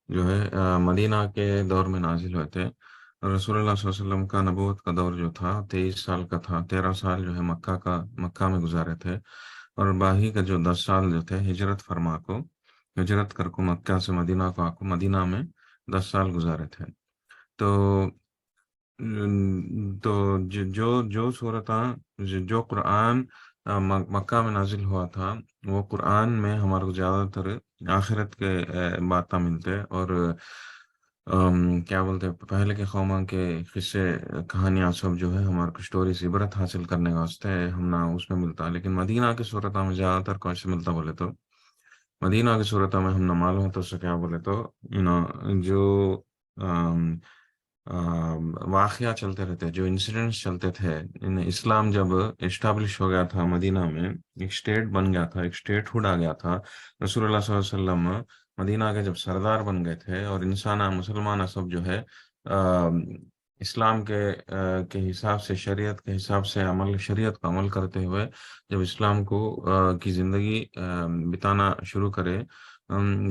جو ہے مدینہ کے دور میں نازل ہوئے تھے. رسول اللہ صلی اللہ علیہ وسلم کا نبوت کا دور جو تھا 23 سال کا تھا. 13 سال جو ہے مکہ میں گزارے تھے. اور باقی کا جو 10 سال جو تھے ہجرت کر کو مکہ سے مدینہ کو آکو مدینہ میں 10 سال گزارے تھے. تو تو جو جو صورتاں جو قرآن مکہ میں نازل ہوا تھا، وہ قرآن میں ہمارے کو زیادہ تر آخرت کے باتیں ملتے. اور کیا بولتے ہیں، پہلے کے قوموں کے قصے کہانیاں سب جو ہے ہمارے کو اسٹوری سے عبرت حاصل کرنے کا واسطے ہم نہ اس میں ملتا. لیکن مدینہ کی صورتوں میں زیادہ تر کون سے ملتا بولے تو، مدینہ کی صورتوں میں ہم نہ معلوم ہے تو سے کیا بولے تو جو واقعہ چلتے رہتے، جو انسیڈنٹس چلتے تھے. اسلام جب اسٹیبلش ہو گیا تھا مدینہ میں، ایک اسٹیٹ بن گیا تھا، ایک اسٹیٹ ہوڈ آ گیا تھا. رسول اللہ صلی اللہ علیہ وسلم مدینہ کے جب سردار بن گئے تھے، اور مسلمان سب جو ہے اسلام کے حساب سے، شریعت کے حساب سے شریعت کا عمل کرتے ہوئے جب اسلام کو کی زندگی بتانا شروع کرے،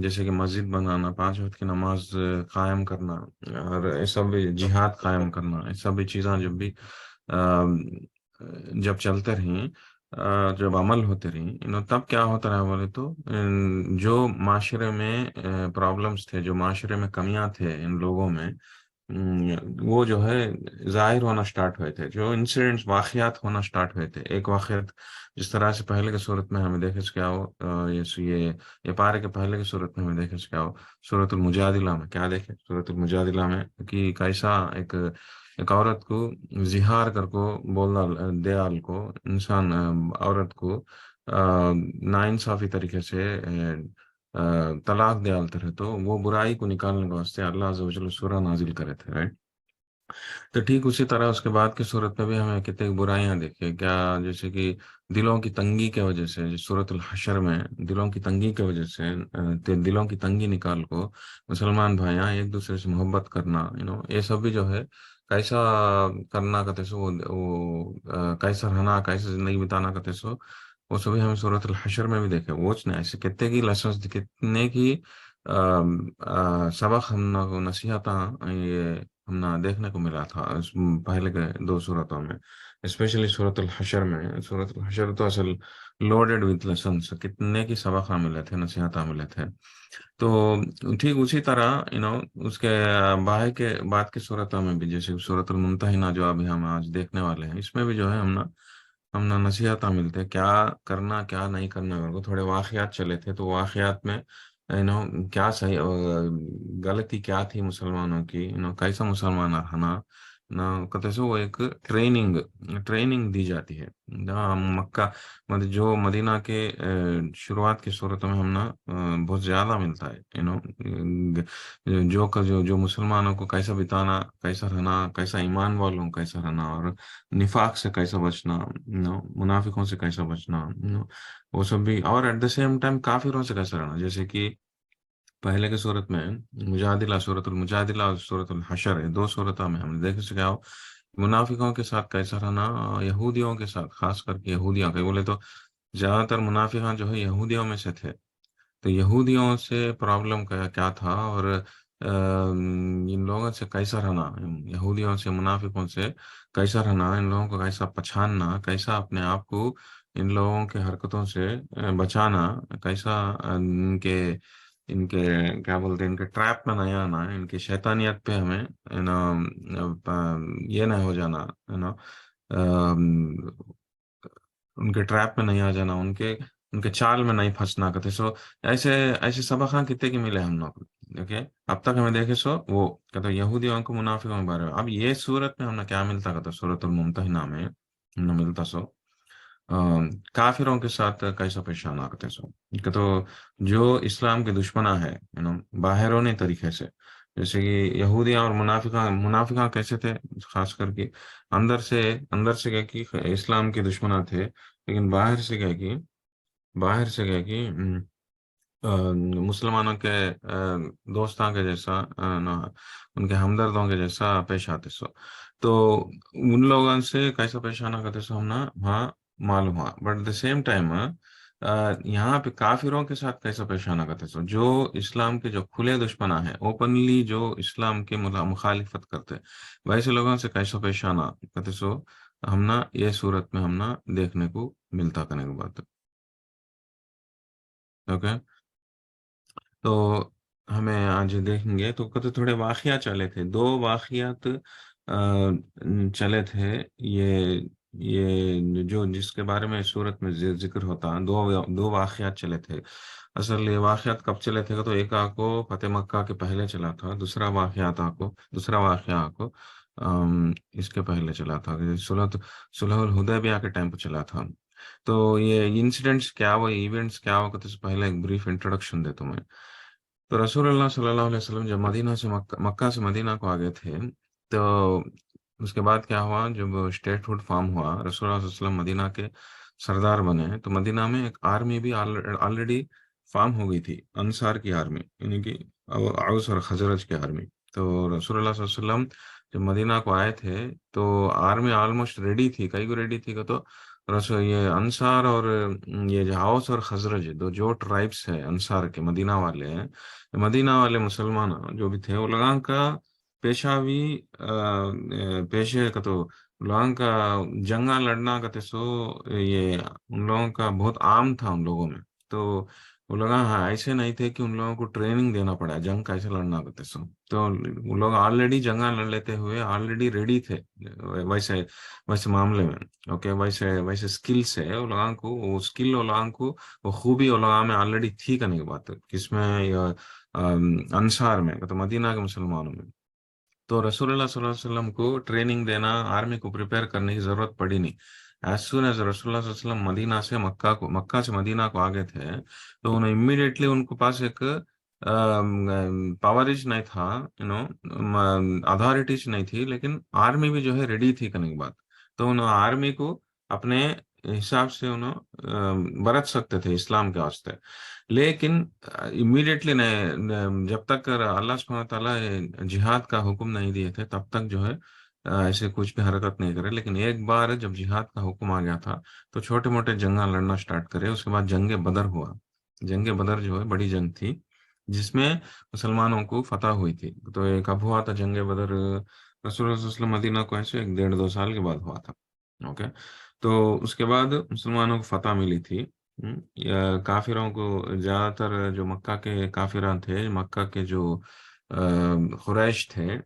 جیسے کہ مسجد بنانا، 5 وقت کی نماز قائم کرنا، اور یہ سب بھی جہاد قائم کرنا، یہ سب بھی چیزاں جب چلتے رہیں، جب عمل ہوتے رہیں، تب کیا ہوتا رہا بولے تو جو معاشرے میں پرابلمس تھے، جو معاشرے میں کمیاں تھے ان لوگوں میں، وہ جو ہے ظاہر ہونا سٹارٹ ہوئے تھے. جو انسیڈنٹس، واقعات ہونا سٹارٹ ہوئے تھے. ایک واقعات جس طرح سے پہلے کے صورت میں ہمیں دیکھے کیا ہو، یہ پارے کے پہلے کی صورت میں ہمیں دیکھے کیا ہو. سورۃ المجادلہ میں کیا دیکھے، سورۃ المجادلہ میں کہ کیسا ایک عورت کو زہار کر کو بولنا، دیال کو انسان عورت کو ناانصافی طریقے سے طلاق دیالتے رہے، تو وہ برائی کو نکالنے کے واسطے اللہ عز و جل سورہ نازل کرے تھے، رائٹ. تو ٹھیک اسی طرح اس کے بعد کی صورت میں بھی ہمیں کتنے برائیاں دیکھیں کیا، جیسے کہ دلوں کی تنگی کی وجہ سے، سورۃ الحشر میں دلوں کی تنگی کی وجہ سے، دلوں کی تنگی نکال کو مسلمان بھائیاں ایک دوسرے سے محبت کرنا، یہ سب بھی جو ہے کیسا کرنا کہتے سو، وہ کیسا رہنا، کیسا زندگی بتانا کہتے سو، وہ سبھی ہمیں سورۃ الحشر میں بھی دیکھے. وہ ایسے کتنے کی لیسنس، کتنے کی سبق ہم کو نصیحت یہ ہم نہ دیکھنے کو ملا تھا پہلے کے 2 صورتوں میں، اسپیشلی سورۃ الحشر میں. سورۃ الحشر تو اصل لوڈیڈ وتھ لیسنس، کتنے کی سبق ملے تھے، نصیحت ملے تھے. تو ٹھیک اسی طرح اس کے بعد کی صورتوں میں بھی، جیسے سورۃ الممتحنہ جو ابھی ہم آج دیکھنے والے ہیں، اس میں بھی جو ہے ہم نہ نصیحت ملتے کیا کرنا کیا نہیں کرنا. میرے کو تھوڑے واقعات چلے تھے، تو واقعات میں کیا صحیح غلطی کیا تھی مسلمانوں کی، کیسا مسلمان رہنا نہ کہتے سو. وہ ایک ٹریننگ دی جاتی ہے جہاں مکہ جو مدینہ کے شروعات کی صورتوں میں ہم بہت زیادہ ملتا ہے. جو مسلمانوں کو کیسا بتانا، کیسا رہنا، کیسا ایمان والوں کیسا رہنا، اور نفاق سے کیسا بچنا، منافقوں سے کیسا بچنا، وہ سب بھی. اور ایٹ دا سیم ٹائم کافروں سے کیسا رہنا، جیسے کہ پہلے کے صورت میں سورۃ المجادلہ اور سورۃ الحشر، 2 صورتوں میں ہم نے دیکھ سکا ہو منافقوں کے ساتھ کیسا رہنا، یہودیوں کے ساتھ، خاص کر کے یہودیوں کے بولے تو زیادہ تر منافقان جو ہے یہودیوں میں سے تھے. تو یہودیوں سے پرابلم کیا تھا، اور ان لوگوں سے کیسا رہنا، یہودیوں سے، منافقوں سے کیسا رہنا، ان لوگوں کو کیسا پہچاننا، کیسا اپنے آپ کو ان لوگوں کے حرکتوں سے بچانا، کیسا ان کے کیا بولتے ہیں، ان کے ٹریپ میں نہیں آنا، ان کی شیطانیت پہ ہمیں یہ نہ ہو جانا، ان کے ٹریپ میں نہیں آ جانا، ان کے چال میں نہیں پھنسنا کہتے سو. ایسے ایسے سبق کتنے کی ملے ہم لوگ. اوکے، اب تک ہمیں دیکھے سو وہ کہتے یہودیوں کو، منافقوں کے بارے میں. اب یہ صورت میں ہم نے کیا ملتا کہتے سورۃ الممتحنہ میں ہم نے ملتا سو کافروں کے ساتھ کیسا پیش آنا کرتے سو. کہ تو جو اسلام کے دشمنہ ہے باہرونی طریقے سے، جیسے کہ یہودیاں اور منافقہ کیسے تھے، خاص کر کے اندر سے کیا کہ اسلام کے دشمنہ تھے، لیکن باہر سے کیا کہ مسلمانوں کے دوستوں کے جیسا، ان کے ہمدردوں کے جیسا پیش آتے سو. تو ان لوگوں سے کیسا پیش آنا کرتے سو ہم نا وہاں معلوم ہوا. But at the same time यहाँ पे काफिरों के साथ कैसे पेश आना करते सो, जो इस्लाम के जो खुले दुश्मना है, ओपनली जो इस्लाम के मुखालिफत करते, वैसे लोगों से कैसे पेश आना करते सो, हमना ये सूरत में हमना देखने को मिलता करने की बात। ओके। तो हमें आज देखेंगे तो कत थोड़े वाकया चले थे, दो वाकयात चले थे। ये जो जिसके बारे में सूरत में जिक्र होता, दो दो वाकयात चले थे। असल ये वाकयात कब चले थे, तो एक आको फतेह मक्का के पहले चला था, दूसरा वाकया आको इसके पहले चला था, सुलह हुदैबिया के टाइम पे चला था। तो ये इंसिडेंट्स क्या हुआ, इवेंट्स क्या हुआ, तो पहले एक ब्रीफ इंट्रोडक्शन दे तुम्हें। तो रसूलुल्लाह सल्लल्लाहु अलैहि वसल्लम जब मक्का से मदीना को आ गए थे, तो उसके बाद क्या हुआ, जब स्टेटहुड फॉर्म हुआ, रसूलुल्लाह सल्लल्लाहु अलैहि वसल्लम मदीना के सरदार बने, तो मदीना में एक आर्मी भी ऑलरेडी फॉर्म हो गई थी, अंसार की आर्मी, यानी कि औस और खजरज की आर्मी। तो रसूलुल्लाह सल्लल्लाहु अलैहि वसल्लम जब मदीना को आए थे, तो आर्मी ऑलमोस्ट रेडी थी, कई को रेडी थी, तो रसो ये अंसार और ये जो औस और खजरज, दो जो ट्राइब्स है अंसार के, मदीना वाले हैं, मदीना वाले मुसलमान जो भी थे, वो लोगों का पेशावी पेशे का, तो लोगों का जंगा लड़ना का, तो सो ये उन लोगों का बहुत आम था उन लोगों में। तो वो लोग, हाँ, ऐसे नहीं थे कि उन लोगों को ट्रेनिंग देना पड़ा जंग कैसे लड़ना का, सो तो वो लोग ऑलरेडी जंगा लड़ लेते हुए ऑलरेडी रेडी थे, वैसे वैसे मामले में। ओके, वैसे वैसे स्किल से वो लोगों को, वो स्किल वो लोगों को, वो खूबी वो लोगों में ऑलरेडी थी, करने की बात है किसमें, अंसार में, तो मदीना के मुसलमानों में। तो रसूलुल्लाह सल्लल्लाहु अलैहि वसल्लम को ट्रेनिंग देना, आर्मी को प्रिपेयर करने की जरूरत पड़ी नहीं। एज सुन एज रसूलुल्लाह सल्लल्लाहु अलैहि वसल्लम मक्का से मदीना को आ गए थे, तो उन्हें इमीडिएटली उनके पास एक पावरेज नहीं था, अथॉरिटीज नहीं थी, लेकिन आर्मी भी जो है रेडी थी, करने की बात। तो उन्होंने आर्मी को अपने हिसाब से उन्होंने बरत सकते थे इस्लाम के वास्ते। लेकिन इमीडिएटली जब तक अल्लाह सुब्हानहू व तआला जिहाद का हुक्म नहीं दिए थे, तब तक जो है ऐसे कुछ भी हरकत नहीं करे। लेकिन एक बार जब जिहाद का हुक्म आ गया था, तो छोटे मोटे जंगा लड़ना स्टार्ट करे। उसके बाद जंग बदर हुआ। जंग बदर जो है बड़ी जंग थी, जिसमें मुसलमानों को फतह हुई थी। तो ये कब हुआ था जंग बदर, रसूलुल्लाह सल्लल्लाहु अलैहि वसल्लम मदीना को ऐसे एक डेढ़ दो साल के बाद हुआ था। ओके। तो उसके बाद मुसलमानों को फतह मिली थी। या काफिरों को, ज्यादातर जो मक्का के काफिरान थे, मक्का के जो खुरैश थे,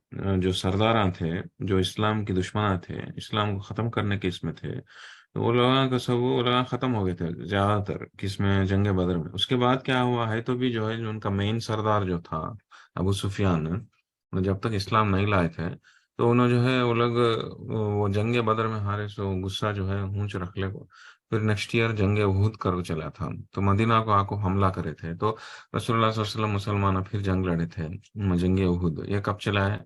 जो सरदारान थे, जो इस्लाम की दुश्मना थे, इस्लाम को खत्म करने के इसमें थे, तो वो लोगों का सब, वो लोग खत्म हो गए थे ज्यादातर किसमें, जंग बदर में। उसके बाद क्या हुआ है, तो भी जो है, जो उनका मेन सरदार जो था अबू सुफियान, वो जब तक इस्लाम नहीं लाए थे, तो उन्होंने जो है वो लोग, वो जंग बदर में हारे, सो गुस्सा जो है ऊंच रख ले को, फिर नेक्स्ट ईयर जंग उहद कर चला था, तो मदीना को आको हमला करे थे। तो रसूलुल्लाह सल्लल्लाहु अलैहि वसल्लम मुसलमान फिर जंग लड़े थे, जंग उहद। ये कब चला है,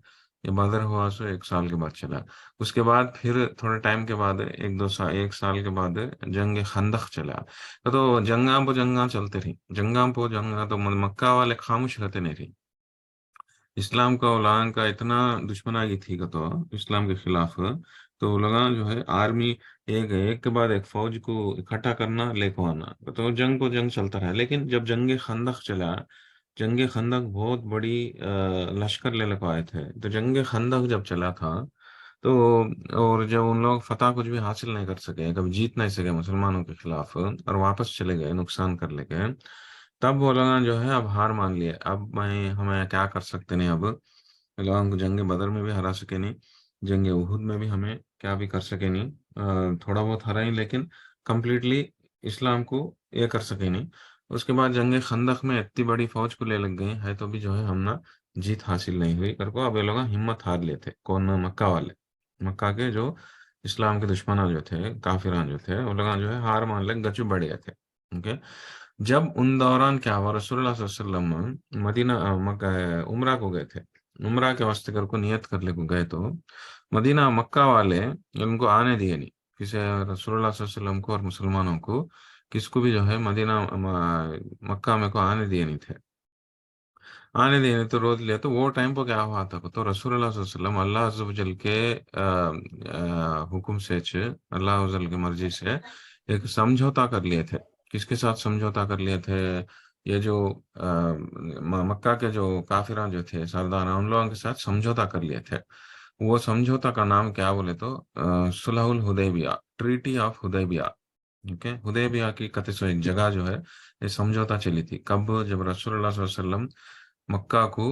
ये बदर हुआ सो एक साल के बाद चला। उसके बाद फिर थोड़े टाइम के बाद, एक साल के बाद जंग खंदक चला। तो जंगा चलते रही, जंगा तो मक्का वाले खामोश रहते नहीं रही। इस्लाम का उलान का इतना दुश्मनागी थी का, तो इस्लाम के खिलाफ, तो लगा जो है आर्मी, एक एक के बाद एक फौज को इकट्ठा करना, लेको आना, तो जंग को जंग चलता रहा। लेकिन जब जंग खंदक चला, जंग खंदक बहुत बड़ी लश्कर ले लेको आए थे। तो जंग खंदक जब चला था, तो और जब उन लोग फतह कुछ भी हासिल नहीं कर सके, कभी जीत नहीं सके मुसलमानों के खिलाफ, और वापस चले गए नुकसान कर लेके, तब वो लोग जो है अब हार मान लिए। अब मैं हमें क्या कर सकते नहीं, अब लोगों को जंग बदर में भी हरा सके नहीं, जंग उहुद में भी हमें क्या भी कर सके नहीं। थोड़ा बहुत हरा ही, लेकिन कंप्लीटली इस्लाम को ये कर सके नहीं। उसके बाद जंग खंदक में इतनी बड़ी फौज को ले लग गए है, तो भी जो है हम ना जीत हासिल नहीं हुई कर को। अब ये लोग हिम्मत हार लिए थे, कौन, मक्का वाले, मक्का के जो इस्लाम के दुश्मन जो थे, काफिरान जो थे, वो लोग जो है हार मान ले, गचू बढ़ गए थे। ओके। जब उन दौरान क्या हुआ, रसूलुल्लाह सल्लल्लाहु अलैहि वसल्लम मदीना उमरा को गए थे, उमरा के वास्ते कर को नियत कर ले को गए, तो मदीना मक्का वाले उनको आने दिए नहीं, किसी रसूलुल्लाह सल्लल्लाहु अलैहि वसल्लम को और मुसलमानों को, किसको भी जो है मदीना मक्का में को आने दिए नहीं थे। आने दिए नहीं तो रोक लिया। तो वो टाइम पर क्या हुआ था, तो रसूलुल्लाह सल्लल्लाहु अलैहि वसल्लम अल्लाह अज़्ज़ व जल के हुक्म से, अल्लाह अज़्ज़ वजल की मर्जी से एक समझौता कर लिए थे। किसके साथ समझौता कर लिए थे? ये जो मक्का के जो काफिरा जो थे सरदार, उन लोगों के साथ समझौता कर लिए थे। वो समझौता का नाम क्या बोले तो सुलहुल Hudaibiya, treaty of Hudaibiya. Okay, Hudaibiya की कथित सो एक जगह जो है, ये समझौता चली थी कब? जब रसूलुल्लाह सल्लल्लाहु अलैहि वसल्लम मक्का को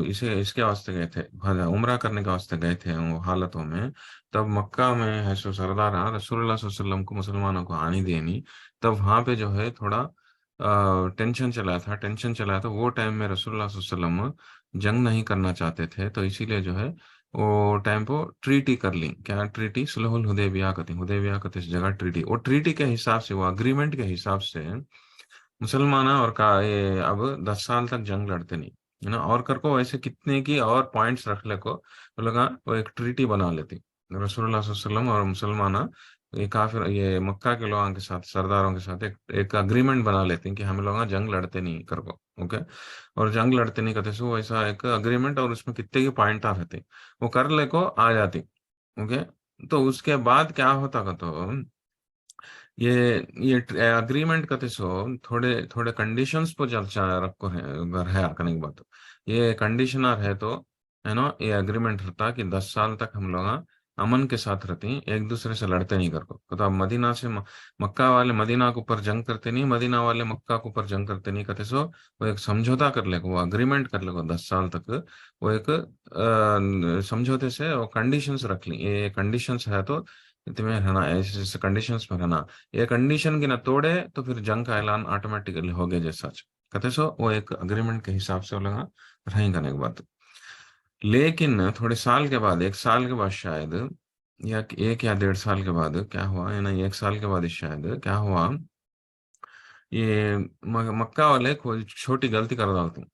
इसे इसके वास्ते गए थे, उम्रा करने के वास्ते गए थे वो हालतों में। तब मक्का में है सो सरदार रसूलुल्लाह सल्लल्लाहु अलैहि वसल्लम को, मुसलमानों को आनी देनी। तब वहां पे जो है थोड़ा टेंशन चला था वो टाइम में। रसूलुल्लाह सल्लल्लाहु अलैहि वसल्लम जंग नहीं करना चाहते थे, तो इसीलिए जो है वो टाइम को ट्रीटी कर ली। क्या ट्रीटी? सुलहुल हुदैबिया कहते हैं, हुदैबिया कहते हैं इस जगह ट्रीटी। और ट्रीटी के हिसाब से, वो अग्रीमेंट के हिसाब से मुसलमान और का ये अब 10 साल तक जंग लड़ते नहीं, है ना। और कर को वैसे कितने की और पॉइंट्स रख ले को वो लोग वो एक ट्रीटी बना लेती रसूलुल्लाह सल्लल्लाहु अलैहि वसल्लम और मुसलमान, ये काफिर ये मक्का के लोगों के साथ, सरदारों के साथ एक अग्रीमेंट बना लेते हैं कि हम लोग जंग लड़ते नहीं कर को। ओके, और जंग लड़ते नहीं करते सो वैसा एक अग्रीमेंट, और उसमें कितने की पॉइंट आ रहते वो कर ले को आ जाती। ओके, तो उसके बाद क्या होता का तो ये ये अग्रीमेंट कहते सो थोड़े थोड़े कंडीशंस पर चर्चा रखो है। अगर है आकने की बात तो ये कंडीशन है तो, है ना, ये अग्रीमेंट रहता कि 10 साल तक हम लोग अमन के साथ रहते हैं, एक दूसरे से लड़ते नहीं कर को। तो अब मदीना से मक्का वाले मदीना के ऊपर जंग करते नहीं, मदीना वाले मक्का के ऊपर जंग करते नहीं कहते सो। वो एक समझौता कर ले, वो अग्रीमेंट कर ले 10 साल तक। वो एक समझौते से वो कंडीशंस रख ली, ये कंडीशंस है तो तुम्हें रहना, ऐसे ऐसे कंडीशंस में रहना। ये कंडीशन की ना तोड़े तो फिर जंग का ऐलान ऑटोमेटिकली हो गया जैसा कहते सो। वो एक अग्रीमेंट के हिसाब से वो लगा रहेंगे करने के बाद। लेकिन थोड़े साल के बाद, 1 साल के बाद शायद, या 1 या 1.5 साल के बाद क्या हुआ, या नहीं 1 साल के बाद ही शायद क्या हुआ, ये मक्का वाले कोई छोटी गलती कर डालते हैं।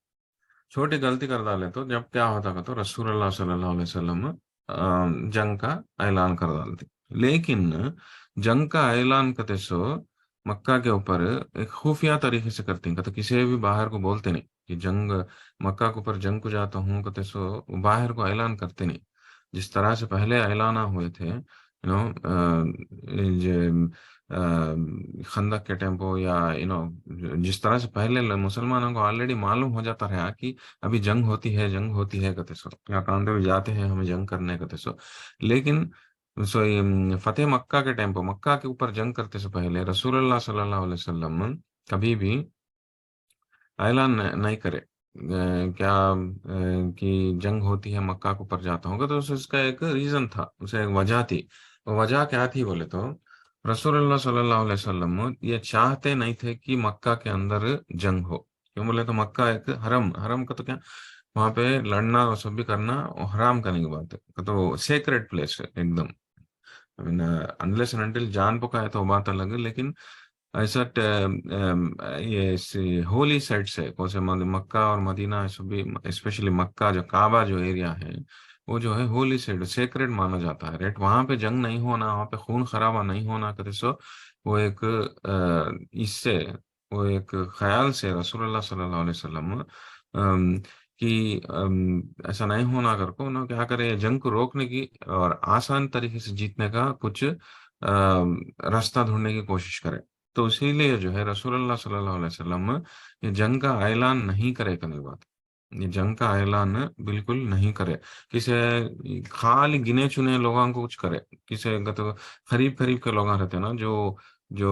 छोटी गलती कर डाले तो जब क्या होता का तो रसूलुल्लाह सल्लल्लाहु अलैहि वसल्लम जंग का ऐलान कर डालते। लेकिन जंग का ऐलान करते सो मक्का के ऊपर एक खुफिया तरीके से करते हैं, कहते किसी भी बाहर को बोलते नहीं कि जंग, मक्का के ऊपर जंग को जाता हूँ कहते सो बाहर को ऐलान करते नहीं। जिस तरह से पहले ऐलान हुए थे, नो, खंदक के टेम्पो, या जिस तरह से पहले मुसलमानों को ऑलरेडी मालूम हो जाता रहा कि अभी जंग होती है, जंग होती है कहते सो, या कांधे भी जाते हैं हमें जंग करने कहते सो। लेकिन सो ये फतेह मक्का के टेम्पो, मक्का के ऊपर जंग करते से पहले रसूलुल्लाह सल्लल्लाहु अलैहि वसल्लम कभी भी ऐलान नहीं करे क्या कि जंग होती है मक्का के ऊपर जाता होगा। तो उसका एक रीजन था, उसे एक वजह थी। वो वजह क्या थी बोले तो रसूलुल्लाह सल्लल्लाहु अलैहि वसल्लम ये चाहते नहीं थे कि मक्का के अंदर जंग हो। क्यों बोले तो मक्का एक हरम, हरम का तो क्या, वहां पे लड़ना और सब भी करना वो हराम करने की बात है, तो सेक्रेट प्लेस है एकदम। अनलेस एंड अनटिल जान पका है तो बात अलग है, लेकिन ऐसा ये होली साइट्स है कौन से, मक्का और मदीना सभी, स्पेशली मक्का जो काबा जो एरिया है, वो जो है होली साइड, सेक्रेट माना जाता है। राइट, वहां पे जंग नहीं होना, वहां पे खून खराबा नहीं होना कहते सो। वो एक इससे, वो एक ख्याल से रसूलुल्लाह सल्लल्लाहु अलैहि वसल्लम कि ऐसा नहीं होना कर को ना, क्या करे जंग को रोकने की और आसान तरीके से जीतने का कुछ रास्ता ढूंढने की कोशिश करे। तो इसीलिए जो है रसूलुल्लाह सल्लल्लाहु अलैहि वसल्लम ये जंग का ऐलान नहीं करे करने की बात, ये जंग का ऐलान बिल्कुल नहीं करे। किसे खाली गिने चुने लोगों को कुछ करे, किसे का तो करीब करीब के लोग रहते हैं ना, जो जो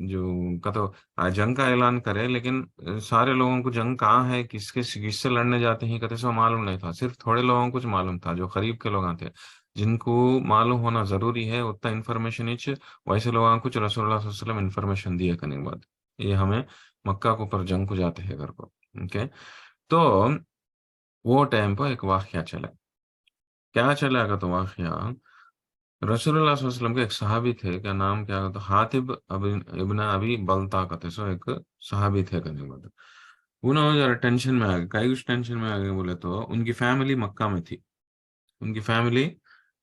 जो का तो जंग का ऐलान करे, लेकिन सारे लोगों को जंग कहाँ है, किसके किससे लड़ने जाते हैं कहते सो मालूम नहीं था। सिर्फ थोड़े लोगों को कुछ मालूम था, जो करीब के लोग थे, जिनको मालूम होना जरूरी है उतना इन्फॉर्मेशन इच, वैसे लोगों को कुछ रसूलुल्लाह सल्लल्लाहु अलैहि वसल्लम इन्फॉर्मेशन दिए करने के बाद ये हमें मक्का के ऊपर जंग को जाते हैं घर को। ओके, तो वो टाइम पर एक वाकया चला। क्या चलेगा तो वाकया, रसूलुल्लाह सल्लल्लाहु अलैहि वसल्लम के एक सहाबी थे, क्या नाम क्या था, हातिब इब्न अबी बलता कहते सो एक सहाबी थे कहने वाले। उन्होंने जरा टेंशन में आ गए, कई उस टेंशन में आ गए बोले तो उनकी फैमिली मक्का में थी, उनकी फैमिली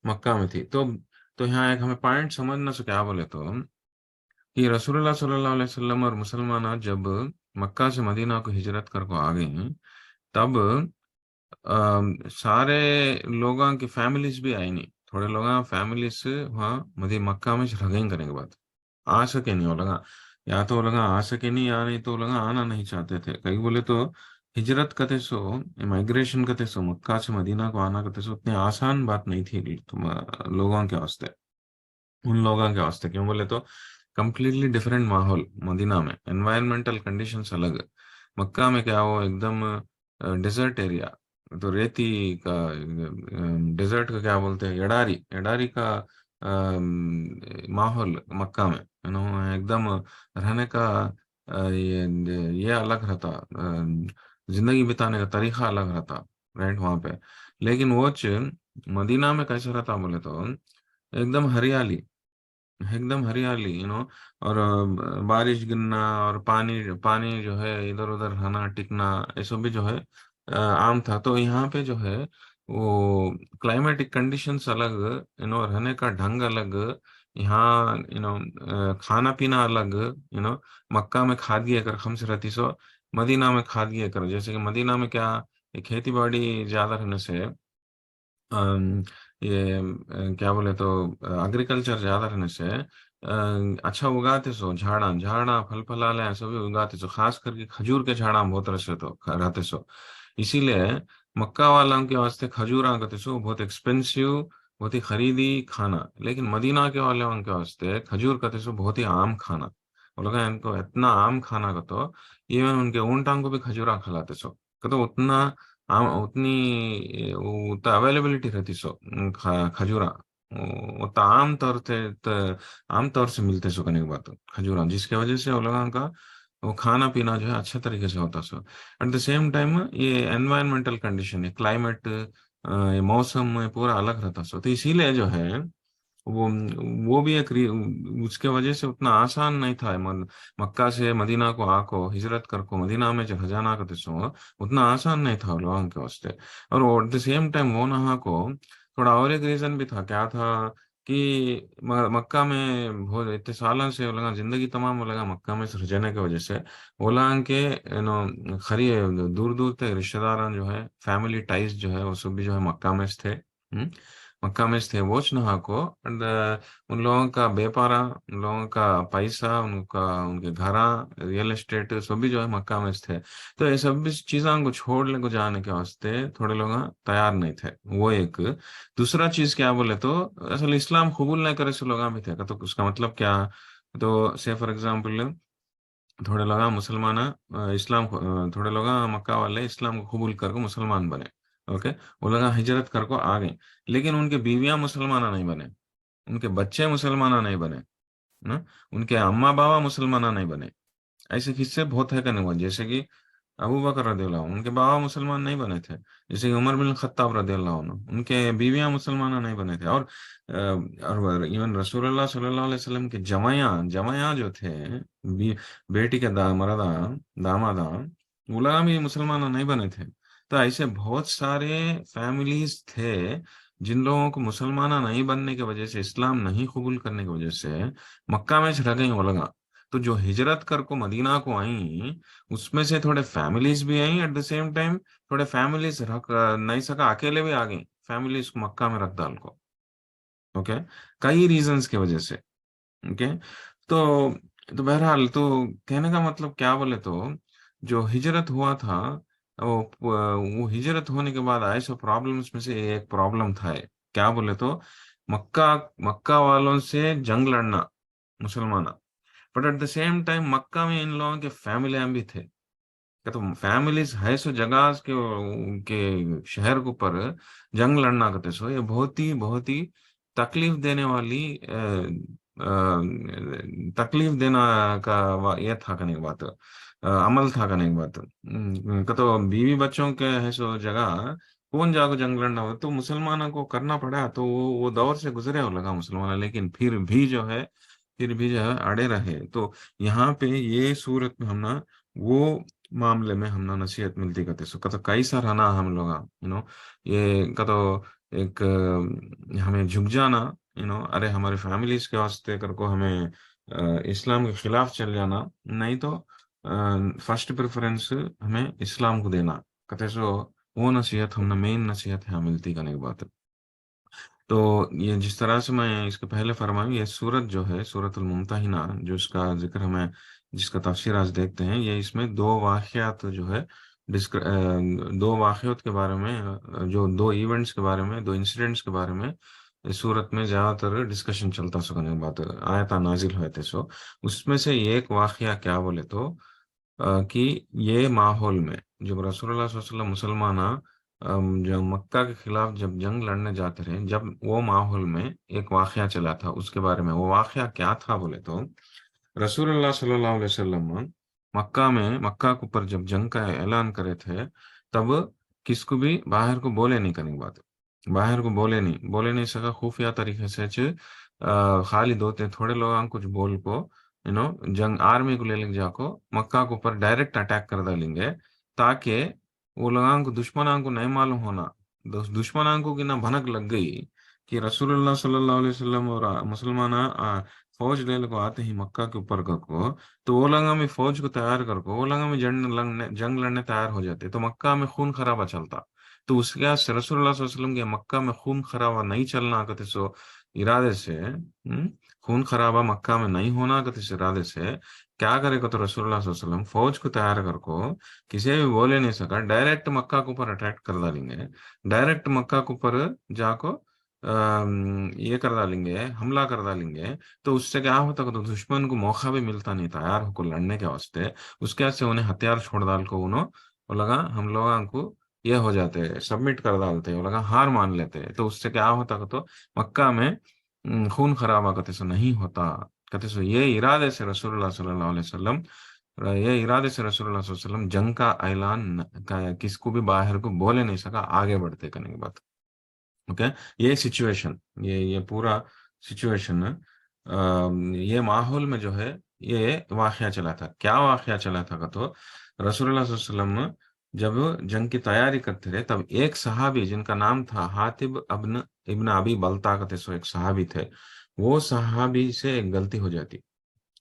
मक्का में थी। तो यहाँ एक हमें पॉइंट समझना से क्या बोले तो कि रसूलुल्लाह सल्लल्लाहु अलैहि वसल्लम और मुसलमान जब मक्का से मदीना को हिजरत कर को आ गए हैं, तब सारे लोगों की फैमिलीज भी आई नहीं, थोड़े लोग फैमिलीज वहाँ मदी मक्का में रह गए करने के बाद आ सके नहीं वो लगा। या तो वो लोग आ सके नहीं, या नहीं तो वो लोग आना नहीं चाहते थे। कई बोले तो हिजरत करते सो, माइग्रेशन करते सो, मक्का से मदीना को आना करते सो उतनी आसान बात नहीं थी तुम लोगों के वास्ते, उन लोगों के वास्ते। क्यों बोले तो कम्प्लीटली डिफरेंट माहौल मदीना में, एनवायरमेंटल कंडीशंस अलग। मक्का में क्या हो, एकदम डेजर्ट एरिया, तो रेती का, डेजर्ट का क्या बोलते हैं, एडारी, एडारी का माहौल मक्का में, एकदम रहने का ये अलग रहता, जिंदगी बिताने का तरीका अलग रहता, राइट वहाँ पे। लेकिन वो मदीना में कैसा रहता बोले तो एकदम हरियाली, एकदम हरियाली, और बारिश गिरना, और पानी पानी जो है इधर उधर रहना टिकना, ये सब भी जो है आम था। तो यहाँ पे जो है वो क्लाइमेटिक कंडीशंस अलग, रहने का ढंग अलग, यहाँ खाना पीना अलग, मक्का में खादी अगर खम्स रहती सो, मदीना में खादी अगर, जैसे कि मदीना में क्या, ये खेती बाड़ी ज्यादा रहने से, ये क्या बोले तो एग्रीकल्चर ज्यादा रहने से अच्छा उगाते सो, झाड़ा झाड़ा फल फलाले सभी उगाते सो, खास करके खजूर के झाड़ा बहुत रहते तो रहते सो। इसीलिए मक्का वालों के वास्ते खजूर आगते सो बहुत एक्सपेंसिव, बहुत ही खरीदी खाना। लेकिन मदीना के वालों के वास्ते खजूर कहते सो बहुत ही आम खाना। वो लोग इनको इतना आम खाना का तो इवन उनके ऊंटां को भी खजूरा खिलाते सो, तो उतना उतना अवेलेबिलिटी रहती सो खजूरा, उतना आम तौर से मिलते सो करने की बात खजूरा, जिसके वजह से वो लोगों का वो खाना पीना जो है अच्छे तरीके से होता सो। एट द सेम टाइम ये एनवायरमेंटल कंडीशन है, क्लाइमेट, ये मौसम पूरा अलग रहता सो, तो इसीलिए जो है वो वो भी एक उसके वजह से उतना आसान नहीं था। मक्का से मदीना को आको हिजरत कर को मदीना में जो हजाना करते सो उतना आसान नहीं था लोगों के वास्ते। और एट द सेम टाइम वो नहा को थोड़ा और एक रीजन भी था, क्या था कि मक्का में बहुत इतने सालों से वो लगा जिंदगी तमाम वो लगा मक्का में रहने की वजह से वो लोगों के खरी दूर दूर तक रिश्तेदार जो है, फैमिली टाइज जो है वो सब भी जो है मक्का में थे। मक्का में थे वो नहा को, एंड उन लोगों का व्यापारा, उन लोगों का पैसा, उनका उनके घरा, रियल एस्टेट सब भी जो है मक्का में थे। तो ये सब भी चीज़ों को छोड़ने को जाने के वास्ते थोड़े लोग तैयार नहीं थे। वो एक दूसरा चीज क्या बोले तो असल इस्लाम कबूल नहीं करे से लोग भी थे, तो उसका मतलब क्या, तो से फॉर एग्जाम्पल थोड़े लोग मुसलमान थोड़े लोग मक्का वाले इस्लाम को कबूल करके मुसलमान बने, ओके, वो लोग हिजरत करके आ गए। लेकिन उनके बीवियां मुसलमान नहीं बने, उनके बच्चे मुसलमान नहीं बने, ना, उनके अम्मा बाबा मुसलमान नहीं बने। ऐसे किस्से बहुत है करने वाले, जैसे कि अबू बकर रदियल्लाहु अन्हु, उनके बाबा मुसलमान नहीं बने थे। जैसे कि उमर बिन खत्ताब रदियल्लाहु अन्हु, उनके बीवियां मुसलमान नहीं बने थे। और इवन रसूलुल्लाह सल्लल्लाहु अलैहि वसल्लम के जमाया जमाया जो थे, बेटी के मरदा दामादा, उला भी मुसलमान नहीं बने थे। तो ऐसे बहुत सारे फैमिलीज थे जिन लोगों को मुसलमान नहीं बनने की वजह से, इस्लाम नहीं कबूल करने की वजह से मक्का में रह गई वो लोग। तो जो हिजरत कर को मदीना को आई, उसमें से थोड़े फैमिलीज भी आई, एट द सेम टाइम थोड़े फैमिलीज रख नहीं सका, अकेले भी आ गई फैमिलीज को मक्का में रख डाल को, ओके, कई रीजंस की वजह से, ओके। तो तो बहरहाल, तो कहने का मतलब क्या बोले तो जो हिजरत हुआ था, वो हिजरत होने के बाद आए सो प्रॉब्लम्स में से एक प्रॉब्लम था ये। क्या बोले तो मक्का मक्का वालों से जंग लड़ना, मुसलमान। But at the same time Mecca में इन लोगों के फैमिली भी थे, क्या तो फैमिलीज है सो जगह के उनके शहर के ऊपर जंग लड़ना करते सो, ये बहुत ही तकलीफ देने वाली तकलीफ देना का ये था करने की बात, अमल था करने की बात। का तो बीवी बच्चों के है सो जगह कौन जाको जंग लड़ना हो, तो मुसलमानों को करना पड़ा। तो वो दौर से गुजरे हो लगा मुसलमान, लेकिन फिर भी जो है अड़े रहे। तो यहाँ पे ये सूरत में हम ना वो मामले में हम ना नसीहत मिलती कहते सो कतो कई सारा रहना हम लोग, ये कतो एक हमें झुक जाना, अरे हमारे फैमिलीज के वास्ते कर को हमें इस्लाम के खिलाफ चल जाना, नहीं तो फर्स्ट प्रेफरेंस हमें इस्लाम को देना कहते सो। वो नसीहत हम ना मेन नसीहत है मिलती करने की बात है। تو یہ جس طرح سے میں اس کے پہلے فرماؤں، یہ سورت جو ہے سورت الممتحنہ، جو اس کا ذکر ہمیں جس کا تفسیر آج دیکھتے ہیں، یہ اس میں دو واقعات جو ہے دو واقعات کے بارے میں، جو دو ایونٹس کے بارے میں، دو انسیڈنٹس کے بارے میں اس صورت میں زیادہ تر ڈسکشن چلتا سکنے بات آیت نازل ہوئے تھے. سو اس میں سے ایک واقعہ کیا بولے تو کہ یہ ماحول میں جب رسول اللہ صلی اللہ علیہ وسلم مسلمان جو مکہ کے خلاف جب جنگ لڑنے جاتے رہے، جب وہ ماحول میں ایک واقعہ چلا تھا، اس کے بارے میں وہ واقعہ کیا تھا بولے تو رسول اللہ صلی اللہ علیہ وسلم مکہ کے اوپر جب جنگ کا اعلان کرے تھے، تب کس کو بھی باہر کو بولے نہیں کرنے کی بات، باہر کو بولے نہیں سکا خفیہ طریقے سے خالی دوتے تھوڑے لوگوں کچھ بول کو جنگ آرمی کو لے لے جا کو مکہ کے اوپر ڈائریکٹ اٹیک کر ڈالیں گے، تاکہ وہ لوگوں کو دشمنوں کو نہیں معلوم ہونا، دشمنوں کو کی نہ بھنک لگ گئی کہ رسول اللہ صلی اللہ علیہ وسلم اور مسلمان فوج لینے کو آتے ہی مکہ کے اوپر کر کو، تو وہ لوگوں میں فوج کو تیار کر کو وہ لوگوں میں جنگ لڑنے تیار ہو جاتے، تو مکہ میں خون خرابہ چلتا. تو اس کے بعد رسول اللہ صلی اللہ علیہ وسلم کے مکہ میں خون خرابہ نہیں چلنا کہتے سو ارادے سے، خون خرابہ مکہ میں نہیں ہونا کہتے اس ارادے سے کیا کرے گا تو رسول اللہ صلی اللہ علیہ وسلم فوج کو تیار کر کو کسی بھی بولے نہیں سکا ڈائریکٹ مکہ کے اوپر اٹیک کر ڈالیں گے، ڈائریکٹ مکہ کے اوپر جا کو یہ کر ڈالیں گے، حملہ کر ڈالیں گے. تو اس سے کیا ہوتا کہ تو دشمن کو موقع بھی ملتا نہیں تیار ہو کو لڑنے کے واسطے، اس کے سے انہیں ہتھیار چھوڑ ڈال کو انہوں وہ لگا ہم لوگوں کو یہ ہو جاتے سبمٹ کر ڈالتے، وہ لگا ہار مان لیتے. تو اس سے کیا ہوتا کہ تو مکہ میں خون خرابہ کہتے سو نہیں ہوتا، کہتے سو یہ ارادے سے رسول اللہ صلی اللہ علیہ وسلم یہ ارادے سے رسول اللہ صلی اللہ علیہ وسلم جنگ کا اعلان کس کو بھی باہر کو بولے نہیں سکا، آگے بڑھتے کرنے کی بات. اوکے، یہ سچویشن، یہ پورا سچویشن یہ ماحول میں جو ہے یہ واقعہ چلا تھا. کیا واقعہ چلا تھا کہ تو رسول اللہ صلی اللہ علیہ وسلم جب جنگ کی تیاری کرتے رہے، تب ایک صحابی جن کا نام تھا حاتب ابن ابی بلتا کہتے سو ایک صحابی تھے، وہ صحابی سے ایک غلطی ہو جاتی.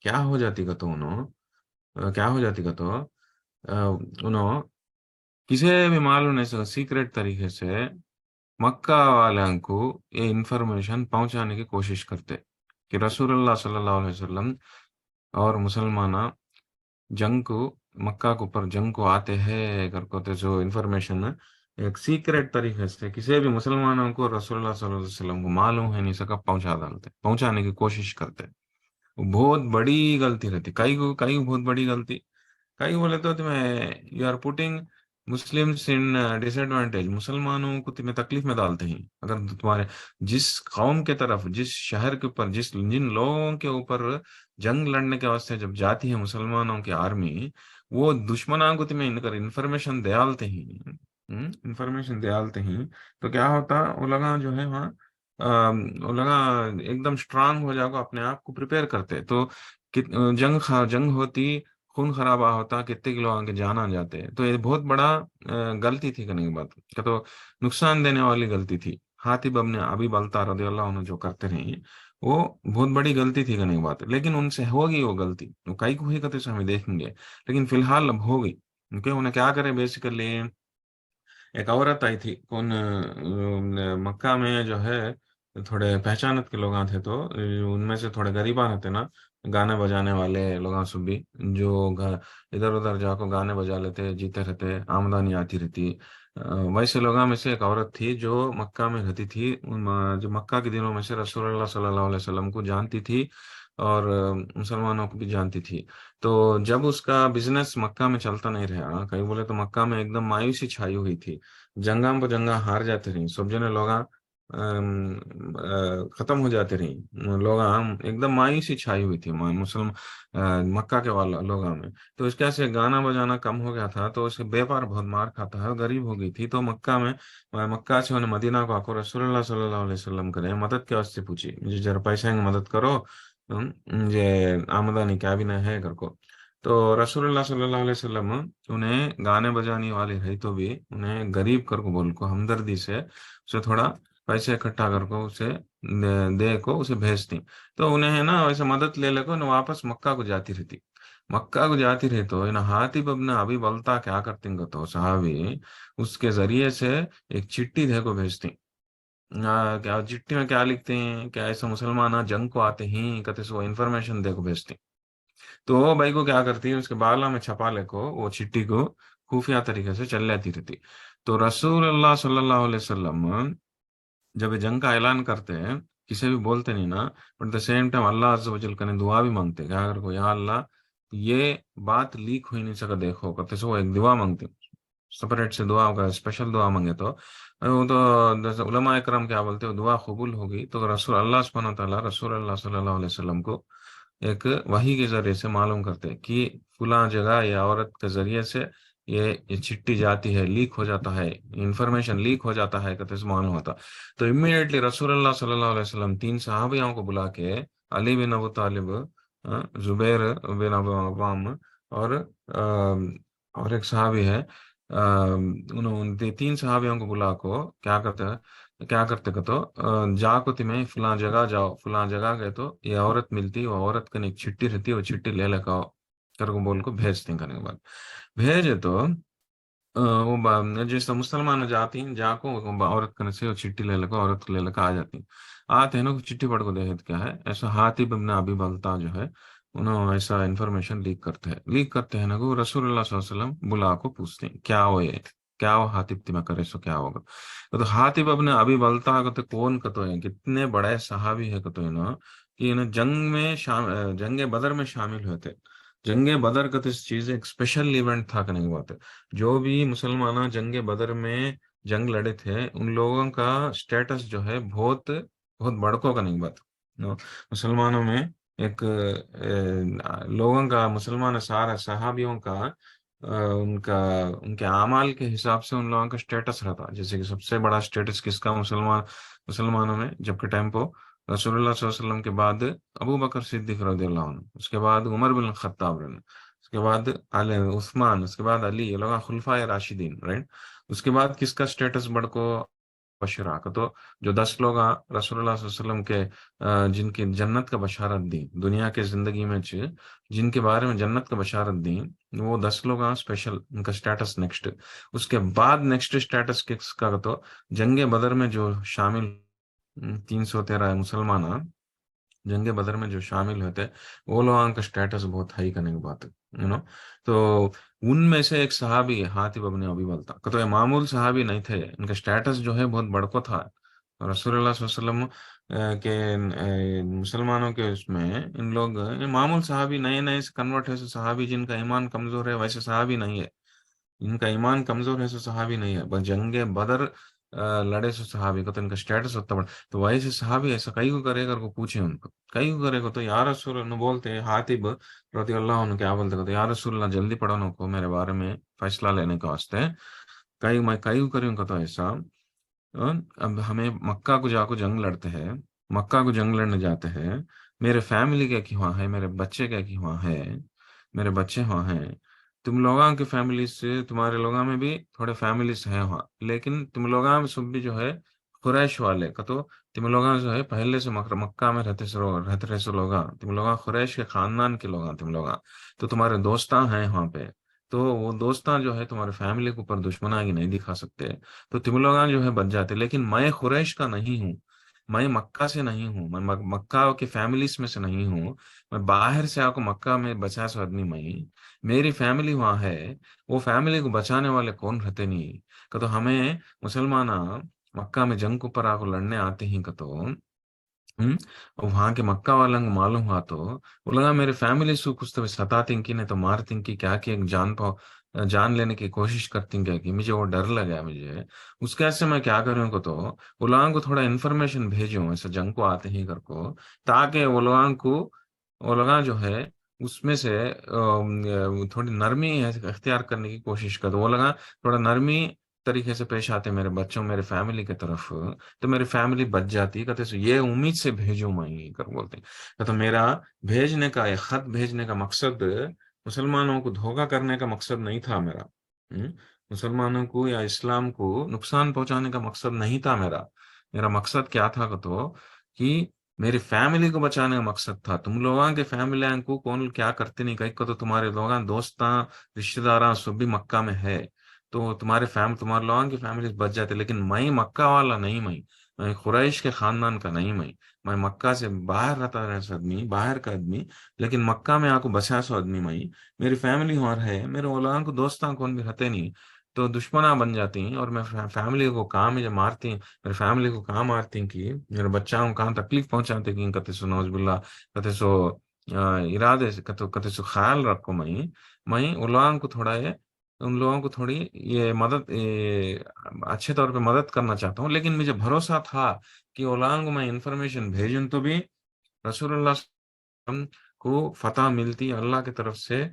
کیا ہو جاتی کہ تو کیا ہو جاتی کہ تو انہوں کسی بھی معلوم نہیں سکا سیکریٹ طریقے سے مکہ والوں کو یہ انفارمیشن پہنچانے کی کوشش کرتے کہ رسول اللہ صلی اللہ علیہ وسلم اور مسلمان جنگ کو مکہ کے اوپر جنگ کو آتے ہیں کر کو جو انفارمیشن ایک سیکریٹ طریقے سے کسی بھی مسلمانوں کو رسول اللہ صلی اللہ علیہ وسلم کو معلوم ہے نہیں سکا پہنچانے کی کوشش کرتے. وہ بہت بڑی غلطی رہتی، کئی کو بہت بڑی غلطی. کئی بولے تو تمہیں you are putting Muslims in ڈس ایڈوانٹیج، مسلمانوں کو تمہیں تکلیف میں ڈالتے ہیں. اگر تمہارے جس قوم کے طرف، جس شہر کے اوپر، جن لوگوں کے اوپر جنگ لڑنے کے واسطے جب جاتی ہے مسلمانوں کی آرمی، وہ دشمنوں کو تمہیں انفارمیشن انفارمیشن دیالتے ہیں، تو کیا ہوتا وہ لگا جو ہے وہاں وہ لگا ایک دم اسٹرانگ ہو جاؤ گا، اپنے آپ کو پریپیئر کرتے. تو جنگ ہوتی، خون خرابہ ہوتا، کتنے کلو آگے جانا جاتے. تو یہ بہت بڑا غلطی تھی کرنے کی بات کہ تو نقصان دینے والی غلطی تھی. حاتب ابی بلتا رضی اللہ عنہ جو کرتے رہے وہ بہت بڑی غلطی تھی کرنے کی بات. لیکن ان سے ہوگی وہ غلطی، وہ کئی کو ہی کہتے سے ہمیں دیکھیں گے، لیکن فی الحال اب ہوگی. کیونکہ انہیں کیا کرے بیسیکلی ایک عورت آئی تھی کون مکہ میں جو ہے تھوڑے پہچانت کے لوگ تھے، تو ان میں سے تھوڑے غریبان تھے نا، گانے بجانے والے لوگوں سے بھی جو ادھر ادھر جا کو گانے بجا لیتے، جیتے رہتے، آمدنی آتی رہتی. ویسے لوگوں میں سے ایک عورت تھی جو مکہ میں رہتی تھی، جو مکہ کے دنوں میں سے رسول اللہ صلی اللہ علیہ وسلم کو جانتی تھی اور مسلمانوں کو بھی جانتی تھی. تو جب اس کا بزنس مکہ میں چلتا نہیں رہا، کہیں بولے تو مکہ میں ایک دم مایوسی چھائی ہوئی تھی، جنگاں پہ جنگاں ہار جاتے رہی، سب جنے لوگ ختم ہو جاتے رہی، لوگ ایک دم مایوسی چھائی ہوئی تھی مکہ کے والا لوگوں میں. تو اس کے سے گانا بجانا کم ہو گیا تھا، تو اس کے بیپار بہت مار کھاتا ہے، غریب ہو گئی تھی. تو مکہ سے انہیں مدینہ کو آکو رسول اللہ صلی اللہ علیہ وسلم کرے مدد کے واسطے پوچھی، مجھے ذرا پیسے کی مدد کرو، یہ آمدنی کیا بھی نہیں ہے گھر کو. تو رسول اللہ صلی اللہ علیہ وسلم انہیں گانے بجانے والے رہی تو بھی انہیں غریب کر کو بول کو ہمدردی سے اسے تھوڑا پیسے اکٹھا کر کو اسے دے کو اسے بھیجتی. تو انہیں ہے نا ویسے مدد لے لے کو نہ واپس مکہ کو جاتی رہتی. مکہ کو جاتی رہی تو حاتب ابن ابی بلتا کیا کرتی گا تو صحابی اس کے ذریعے سے ایک چٹھی دے کو بھیجتی क्या चिट्ठी में क्या लिखते हैं, क्या ऐसा मुसलमान जंग को आते ही कहते सो इन्फॉर्मेशन देखो भेजते हैं। तो वो भाई को क्या करती है, उसके बाला में छपा ले को वो चिट्ठी को खुफिया तरीके से चल जाती रहती। तो रसूल अल्लाह सल्लल्लाहु अलैहि वसल्लम जब ये जंग का ऐलान करते हैं, किसी भी बोलते नहीं ना, बट द सेम टाइम अल्लाह अज़्ज़ व जल कने दुआ भी मांगते, क्या अगर को, या अल्लाह ये बात लीक हो ही नहीं सका देखो, कहते सो वो एक दुआ मांगते, सेपरेट से दुआ होगा, स्पेशल दुआ मांगे तो वो तो जैसे उलमा इकराम क्या बोलते हो, दुआ कबूल होगी तो रसूल अल्लाह सुब्हानहू व तआला रसूल अल्लाह सल्लल्लाहु अलैहि वसल्लम को एक वही के जरिए से मालूम करते हैं कि फुला जगह या औरत के जरिए से ये चिट्ठी जाती है, लीक हो जाता है, इंफॉर्मेशन लीक हो जाता है, कहते से मालूम होता। तो इमीडिएटली रसूलुल्लाह सल्लल्लाहु अलैहि वसल्लम तीन सहाबियों को बुला के, अली बिन अबू तालिब, जुबैर बिन अबू अवाम, और और एक सहाबी है, उन्होंने तीन सहाबियों को बुला को क्या करते को, तो जाको तुम्हें फलां जगह जाओ, फलां जगह गए तो ये औरत मिलती, वो औरत का एक चिट्ठी रहती है, वो चिट्ठी ले लेकर कर को बोल को भेजते हैं, करने के बाद भेजे तो वो जैसे मुसलमान जाती हैं जाको वो औरत करने से वो चिट्ठी ले लेकर औरत को ले लेकर आ जाती हैं। आते हैं ना, चिट्ठी पढ़ को देखे तो क्या है, ऐसा हातिब इब्न अबी बलता जो है, उन्होंने ऐसा इन्फॉर्मेशन लीक करते हैं ना को रसूलुल्लाह सल्लल्लाहु अलैहि वसल्लम बुला को पूछते हैं क्या हो ये, क्या हो हातिब तिमा करे सो क्या होगा। तो हातिब अपने अबी बलता का तो कौन का तो है, कितने बड़े सहाबी है का तो है ना, कि ना जंग बदर में शामिल हुए थे। जंग बदर का तो इस चीज एक स्पेशल इवेंट था, करने की बात है। जो भी मुसलमान जंग बदर में जंग लड़े थे, उन लोगों का स्टेटस जो है बहुत बहुत बड़कों का नहीं बात। नो, मुसलमानों में एक लोगों का, मुसलमान सारा सहाबियों का उनका उनके आमाल के हिसाब से उन लोगों का स्टेटस रहता। जैसे कि सबसे बड़ा स्टेटस किसका, मुसलमानों में जब के टाइम पे रसूलुल्लाह सल्लल्लाहु अलैहि वसल्लम के बाद अबू बकर सिद्दीक रज़ियल्लाहु अन्हु, उसके बाद उमर बिन खत्ताब, उसके बाद अली उस्मान, उसके बाद अली, ये लोग खुलफाए राशिदीन, राइट। उसके बाद किसका स्टेटस बढ़को, बशरा का तो जो 10 लोग रसूलुल्लाह सल्लल्लाहु अलैहि वसल्लम के जिनकी जन्नत का बशारत दी दुनिया के जिंदगी में जिनके बारे में जन्नत का बशारत दी, वो 10 लोग स्पेशल, उनका स्टेटस नेक्स्ट। उसके बाद नेक्स्ट स्टेटस किसका का तो जंगे बदर में जो शामिल 313 मुसलमान जंग बदर में जो शामिल होते, वो लोगों का स्टेटस बहुत हाई करने की बात है, तो उनमें से एक सहाबी है हातिब इब्न अबी बलता का, तो ये मामूल सहाबी नहीं थे, इनका स्टेटस जो है बहुत बड़को था। रसूलुल्लाह सल्लल्लाहु अलैहि वसल्लम के मुसलमानों के उसमें इन लोग ये मामूल सहाबी, नए नए से कन्वर्ट है, सहाबी जिनका ईमान कमजोर है, वैसे सहाबी नहीं है। इनका ईमान कमजोर है सो सहाबी नहीं है, बस जंगे बदर लड़े सो सहाबी का तो इनका स्टेटस होता बड़ा। तो वही से सहाबी ऐसा कई को करेगा को पूछे उनको, कई को करेगा तो यार रसूल ने बोलते हातिब रदी अल्लाह अन्हु क्या बोलते, तो यार रसूल ना जल्दी पढ़ो ना को मेरे बारे में फैसला लेने का वास्ते। कई मैं कई को करूँगा तो ऐसा, अब हमें मक्का को जाको जंग लड़ते हैं, मक्का को जंग लड़ने जाते हैं, मेरे फैमिली क्या की वहाँ है, मेरे बच्चे क्या की वहाँ है, मेरे बच्चे वहाँ हैं। तुम लोगों की फैमिली से, तुम्हारे लोगों में भी थोड़े फैमिलीज हैं वहाँ, लेकिन तुम लोगों में सब भी जो है कुरैश वाले का तो, तुम लोग जो है पहले से मक्का में रहते रहे सो लोग, तुम लोग कुरैश के खानदान के लोग, तुम लोग तो तुम्हारे दोस्तां हैं वहाँ पे। तो वो दोस्तां जो है तुम्हारे फैमिली के ऊपर दुश्मनागी नहीं दिखा सकते, तो तिमुलोंगा जो है बच जाते। लेकिन मैं कुरैश का नहीं हूँ, मैं मक्का से नहीं हूँ, मैं मक्का के फैमिलीज में से नहीं हूँ, मैं बाहर से आको मक्का में बचा सो आदमी मैं, मेरी फैमिली वहाँ है। वो फैमिली को बचाने वाले कौन रहते नहीं का, तो हमें मुसलमान मक्का में जंग के ऊपर आको लड़ने आते ही का तो हम्म और वहां के मक्का वालों को मालूम हुआ तो वो लगा मेरे फैमिली से कुछ तो सताती की नहीं तो मारती की, क्या कि एक जान लेने की कोशिश करती क्या कि मुझे वो डर लगा मुझे। उसके ऐसे मैं क्या करूँ को, तो वो लोगों को थोड़ा इन्फॉर्मेशन भेजूं ऐसे जंग को आते ही कर को, ताकि वो लोग जो है उसमें से थोड़ी नरमी इख्तियार करने की कोशिश कर, वो लगा थोड़ा नरमी तरीके से पेश आते मेरे बच्चों मेरे फैमिली की तरफ, तो मेरी फैमिली बच जाती। कहते सो ये उम्मीद से भेजो मैं ये कर बोलते हैं। तो मेरा भेजने का ये खत भेजने का मकसद मुसलमानों को धोखा करने का मकसद नहीं था मेरा। मुसलमानों को या इस्लाम को नुकसान पहुंचाने का मकसद नहीं था मेरा। मेरा मकसद क्या था तो कि मेरी फैमिली को बचाने का मकसद था। तुम लोगों के फैमिली को कौन क्या करते नहीं, कहीं को तो तुम्हारे लोग दोस्त रिश्तेदार सब भी मक्का में है, तो तुम्हारे लोगों की फैमिली बच जाते, लेकिन मैं मक्का वाला नहीं मैं, میں قریش کے خاندان کا نہیں، میں مکہ سے باہر رہتا رہا آدمی، باہر کا آدمی، لیکن مکہ میں آ کو بسا سو آدمی میں میری فیملی اور ہے، میرے اولاد کو دوستاں کون بھی رہتے نہیں، تو دشمناں بن جاتی ہیں، اور میں فیملی کو کہاں میں جب مارتی ہیں، میرے فیملی کو کہاں مارتی ہیں کہ میرے بچوں کو کہاں تکلیف پہنچاتے کہ کتے سو نوز باللہ، کتے سو ارادے سے کتے سو خیال رکھو، میں ان لوگوں کو تھوڑی یہ مدد اچھے طور پہ مدد کرنا چاہتا ہوں، لیکن مجھے بھروسہ تھا کہ اولان کو میں انفارمیشن بھیجوں تو بھی رسول اللہ صلی اللہ علیہ وسلم کو فتح ملتی، اللہ کی طرف سے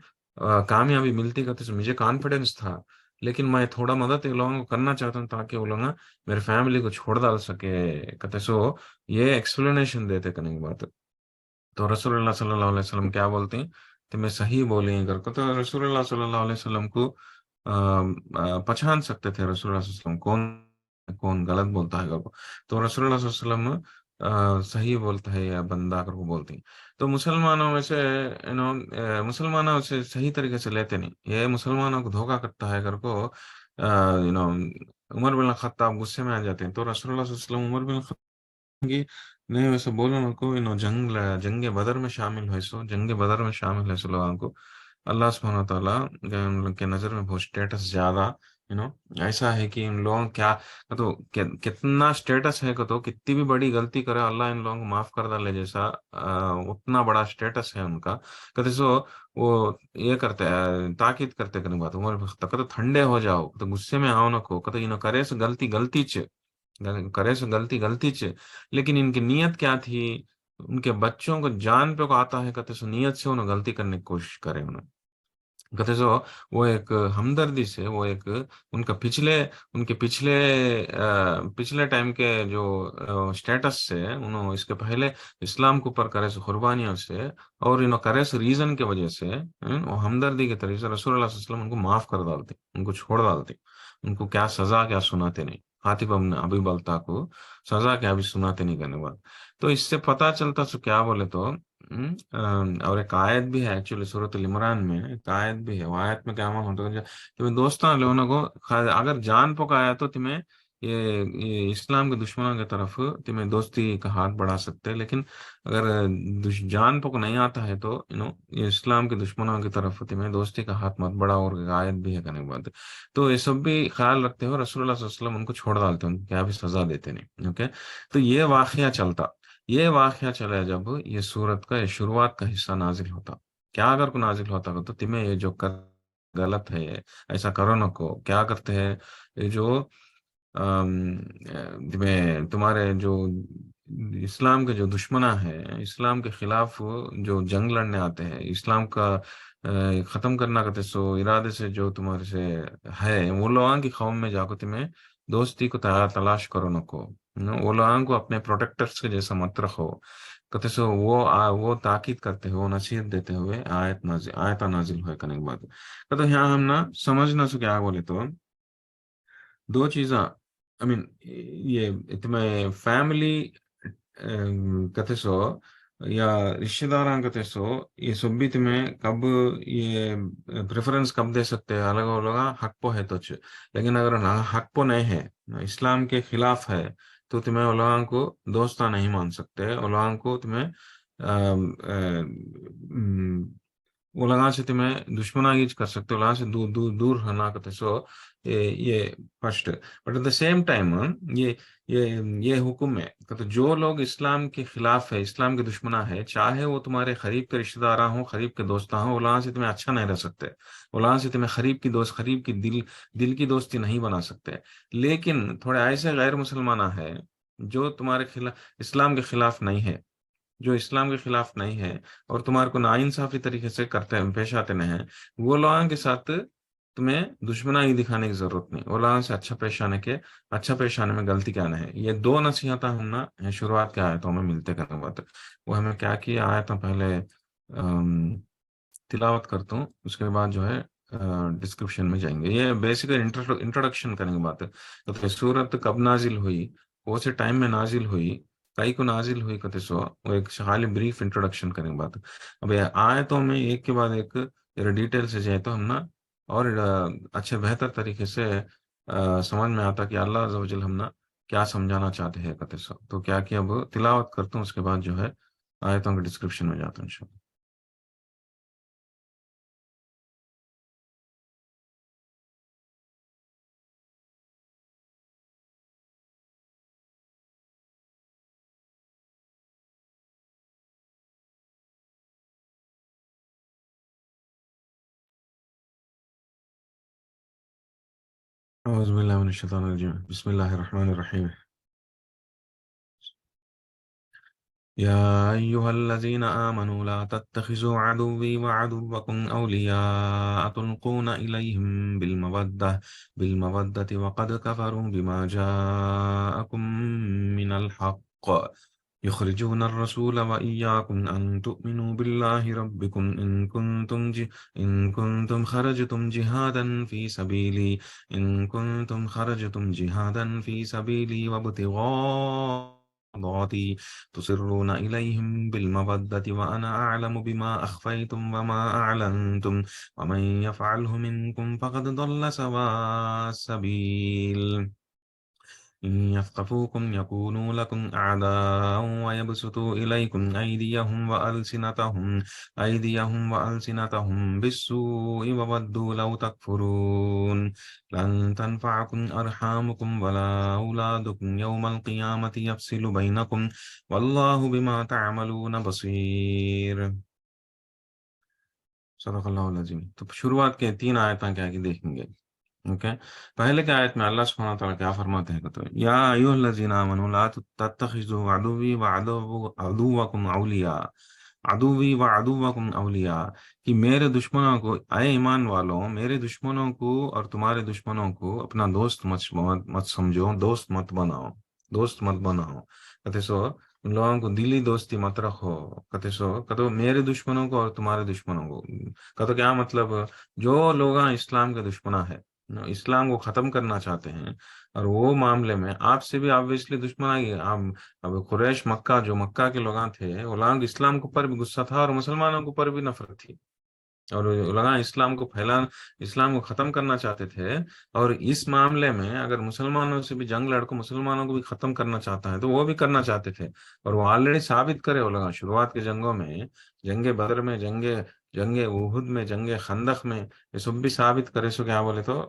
کامیابی ملتی کہتے سے مجھے کانفیڈنس تھا، لیکن میں تھوڑا مدد ان لوگوں کو کرنا چاہتا ہوں تاکہ وہ لوگ میرے فیملی کو چھوڑ ڈال سکے کہتے سو یہ ایکسپلینیشن دیتے کرنے کی بات۔ تو رسول اللہ صلی اللہ علیہ وسلم کیا بولتے ہیں، تو میں صحیح بولیں اگر کو، تو رسول اللہ صلی اللہ علیہ وسلم کو پہچان سکتے تھے رسول اللہ صلی اللہ علیہ وسلم کون غلط بولتا ہے اگر کو، تو رسول اللہ صلی اللہ علیہ وسلم صحیح بولتا ہے یا بندہ اگر کو بولتے ہیں، تو مسلمانوں میں سے مسلمانوں سے صحیح طریقے سے لیتے نہیں، یہ مسلمانوں کو دھوکہ کرتا ہے اگر کو یو نو عمر بن الخطاب غصے میں آ جاتے ہیں، تو رسول اللہ صلی اللہ علیہ وسلم عمر بن کہ نہیں ویسے بولو نا کو جنگ بدر میں شامل ہوئے سو، جنگ بدر میں شامل ہوئے سو لوگوں کو اللہ سبحانہ تعالیٰ ان لوگ کے نظر میں بہت اسٹیٹس زیادہ ایسا ہے کہ ان لوگوں کیا تو کتنا اسٹیٹس ہے کہ تو کتنی بھی بڑی غلطی کرے اللہ ان لوگوں کو معاف کر ڈالے جیسا اتنا بڑا اسٹیٹس ہے ان کا، کہتے سو وہ یہ کرتے تاکید کرتے کرنے بات عمر تک تو ٹھنڈے ہو جاؤ، تو غصے میں آؤ نہ کو کہتے کرے سے غلطی کرے سے غلطی لیکن ان کی نیت کیا تھی، ان کے بچوں کو جان پہ کو آتا ہے کہتے سو نیت سے انہوں غلطی کرنے کی کوشش کرے انہوں کہتے سو وہ ایک ہمدردی سے، وہ ایک ان کا پچھلے ٹائم کے جو سٹیٹس سے انہوں اس کے پہلے اسلام کے اوپر کرے سے قربانیوں سے اور کرے سے ریزن کے وجہ سے وہ ہمدردی کے طریقے سے رسول اللہ صلی اللہ علیہ وسلم ان کو معاف کر ڈالتے، ان کو چھوڑ ڈالتے، ان کو کیا سزا کیا سناتے نہیں، خاطب ابی بلتا کو سزا کیا بھی سناتے نہیں کرنے بعد، تو اس سے پتا چلتا سو کیا بولے تو اور ایک آیت بھی ہے ایکچولی سورۃ العمران میں، ایک آیت بھی ہے، وہ آیت میں کیا ہوتا ہے تمہیں دوستان لوگوں کو اگر جان پکایا تو تمہیں یہ اسلام کے دشمنوں کی طرف تمہیں دوستی کا ہاتھ بڑھا سکتے ہیں، لیکن اگر جان پک نہیں آتا ہے تو یہ اسلام کے دشمنوں کی طرف تمہیں دوستی کا ہاتھ مت بڑھا، اور آیت بھی ہے کرنے کے بعد، تو یہ سب بھی خیال رکھتے ہو رسول اللہ صلی اللہ علیہ وسلم ان کو چھوڑ ڈالتے ہیں، ان کو کیا بھی سزا دیتے نہیں، اوکے۔ تو یہ واقعہ چلا جب یہ سورت کا یہ شروعات کا حصہ نازل ہوتا، کیا اگر کو نازل ہوتا تو تمہیں یہ جو غلط ہے ایسا کرو نہ کو، کیا کرتے ہیں یہ جو تمہارے جو اسلام کے جو دشمنہ ہے، اسلام کے خلاف جو جنگ لڑنے آتے ہیں، اسلام کا ختم کرنا کرتے سو ارادے سے جو تمہارے سے ہے، وہ لوگوں کی قوم میں جا کو تمہیں دوستی کو تلاش کرو نہ کو، وہ لوگوں کو اپنے پروٹیکٹرس کے جیسا مت رکھو کہتے سو وہ تاکید کرتے ہوئے نصیحت دیتے ہوئے آیت نازل ہوئے کرنے کے بعد، تو یہاں ہم نہ سمجھنا سو کیا بولے تو دو چیزاں مین یہ تمہیں فیملی کہتے سو یا رشتے داران کہتے سو یہ سب بھی تمہیں کب یہ پریفرنس کب دے سکتے ہیں الگ الگ حق پو ہے تو لیکن اگر حق پو نہیں ہے، اسلام کے خلاف ہے، تو تمہیں علماء کو دوستہ نہیں مان سکتے، علماء کو تمہیں علماء سے تمہیں دشمناگی کر سکتے، علماء سے دور دور دور رہنا کرتے سو یہ first, but at the same time یہ حکم ہے کہ جو لوگ اسلام کے خلاف ہے، اسلام کے دشمنہ ہے، چاہے وہ تمہارے قریب کے رشتے دار ہوں، قریب کے دوست ہوں، علماء سے تمہیں اچھا نہیں رہ سکتے، علماء سے تمہیں قریب کی دل کی دوستی نہیں بنا سکتے، لیکن تھوڑے ایسے غیر مسلمانہ ہے جو تمہارے خلاف اسلام کے خلاف نہیں ہے، جو اسلام کے خلاف نہیں ہے اور تمہارے کو ناانصافی طریقے سے کرتے ہیں پیش آتے نہیں ہیں، وہ لوگوں کے ساتھ تمہیں دشمنائی دکھانے کی ضرورت نہیں، وہ لوگوں سے اچھا پیش آنے میں غلطی کیا نہیں ہے، یہ دو نصیحتیں ہم نا شروعات کے آیتوں میں ملتے کرنے بات، وہ ہمیں کیا کیا آیتوں پہلے تلاوت کرتا ہوں، اس کے بعد جو ہے ڈسکرپشن میں جائیں گے، یہ بیسک انٹروڈکشن کرنے کی بات ہے، تو سورت کب نازل ہوئی، کون سے ٹائم میں نازل ہوئی، کئی کو نازل ہوئی کہتے سو وہ ایک خالی بریف انٹروڈکشن کرنے کی بات ہے، اب آیتوں میں ایک کے بعد ایک ڈیٹیل سے جائے تو ہم نا اور اچھے بہتر طریقے سے سمجھ میں آتا کہ اللہ عز و جل ہم نا کیا سمجھانا چاہتے ہیں کہتے سو. تو کیا کہ اب تلاوت کرتا ہوں، اس کے بعد جو ہے آیتوں کے ڈسکرپشن میں جاتا ہوں انشاءاللہ. اعوذ باللہ من الشیطان الرجیم، بسم اللہ الرحمن الرحیم. يا أيها الذين آمنوا لا تتخذوا عدوي وعدوكم أولياء تلقون إليهم بالمودة وقد كفروا بما جاءكم من الحق يخرجون الرسول وإياكم أن تؤمنوا بالله ربكم إن كنتم خرجتم جهادا في سبيلي وابتغاء تسرون إليهم بالمودة وأنا أعلم بما أخفيتم وما أعلنتم ومن يفعله منكم فقد ضل سواء السبيل إن يثقفوكم يكونوا لكم أعداء ويبسطوا إليكم أيديهم وألسنتهم بالسوء وودوا لو تكفرون لن تنفعكم أرحامكم ولا أولادكم يوم القيامة يفصل بينكم والله بما تعملون بصير. صدق اللہ العظیم. تو شروعات کے 3 آیتیں کیا کہ دیکھیں گے. اوکے. پہلے کے آیت میں اللہ سبحانہ وتعالیٰ کیا فرماتے ہیں کہ یا ایھا الذین آمنوا لا تتخذوا عدوکم اولیاء، عدوی و عدوکم اولیاء، کہ میرے دشمنوں کو، اے ایمان والوں، میرے دشمنوں کو اور تمہارے دشمنوں کو اپنا دوست مت سمجھو، دوست مت بناؤ. کہتے سو ان لوگوں کو دلی دوستی مت رکھو. کہتے سو کہتے میرے دشمنوں کو اور تمہارے دشمنوں کو. کہتے کیا مطلب؟ جو لوگ اسلام کے دشمنوں ہے، اسلام کو ختم کرنا چاہتے ہیں، اور وہ معاملے میں آپ سے بھی آبویسلی دشمن آئیے. آپ اب قریش مکہ، جو مکہ کے لوگ تھے، وہ لوگ اسلام کے اوپر بھی غصہ تھا اور مسلمانوں کے اوپر بھی نفرت تھی، اور لوگ اسلام کو اسلام کو ختم کرنا چاہتے تھے. اور اس معاملے میں اگر مسلمانوں سے بھی جنگ لڑ کو مسلمانوں کو بھی ختم کرنا چاہتا ہے تو وہ بھی کرنا چاہتے تھے. اور وہ آلریڈی ثابت کرے وہ لوگ شروعات کے جنگوں میں، جنگ بدر میں، جنگ احد میں، جنگ خندق میں، یہ سب بھی ثابت کرے سو کیا بولے تو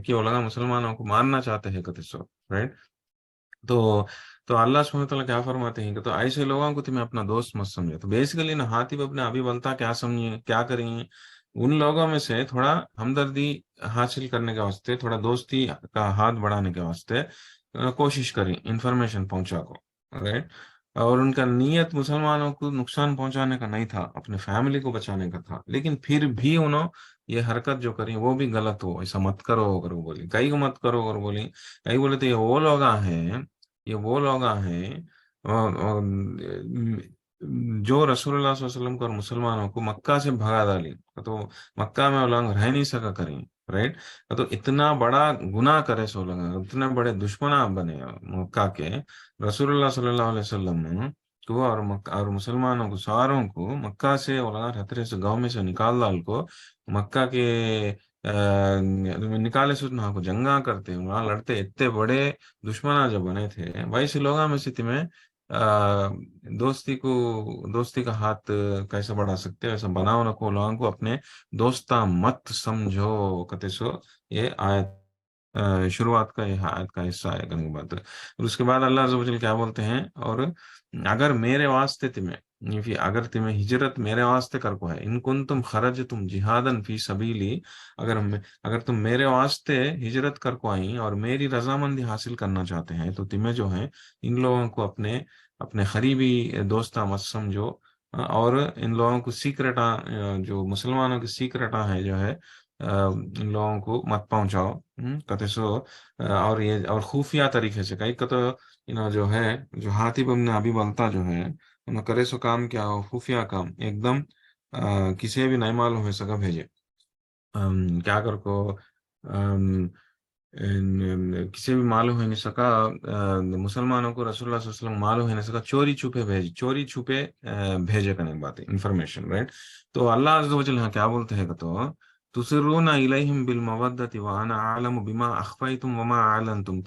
کہ وہ لوگ مسلمانوں کو مارنا چاہتے ہیں کہتے سو. رائٹ. تو تو اللہ سبحانہ وتعالیٰ کیا فرماتے ہیں کہ تو ایسے لوگوں کو تمہیں اپنا دوست مت سمجھے. تو بیسیکلی نا ہاتھی پہ اپنے ابھی بولتا کیا سمجھیے، کیا کریں گے ان لوگوں میں سے تھوڑا ہمدردی حاصل کرنے کے واسطے، تھوڑا دوستی کا ہاتھ بڑھانے کے واسطے کوشش کریں انفارمیشن پہنچا کو. رائٹ. اور ان کا نیت مسلمانوں کو نقصان پہنچانے کا نہیں تھا، اپنے فیملی کو بچانے کا تھا. لیکن پھر بھی انہوں یہ حرکت جو کری وہ بھی غلط ہو. ایسا مت کرو اگر وہ بولی، کئی کو مت کرو اگر بولی، کئی بولے تو یہ وہ لوگ ہیں جو رسول اللہ صلی اللہ علیہ وسلم کو اور مسلمانوں کو مکہ سے بھگا ڈالی. تو مکہ میں وہ لوگ رہ نہیں سکا کریں. رائٹ. تو اتنا بڑا گناہ کرے سو لوگ، اتنے بڑے دشمنا بنے مکہ کے رسول اللہ صلی اللہ علیہ وسلم کو اور مسلمانوں کو ساروں کو مکہ سے وہ لوگ خطرے سے گاؤں میں سے نکال ڈال کو مکہ کے نکالے سے کو جنگا کرتے وہاں لڑتے. اتنے بڑے دشمنا جو بنے تھے ویسے لوگوں میں سے تمہیں دوستی کا ہاتھ کیسے بڑھا سکتے ویسا بناؤ نہ کو لوگوں کو اپنے دوستا مت سمجھو. کہتے سو یہ آیت شروعات کا یہ آیت کا حصہ ہے کرنے کی بات. اور اس کے بعد اللہ عز و جل کیا بولتے ہیں، اور اگر میرے واسطے اگر تمہیں ہجرت میرے واسطے کر کو ہے، ان کن تم خرج تم جہادن فی سبیلی، اگر تم میرے واسطے ہجرت کر کو آئیں اور میری رضامندی حاصل کرنا چاہتے ہیں تو تمہیں جو ہے ان لوگوں کو اپنے قریبی دوستہ مت سمجھو. اور ان لوگوں کو سیکرٹا، جو مسلمانوں کی سیکرٹا ہے جو ہے ان لوگوں کو مت پہنچاؤ. کہتے سو اور خفیہ طریقے سے کئی تو جو ہے جو ہاتھی بم نے ابھی بنتا جو ہے انہوں کرے سو کام کیا ہو، خفیہ کام ایک دم کسی بھی نہیں معلوم ہو سکا بھیجے. کیا کر کو کسی بھی معلوم ہو نہیں سکا مسلمانوں کو رسول اللہ صلی اللہ علیہ وسلم معلوم ہو نہیں سکا، چوری چھپے بھیجے کرنے کی بات ہے انفارمیشن. رائٹ. تو اللہ عز و جل ہاں کیا بولتے ہیں کہ تو تسرون الیہم بالمودۃ وانا اعلم بما اخفیتم وما اعلنتم،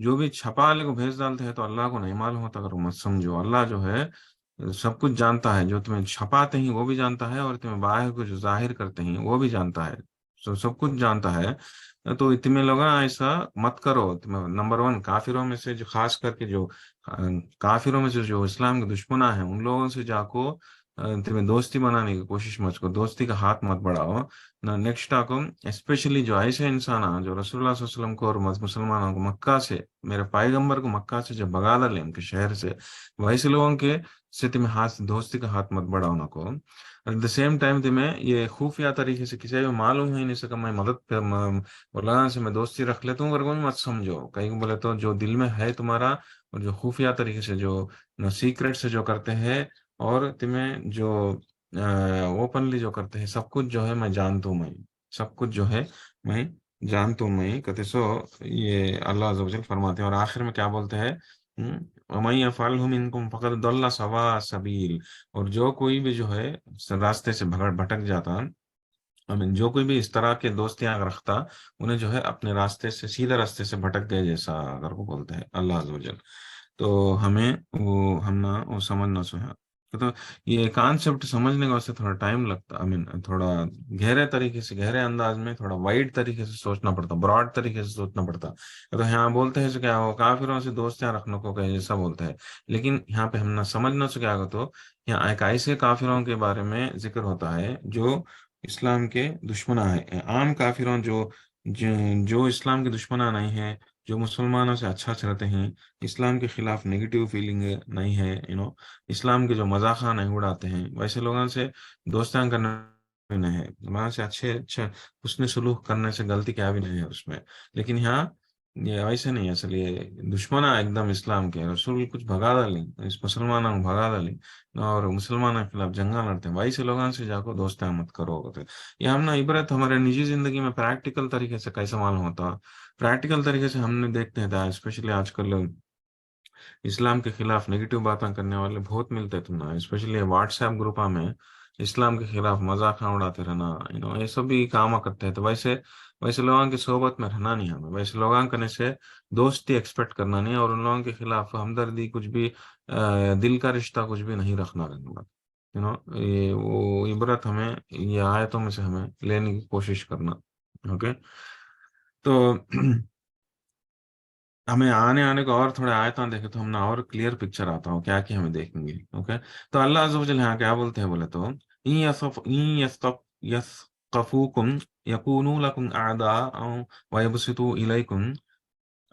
जो भी छपा वाले को भेज डालते हैं तो अल्लाह को नहीं मालूम होता, अगर मत समझो। अल्लाह जो है सब कुछ जानता है, जो तुम्हें छपाते हैं वो भी जानता है, और तुम्हें बाहर को जो जाहिर करते हैं वो भी जानता है। सब कुछ जानता है। तो इतने लोग ना ऐसा मत करो। तुम्हें नंबर वन, काफिरों में से जो खास करके जो काफिरों में से जो इस्लाम के दुश्मना है उन लोगों से जाको तुम्हें दोस्ती बनाने की कोशिश मत करो, दोस्ती का हाथ मत बढ़ाओ ना। नेक्स्ट आको, स्पेशली जो ऐसे इंसान हैं जो रसूलुल्लाह सल्लल्लाहु अलैहि वसल्लम को और मुसलमानों को मक्का से, मेरे पैगंबर को मक्का से जब भगा डाले उनके शहर से, वैसे लोगों के से तुम्हें हाथ, दोस्ती का हाथ मत बढ़ाओ ना को। एट द सेम टाइम तुम्हें ये खुफिया तरीके से किसी को मालूम ही नहीं सका मैं मदद कर मौलाना से मैं दोस्ती रख लेता हूँ, वर्गों में मत समझो। कहीं को बोले तो जो दिल में है तुम्हारा, और जो खुफिया तरीके से जो सीक्रेट से जो करते हैं, और तुम्हें जो ओपनली जो करते हैं, सब कुछ जो है मैं जानता हूँ। मैं सब कुछ जो है मैं जानता हूँ। मैं कहते सो, ये अल्लाह अज़्ज़ व जल फरमाते हैं, और आखिर में क्या बोलते हैं, वमन यफ़अलहु मिनकुम फ़क़द दल्ल सवा सबील। और जो कोई भी जो है रास्ते से भटक जाता, आई मीन जो कोई भी इस तरह के दोस्तियां रखता, उन्हें जो है अपने रास्ते से, सीधे रास्ते से भटक गए जैसा अगर वो बोलते हैं अल्लाह अज़्ज़ व जल। तो हमें वो हम ना वो समझना चाहिए। तो ये कॉन्सेप्ट समझने का उससे थोड़ा टाइम लगता, आई मीन थोड़ा गहरे तरीके से, गहरे अंदाज में, थोड़ा वाइड तरीके से सोचना पड़ता, ब्रॉड तरीके से सोचना पड़ता। तो यहाँ बोलते हैं सो क्या हो, काफिरों से दोस्तियां रखने को कहीं जैसा बोलते हैं, लेकिन यहाँ पे हम ना समझना सो क्या हो, तो यहाँ एक ऐसे काफिरों के बारे में जिक्र होता है जो इस्लाम के दुश्मना है। आम काफिरों जो इस्लाम के दुश्मना नहीं है, जो मुसलमानों से अच्छा चाहते हैं, इस्लाम के खिलाफ नेगेटिव फीलिंग नहीं है, इस्लाम के जो मजाक नहीं उड़ाते हैं, वैसे लोगों से दोस्तान करना भी नहीं है। वहां से अच्छे अच्छे उसने सलूक करने से गलती क्या भी नहीं है उसमें। लेकिन यहाँ ये ऐसे नहीं है, असल ये दुश्मना एकदम इस्लाम के, रसूल कुछ भगा डाली, इस मुसलमानों को भगा डाली, और मुसलमानों के खिलाफ जंगा लड़ते हैं, वैसे लोगों से जाकर दोस्ती मत करो। तो ये हम ना इबरत हमारे निजी जिंदगी में प्रैक्टिकल तरीके से कैसे मालूम होता। प्रैक्टिकल तरीके से हमने देखते हैं, स्पेशली आजकल इस्लाम के खिलाफ नेगेटिव बातें करने वाले बहुत मिलते हैं तुम्हें, स्पेशली व्हाट्सएप ग्रुप में इस्लाम के खिलाफ मजाक उड़ाते रहना, ये सब भी काम करते हैं। तो वैसे वैसे लोगों की सोबत में रहना नहीं, हमें वैसे लोगों करने से दोस्ती एक्सपेक्ट करना नहीं, और उन लोगों के खिलाफ हमदर्दी कुछ भी दिल का रिश्ता कुछ भी नहीं रखना। ये वो इबरत हमें ये आयतों में से हमें लेने की कोशिश करना। ओके। तो हमें आने आने को और थोड़े आयता देखे तो हम ना और क्लियर पिक्चर आता हो क्या कि हमें देखेंगे। ओके। तो अल्लाह अज़्ज़ व जल यहाँ क्या बोलते हैं बोले तो, यस्क़फ़ूकुम यकूनू लकुम अअदाअ व यबसतू इलैकुम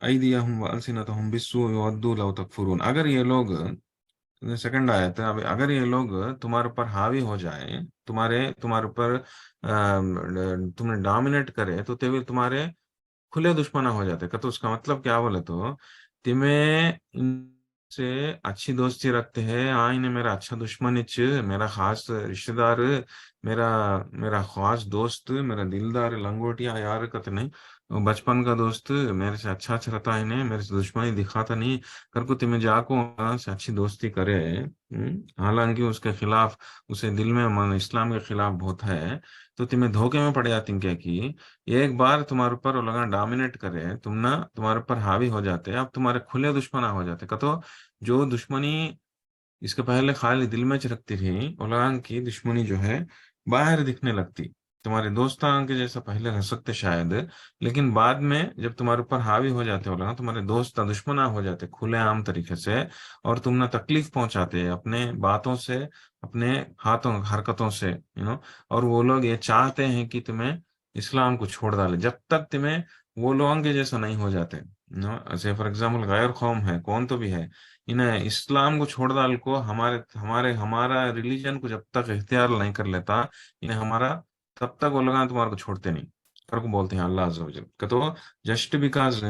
अयदियहुम व अल्सिनतहुम बिस्सूइ वद्दू लौ तकफुरून। अगर ये लोग, सेकंड आयत है, अब अगर ये लोग तुम्हारे ऊपर हावी हो जाए, तुम्हारे ऊपर तुम्हें डोमिनेट करे, तो ते भी तुम्हारे खुले दुश्मन हो जाते। तो उसका मतलब क्या बोले तो, तुम्हें इनसे अच्छी दोस्ती रखते हैं, हाँ इन्हें मेरा अच्छा दुश्मन इच, मेरा खास रिश्तेदार, मेरा मेरा खास दोस्त, मेरा दिलदार लंगोटिया यार कहते नहीं, वो बचपन का दोस्त मेरे से अच्छा अच्छा रहता है, इन्हें मेरे से दुश्मनी दिखाता नहीं कर को, तुम्हें जाको वहाँ से अच्छी दोस्ती करे। हालांकि उसके खिलाफ, उसे दिल में मन इस्लाम के खिलाफ बहुत है, तो तुम्हें धोखे में पड़ जाती क्या कि ये एक बार तुम्हारे ऊपर वो लगा डोमिनेट करे, तुम ना तुम्हारे ऊपर हावी हो जाते हैं, अब तुम्हारे खुले दुश्मन हो जाते का। तो जो दुश्मनी इसके पहले खाली दिल में रखती थी, वो लगा की दुश्मनी जो है बाहर दिखने लगती। तुम्हारे दोस्तान के जैसा पहले रह सकते शायद, लेकिन बाद में जब तुम्हारे ऊपर हावी हो जाते हो लगा, तुम्हारे दोस्त दुश्मना हो जाते खुले आम तरीके से, और तुम ना तकलीफ पहुंचाते अपने बातों से, अपने हाथों हरकतों से, और वो लोग ये चाहते हैं कि तुम्हें इस्लाम को छोड़ डाले, जब तक तुम्हें वो लोगों के जैसा नहीं हो जाते। ऐसे फॉर एग्जाम्पल गैर कौम है, कौन तो भी है, इन्हें इस्लाम को छोड़ डाल को, हमारे हमारे हमारा रिलीजन को जब तक इख्तियार नहीं कर लेता इन्हें हमारा, तब तक वो लोग तुम्हारे को छोड़ते नहीं। कर को बोलते हैं अल्लाह अज़्ज़ व जल का। तो जस्ट बिकॉज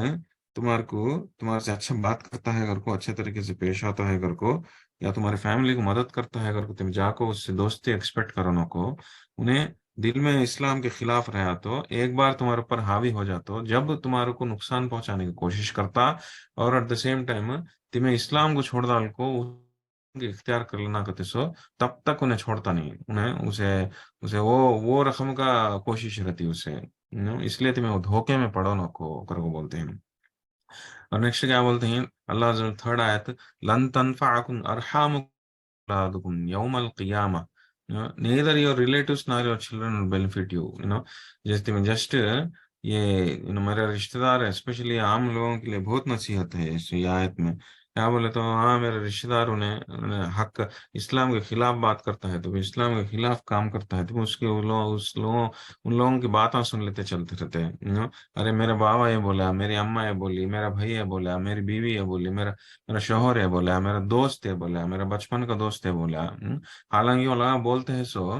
तुम्हारे को, तुम्हारे से अच्छा बात करता है घर को, अच्छे तरीके से पेश आता है घर को, या तुम्हारी फैमिली को मदद करता है घर को, तुम जाको उससे दोस्ती एक्सपेक्ट करो ना को, उन्हें दिल में इस्लाम के खिलाफ रहा, तो एक बार तुम्हारे ऊपर हावी हो जाता, जब तुम्हारे को नुकसान पहुंचाने की कोशिश करता, और एट द सेम टाइम तुम्हें इस्लाम को छोड़ डाल को उनके इख्तियार कर लेना करते सो, तब तक उन्हें छोड़ता नहीं, उन्हें उसे उसे वो रकम का कोशिश रहती उसे, इसलिए तुम्हें वो धोखे में पड़ो ना को कर को बोलते हैं। اور نیکسٹ کیا بولتے ہیں اللہ، تھرڈ آیت، لن تنفعکم ارحامکم یوم القیامہ، neither your relatives nor your children will benefit you. Just یہ میرے رشتہ دار ہے، اسپیشلی عام لوگوں کے لیے بہت نصیحت ہے اس آیت میں. کیا بولے تو ہاں میرے رشتہ دار انہیں حق اسلام کے خلاف بات کرتا ہے تو وہ اسلام کے خلاف کام کرتا ہے تو اس کے ان لوگوں کی باتیں سن لیتے چلتے رہتے ہیں. ارے میرے بابا یہ بولا، میری اماں یہ بولی، میرا بھائی یہ بولا، میری بیوی یہ بولی، میرا شوہر یہ بولا، میرا دوست یہ بولا، میرا بچپن کا دوست یہ بولا. حالانکہ وہ لوگ بولتے ہیں سو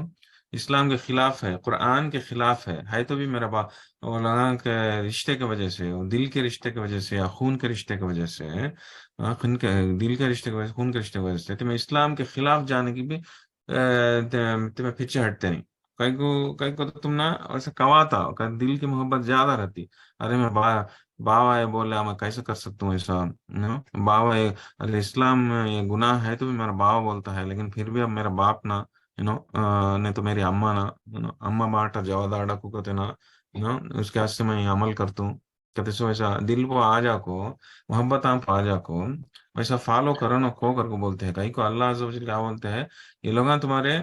اسلام کے خلاف ہے، قرآن کے خلاف ہے تو بھی میرا باپ وہ لوگوں کے رشتے کی وجہ سے، وہ دل کے رشتے کی وجہ سے یا خون کے رشتے کی وجہ سے، دل کے رشتے کی وجہ سے، خون کے رشتے کی وجہ سے تمہیں اسلام کے خلاف جانے کی بھی تمہیں پیچھے ہٹتے نہیں. کئی کو تو تم نا ایسا کواتا دل کی محبت زیادہ رہتی. ارے میں بابا یہ بولے میں کیسے کر سکتا ہوں ایسا، بابا یہ، ارے اسلام میں یہ گناہ ہے تو بھی میرا بابا بولتا ہے لیکن پھر بھی اب میرا باپ نا نہیں تو میری اما نا اما باٹا جواد آڈا کو کہتے نا اس کے سے میں عمل کرتا ہوں. کہتے سو ایسا دل کو آ جا کو محبت آپ آ جا کو ویسا فالو کرو نا کھو کر کو بولتے ہیں. کہیں کو اللہ عز و جل کیا بولتے ہیں، یہ لوگ تمہارے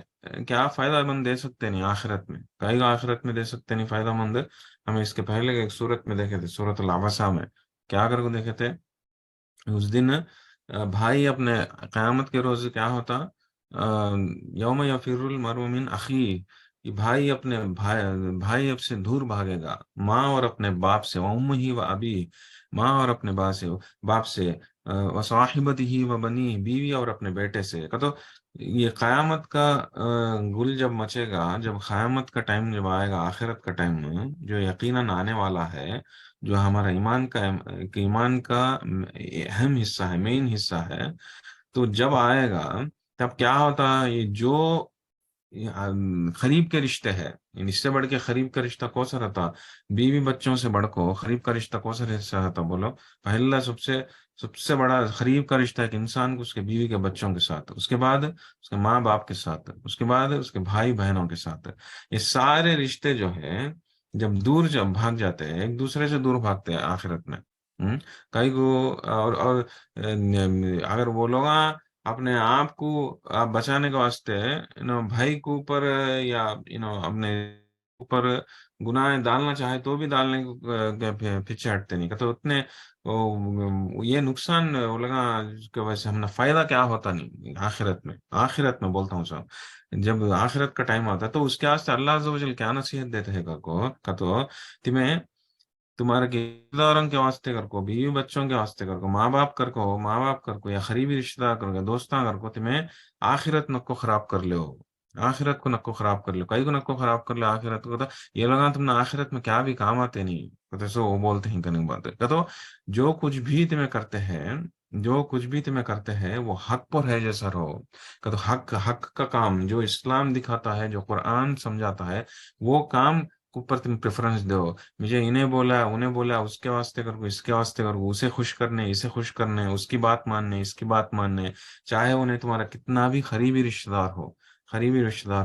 کیا فائدہ مند دے سکتے نہیں آخرت میں، کہیں کو آخرت میں دے سکتے نہیں فائدہ مند. ہمیں اس کے پہلے ایک صورت میں دیکھے تھے، صورت العبسہ میں کیا کر کو دیکھے تھے. اس دن بھائی اپنے قیامت کے روز کیا ہوتا، یوم یفر المرء من اخی، کہ بھائی اپنے بھائی اب سے دور بھاگے گا، ماں اور اپنے باپ سے، امہ و ابی، ماں اور اپنے باپ سے، وصاحبتہ و بنی، بیوی اور اپنے بیٹے سے. کہ تو یہ قیامت کا گل جب مچے گا، جب قیامت کا ٹائم جب آئے گا، آخرت کا ٹائم جو یقیناً آنے والا ہے، جو ہمارا ایمان کا اہم حصہ ہے، مین حصہ ہے، تو جب آئے گا تب کیا ہوتا ہے، یہ جو قریب کے رشتے ہے، اس سے بڑھ کے قریب کا رشتہ کون سا رہتا، بیوی بچوں سے بڑھ کو قریب کا رشتہ کون سا رشتہ رہتا بولو. پہلا سب سے بڑا قریب کا رشتہ ایک انسان کو اس کے بیوی کے بچوں کے ساتھ، اس کے بعد اس کے ماں باپ کے ساتھ، اس کے بعد اس کے بھائی بہنوں کے ساتھ. یہ سارے رشتے جو ہیں جب بھاگ جاتے ہیں، ایک دوسرے سے دور بھاگتے ہیں آخرت میں. کئی کو اور اگر وہ لوگ اپنے آپ کو آپ بچانے کے واسطے بھائی کے اوپر یا اپنے اوپر گناہ ڈالنا چاہے تو بھی ڈالنے کو پیچھے ہٹتے نہیں. تو اتنے یہ نقصان وہ لگا کی وجہ سے ہمیں فائدہ کیا ہوتا نہیں آخرت میں بولتا ہوں صاحب. جب آخرت کا ٹائم آتا ہے تو اس کے واسطے اللہ عز و جل کیا نصیحت دیتے ہیں کہ تو تمہیں تمہارے رشتے داروں کے واسطے کر کو، بیوی بچوں کے واسطے کر کو، ماں باپ کر کو یا قریبی رشتے دار کر کو، دوستاں کر کو تمہیں آخرت نکو خراب کر لے ہو، آخرت کو نکو خراب کر لو، کئی کو نکو خراب کر لو آخرت کو. تو یہ لوگ تم نے آخرت میں کیا بھی کام آتے نہیں. تو سو وہ بولتے ہیں کرنے بات ہے. تو جو کچھ بھی تمہیں کرتے ہیں وہ حق پر ہے جیسا رہو. کہ تو حق کا کام جو اسلام دکھاتا ہے، جو قرآن سمجھاتا ہے، وہ کام اوپر تم پریفرنس دو. مجھے انہیں بولا اس کے واسطے کر کو، اس کے واسطے کر کو، اسے خوش کرنے، اسے خوش کرنے، اس کی بات ماننے، اس کی بات ماننے، چاہے انہیں تمہارا کتنا بھی قریبی رشتہ دار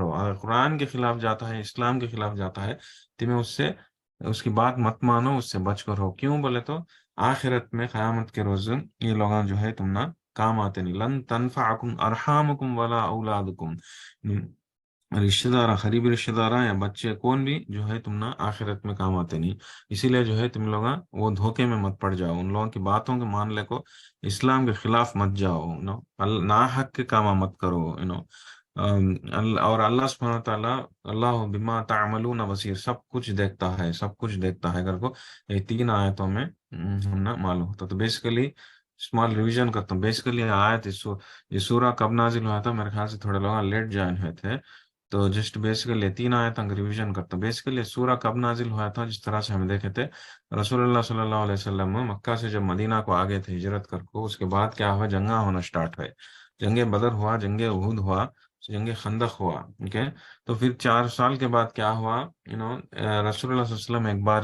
ہو اگر قرآن کے خلاف جاتا ہے، اسلام کے خلاف جاتا ہے، تمہیں اس کی بات مت مانو، اس سے بچ کر ہو. کیوں بولے تو آخرت میں قیامت کے روز یہ لوگ جو ہے تم نہ کام آتے نہیں. لن تنفعکم ارحامکم ولا اولادکم، رشتے دار، قریبی رشتے دار یا بچے کون بھی جو ہے تم نہ آخرت میں کام آتے نہیں. اسی لیے جو ہے تم لوگ وہ دھوکے میں مت پڑ جاؤ، ان لوگوں کی باتوں کے مان لے کو، اسلام کے خلاف مت جاؤ، نا حق کے کام مت کرو. اور اللہ سبحانہ تعالیٰ، اللہ بما تعملون بصیر، سب کچھ دیکھتا ہے اگر کو یہ تین آیتوں میں ہم نا معلوم ہوتا. تو بیسیکلی اسمال ریویژن کرتا ہوں. بیسیکلی آیت یہ سورہ کب نازل ہوا تھا، میرے خیال سے تھوڑے لوگ لیٹ جوائن ہوئے تھے، تو جسٹ بیسیکلی تین آیت ریویژن کرتا ہوں. بیسیکلی سورہ کب نازل ہوا تھا، جس طرح سے ہم دیکھے تھے رسول اللہ صلی اللہ علیہ وسلم مکہ سے جب مدینہ کو آگے تھے ہجرت کر کو، اس کے بعد کیا ہوا، جنگاں ہونا سٹارٹ ہوئے. جنگ بدر ہوا، جنگ احد ہوا، جنگ خندق ہوا. اوکے، تو پھر 4 سال کے بعد کیا ہوا، رسول اللہ صلی اللہ علیہ وسلم ایک بار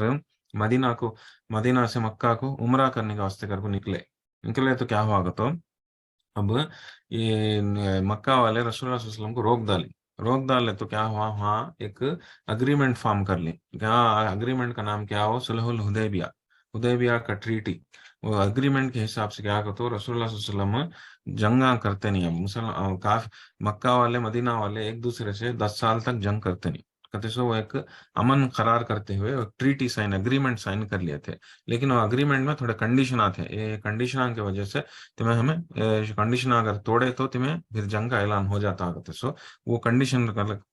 مدینہ سے مکہ کو عمرہ کرنے کے واسطے کر کو نکلے تو کیا ہوا گا، تو اب یہ مکہ والے رسول اللہ صلی اللہ علیہ وسلم کو روک ڈالے تو کیا ہوا، وہاں ایک اگریمنٹ فارم کر لی. کیا اگریمنٹ کا نام کیا ہو، صلح الحدیبیہ، حدیبیہ کا ٹریٹی. وہ اگریمنٹ کے حساب سے کیا کرتے ہو رسول اللہ صلی اللہ علیہ وسلم جنگاں کرتے نہیں. اب مسلم مکہ والے مدینہ والے ایک دوسرے سے 10 سال تک جنگ کرتے نہیں. کہتے سو وہ ایک امن قرار کرتے ہوئے ایک ٹریٹی سائن اگریمنٹ سائن کر لیے تھے. لیکن وہ اگریمنٹ میں تھوڑے کنڈیشنات ہیں. یہ کنڈیشن کی وجہ سے تمہیں ہمیں کنڈیشن اگر توڑے تو تمہیں پھر جنگ کا اعلان ہو جاتا. کہتے سو وہ کنڈیشن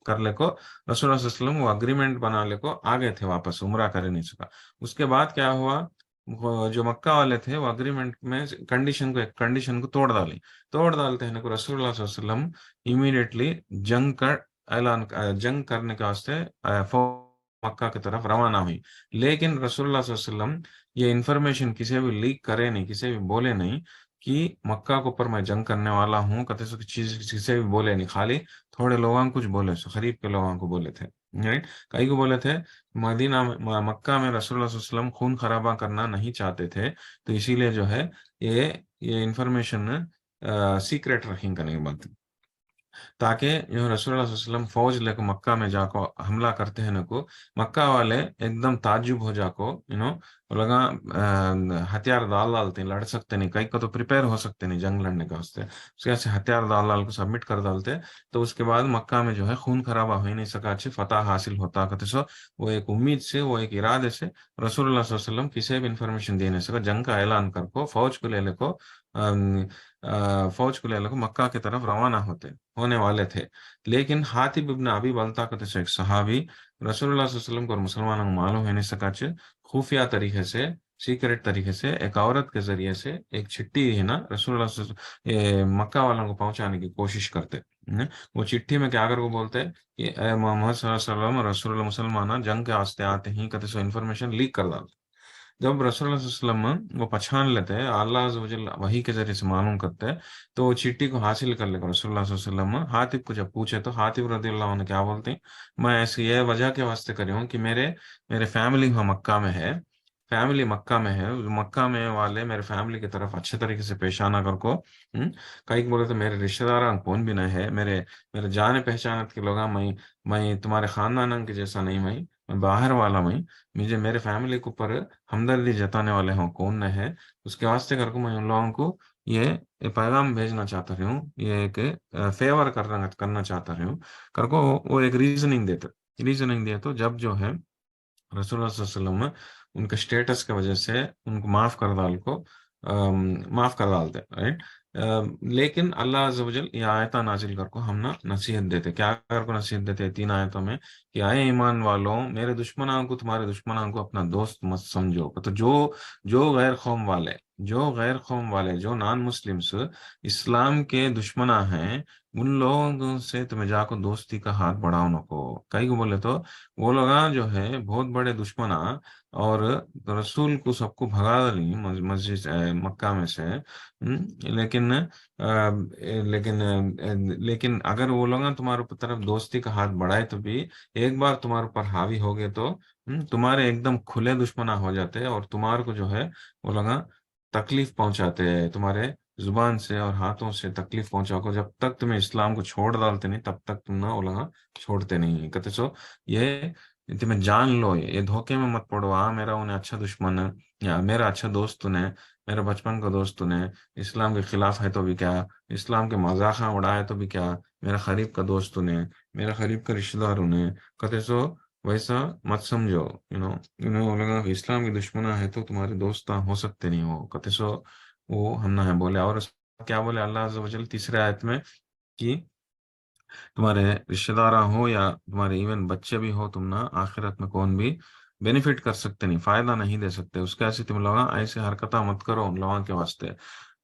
کر لے کو رسول اللہ صلی اللہ علیہ وسلم وہ اگریمنٹ بنا لے کو آگے تھے واپس عمرہ کر نہیں سکا. اس کے بعد کیا ہوا جو مکہ والے تھے وہ اگریمنٹ میں کنڈیشن کو توڑ ڈالتے ہیں کو رسول اللہ صلی اللہ علیہ وسلم امیڈیٹلی جنگ کرنے کے واسطے مکہ کی طرف روانہ ہوئی. لیکن رسول اللہ صلی اللہ علیہ وسلم یہ انفارمیشن کسی بھی لیک کرے نہیں, کسی بھی بولے نہیں کہ مکہ کے اوپر میں جنگ کرنے والا ہوں. کہتے سو چیز کسی بھی بولے نہیں, خالی تھوڑے لوگوں کو کچھ بولے سو قریب کے لوگوں کو بولے تھے. رائٹ, کئی کو بولے تھے مدینہ مکہ میں رسول اللہ صلی اللہ علیہ وسلم خون خرابہ کرنا نہیں چاہتے تھے, تو اسی لیے جو ہے یہ انفارمیشن سیکریٹ رکھیں کرنے کی بات, تاکہ جو رسول اللہ صلی اللہ علیہ وسلم فوج لے کو مکہ میں جا کو حملہ کرتے ہیں کو مکہ والے ایک دم تعجب ہو جا کو لگا ہتھیار ڈالتے لڑ سکتے نہیں, کئی کو تو پریپیئر ہو سکتے نہیں جنگ لڑنے کے واسطے, اس کے سے ہتھیار ڈال کو سبمٹ کر ڈالتے. تو اس کے بعد مکہ میں جو ہے خون خرابہ ہو ہی نہیں سکا, اچھی فتح حاصل ہوتا. کہتے سو وہ ایک امید سے, وہ ایک ارادے سے رسول اللہ صلی اللہ علیہ وسلم کسی بھی انفارمیشن دینے سکا, جنگ کا اعلان کر کو فوج کو لے کو مکہ کی طرف روانہ ہونے والے تھے. لیکن حاتب ابن ابی بلتا کا ایک صحابی رسول اللہ صلی اللہ علیہ وسلم کو اور مسلمانوں کو معلوم ہے نہیں سکا, خفیہ طریقے سے سیکریٹ طریقے سے ایک عورت کے ذریعے سے ایک چٹھی ہے نا رسول اللہ صلی اللہ علیہ وسلم مکہ والوں کو پہنچانے کی کوشش کرتے. وہ چٹھی میں کیا کر کو بولتے کہ اے محمد صلی اللہ علیہ وسلم رسول اللہ مسلمان جنگ کے واسطے آتے ہی کہتے سو انفارمیشن لیک کر ڈالتے. جب رسول اللہ صلی اللہ علیہ وسلم وہ پہچان لیتے ہیں, اللہ عز و جل وحی کے ذریعے سے معلوم کرتے ہیں, تو وہ چٹھی کو حاصل کر لے کر رسول اللہ صلی اللہ علیہ وسلم حاتب کو جب پوچھے تو حاتب رضی اللہ عنہ کیا بولتے ہیں, میں ایسی یہ وجہ کے واسطے کری ہوں کہ میرے فیملی مکہ میں ہے, فیملی مکہ میں ہے, مکہ میں والے میرے فیملی کی طرف اچھے طریقے سے پیش آنا کر کو. کئی بولے تو میرے رشتہ دار کون بھی نہیں ہے, میرے جان پہچانت کے لوگ, میں تمہارے خاندان کے جیسا نہیں, میں باہر والا میں, مجھے میرے فیملی کے اوپر ہمدردی جتانے والے ہوں کون نہ ہے. اس کے واسطے کر کو میں ان لوگوں کو یہ پیغام بھیجنا چاہتا رہی ہوں, یہ ایک فیور کرنا چاہتا رہی ہوں کر کو. وہ ایک ریزننگ دے تو جب جو ہے رسول اللہ صلی اللہ علیہ وسلم ان کے اسٹیٹس کی وجہ سے ان کو معاف کر ڈالتے. رائٹ, لیکن اللہ عز و جل یہ آیتہ نازل کر کو ہم نا نصیحت دیتے, کیا کر کو نصیحت دیتے 3 آیتوں میں کہ آئے ایمان والوں میرے دشمنوں کو تمہارے دشمنوں کو اپنا دوست مت سمجھو. تو جو غیر قوم والے جو نان مسلمس اسلام کے دشمنا ہیں, ان لوگوں سے تمہیں جا کو دوستی کا ہاتھ بڑھاؤ نہ کو. کئی کو بولے تو وہ لوگ جو ہے بہت بڑے دشمنا, اور رسول کو سب کو بھگا لی مسجد مکہ میں سے. لیکن لیکن اگر وہ لوگ تمہارے طرف دوستی کا ہاتھ بڑھائے تو بھی ایک بار تمہارے اوپر حاوی ہو گئے تو تمہارے ایک دم کھلے دشمنا ہو جاتے, اور تمہارے کو جو ہے وہ لوگ تکلیف پہنچاتے ہیں, تمہارے زبان سے اور ہاتھوں سے تکلیف پہنچاؤ کو. جب تک تمہیں اسلام کو چھوڑ ڈالتے نہیں تب تک تم نہ وہ لوگ چھوڑتے نہیں. کہتے سو یہ تمہیں جان لو, یہ دھوکے میں مت پڑو. میرا انہیں اچھا دشمن ہے, یا میرا اچھا دوست نے, میرا بچپن کا دوست نے اسلام کے خلاف ہے تو بھی کیا, اسلام کے مذاق اڑائے تو بھی کیا, میرا قریب کا دوست نے, میرا قریب کا رشتہ دار انہیں. کہتے سو ویسا مت سمجھو. لگا اسلام کے دشمنا ہے تو تمہارے دوست ہو سکتے نہیں ہو. کہتے سو وہ ہم نہ ہے بولے. اور کیا بولے اللہ عز و جل تیسرے آیت میں کہ تمہارے رشتہ دار ہو یا تمہارے ایون بچے بھی ہو, تم نہ آخرت میں کون بھی بینیفٹ کر سکتے نہیں, فائدہ نہیں دے سکتے. اس کے ایسے تم لوگ ایسے حرکتہ مت کرو ان لوگوں کے واسطے,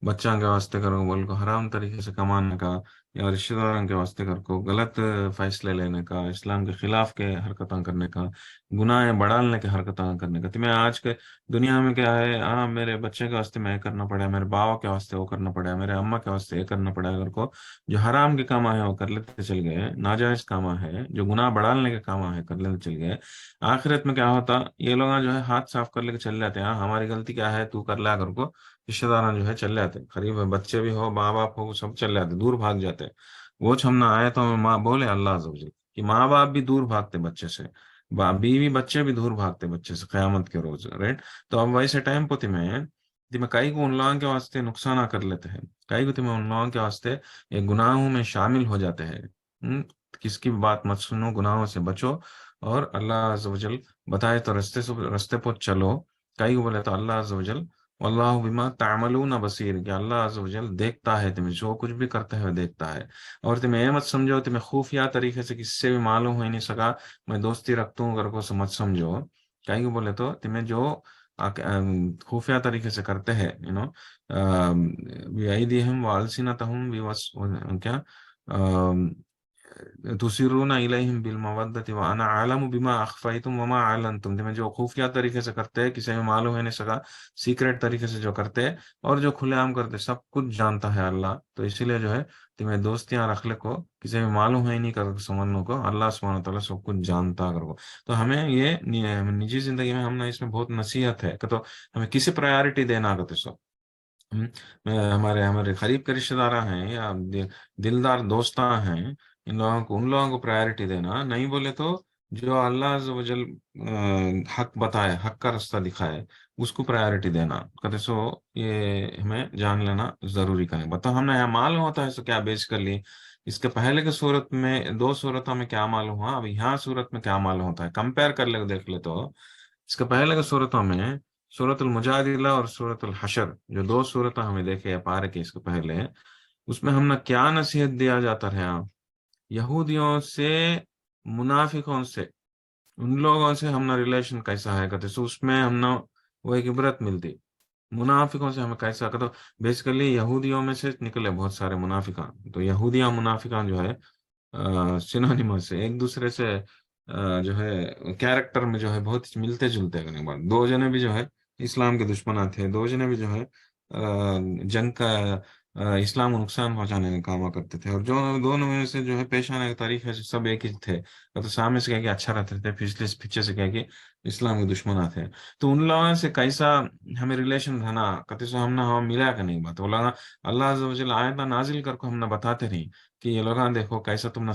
بچوں کے واسطے کرو بول کو حرام طریقے سے کمانے کا, یا رشتہ داروں کے واسطے کر کو غلط فیصلے لینے کا, اسلام کے خلاف کے حرکتیں کرنے کا, گناہ بڑھالنے کے حرکتیں کرنے کا. تمہیں آج کے دنیا میں کیا ہے, میرے بچے کے واسطے میں یہ کرنا پڑا, میرے باوا کے واسطے وہ کرنا پڑا, میرے اماں کے واسطے یہ کرنا پڑا. اگر کو جو حرام کے کام ہے وہ کر لیتے چل گئے, ناجائز کام ہے جو گناہ بڑھالنے کے کام ہے کر لیتے چل گئے, آخرت میں کیا ہوتا, یہ لوگ جو ہے ہاتھ صاف کر لے کے چل جاتے ہیں. ہماری غلطی کیا ہے تو کر لیا کر کو, رشتے دار جو ہے چل جاتے, قریب بچے بھی ہو ماں باپ ہو سب چل جاتے, دور بھاگ جاتے. وہ ہم نہ آئے تو ماں بولے اللہ عز و جل کہ ماں باپ بھی دور بھاگتے بچے سے, بیوی بچے بھی دور بھاگتے بچے سے قیامت کے روز. رائٹ, تو اب ویسے ٹائم پوتی میں تمہیں کئی کو ان لوگوں کے واسطے نقصانہ کر لیتے ہیں، کئی کو تمہیں ان لوگوں کے واسطے ایک گناہوں میں شامل ہو جاتے ہیں۔ ہم، کس کی بھی بات مت سنو، گناہوں سے بچو، اور اللہ عز و جل بتائے تو رستے پر چلو۔ کئی کو بولے تو اللہ عز و جل واللہ بما تعملون بصیر، کہ اللہ عز و جل دیکھتا ہے تمہیں جو کچھ بھی کرتے ہوئے دیکھتا ہے۔ اور تمہیں یہ مت سمجھو، تمہیں خفیہ طریقے سے کسی سے بھی معلوم ہو ہی نہیں سکا میں دوستی رکھتا ہوں کر کو مت سمجھو۔ کہیں کو بولے تو تمہیں جو خفیہ طریقے سے کرتے ہیں، بِأَيْدِيهِمْ وَأَلْسِنَتَهُمْ کیا تُسِرُّونَ إِلَيْهِمْ بِالْمَوَدَّةِ وَأَنَا أَعْلَمُ بِمَا أَخْفَيْتُمْ وَمَا أَعْلَنْتُمْ، تمہیں جو خفیہ طریقے سے کرتے ہیں کسی میں معلوم ہے نہیں سکا، سیکریٹ طریقے سے جو کرتے ہیں اور جو کھلے عام کرتے ہیں، سب کچھ جانتا ہے اللہ۔ تو اسی لیے جو ہے تمہیں دوستیاں رکھ لے کو کسی میں معلوم ہے نہیں کر سمجھنے کو، اللہ سبحانہ تعالیٰ سب کچھ جانتا کر کو۔ تو ہمیں یہ نجی زندگی میں ہم نے اس میں بہت نصیحت ہے کہ تو ہمیں کسی پرائیورٹی دینا کرتے سو، ہم، ہمارے ہمارے قریب کے رشتے دار ہیں یا دلدار دوستاں ہیں، ان لوگوں کو پرائیورٹی دینا نہیں، بولے تو جو اللہ عز و جل حق بتائے، حق کا راستہ دکھائے، اس کو پرائیورٹی دینا کہتے سو، یہ ہمیں جان لینا ضروری کریں۔ بتا ہم نے یہاں معلوم ہوتا ہے سو کیا بیچ کر لی، اس کے پہلے کے صورت میں دو صورتوں میں کیا معلوم ہوا، اب یہاں صورت میں کیا معلوم ہوتا ہے، کمپیئر کر لے دیکھ لے تو اس کے پہلے کے صورتوں میں سورۃ المجادلہ اور سورۃ الحشر، جو دو صورتیں ہمیں دیکھے پارے کے اس کے پہلے، اس میں ہم نے کیا نصیحت دیا جاتا رہا، یہودیوں سے، منافقوں سے، ان لوگوں سے ہم نے ریلیشن کیسا ہے کہتے سو، اس میں ہم نے وہ ایک عبرت ملتی۔ منافقوں سے ہمیں کیسا کہتے، بیسیکلی یہودیوں میں سے نکلے بہت سارے منافقان، تو یہودیاں منافقان جو ہے سینونیمس سے ایک دوسرے سے جو ہے کیریکٹر میں جو ہے بہت ملتے جلتے کرنے کے بعد، دو جنے بھی جو ہے اسلام کے دشمنان تھے، دو جنے بھی جو ہے جنگ کا اسلام کو نقصان پہنچانے کا کام کرتے تھے، اور جو دونوں میں سے جو ہے پیش آنے کا طریقہ سے سب ایک ہی تھے، تو سامنے سے کہہ کے اچھا رہتے تھے، پچھلے پیچھے سے کہہ کے اسلام کے دشمنان تھے۔ تو ان لوگوں سے کیسا ہمیں ریلیشن رہنا کہتے سو، ہم نے ہم ملا کہ نہیں بات، وہ لوگ اللہ عز و جل آیت نازل کر کو ہم نے بتاتے رہی کہ یہ لوگ دیکھو کیسا تم نے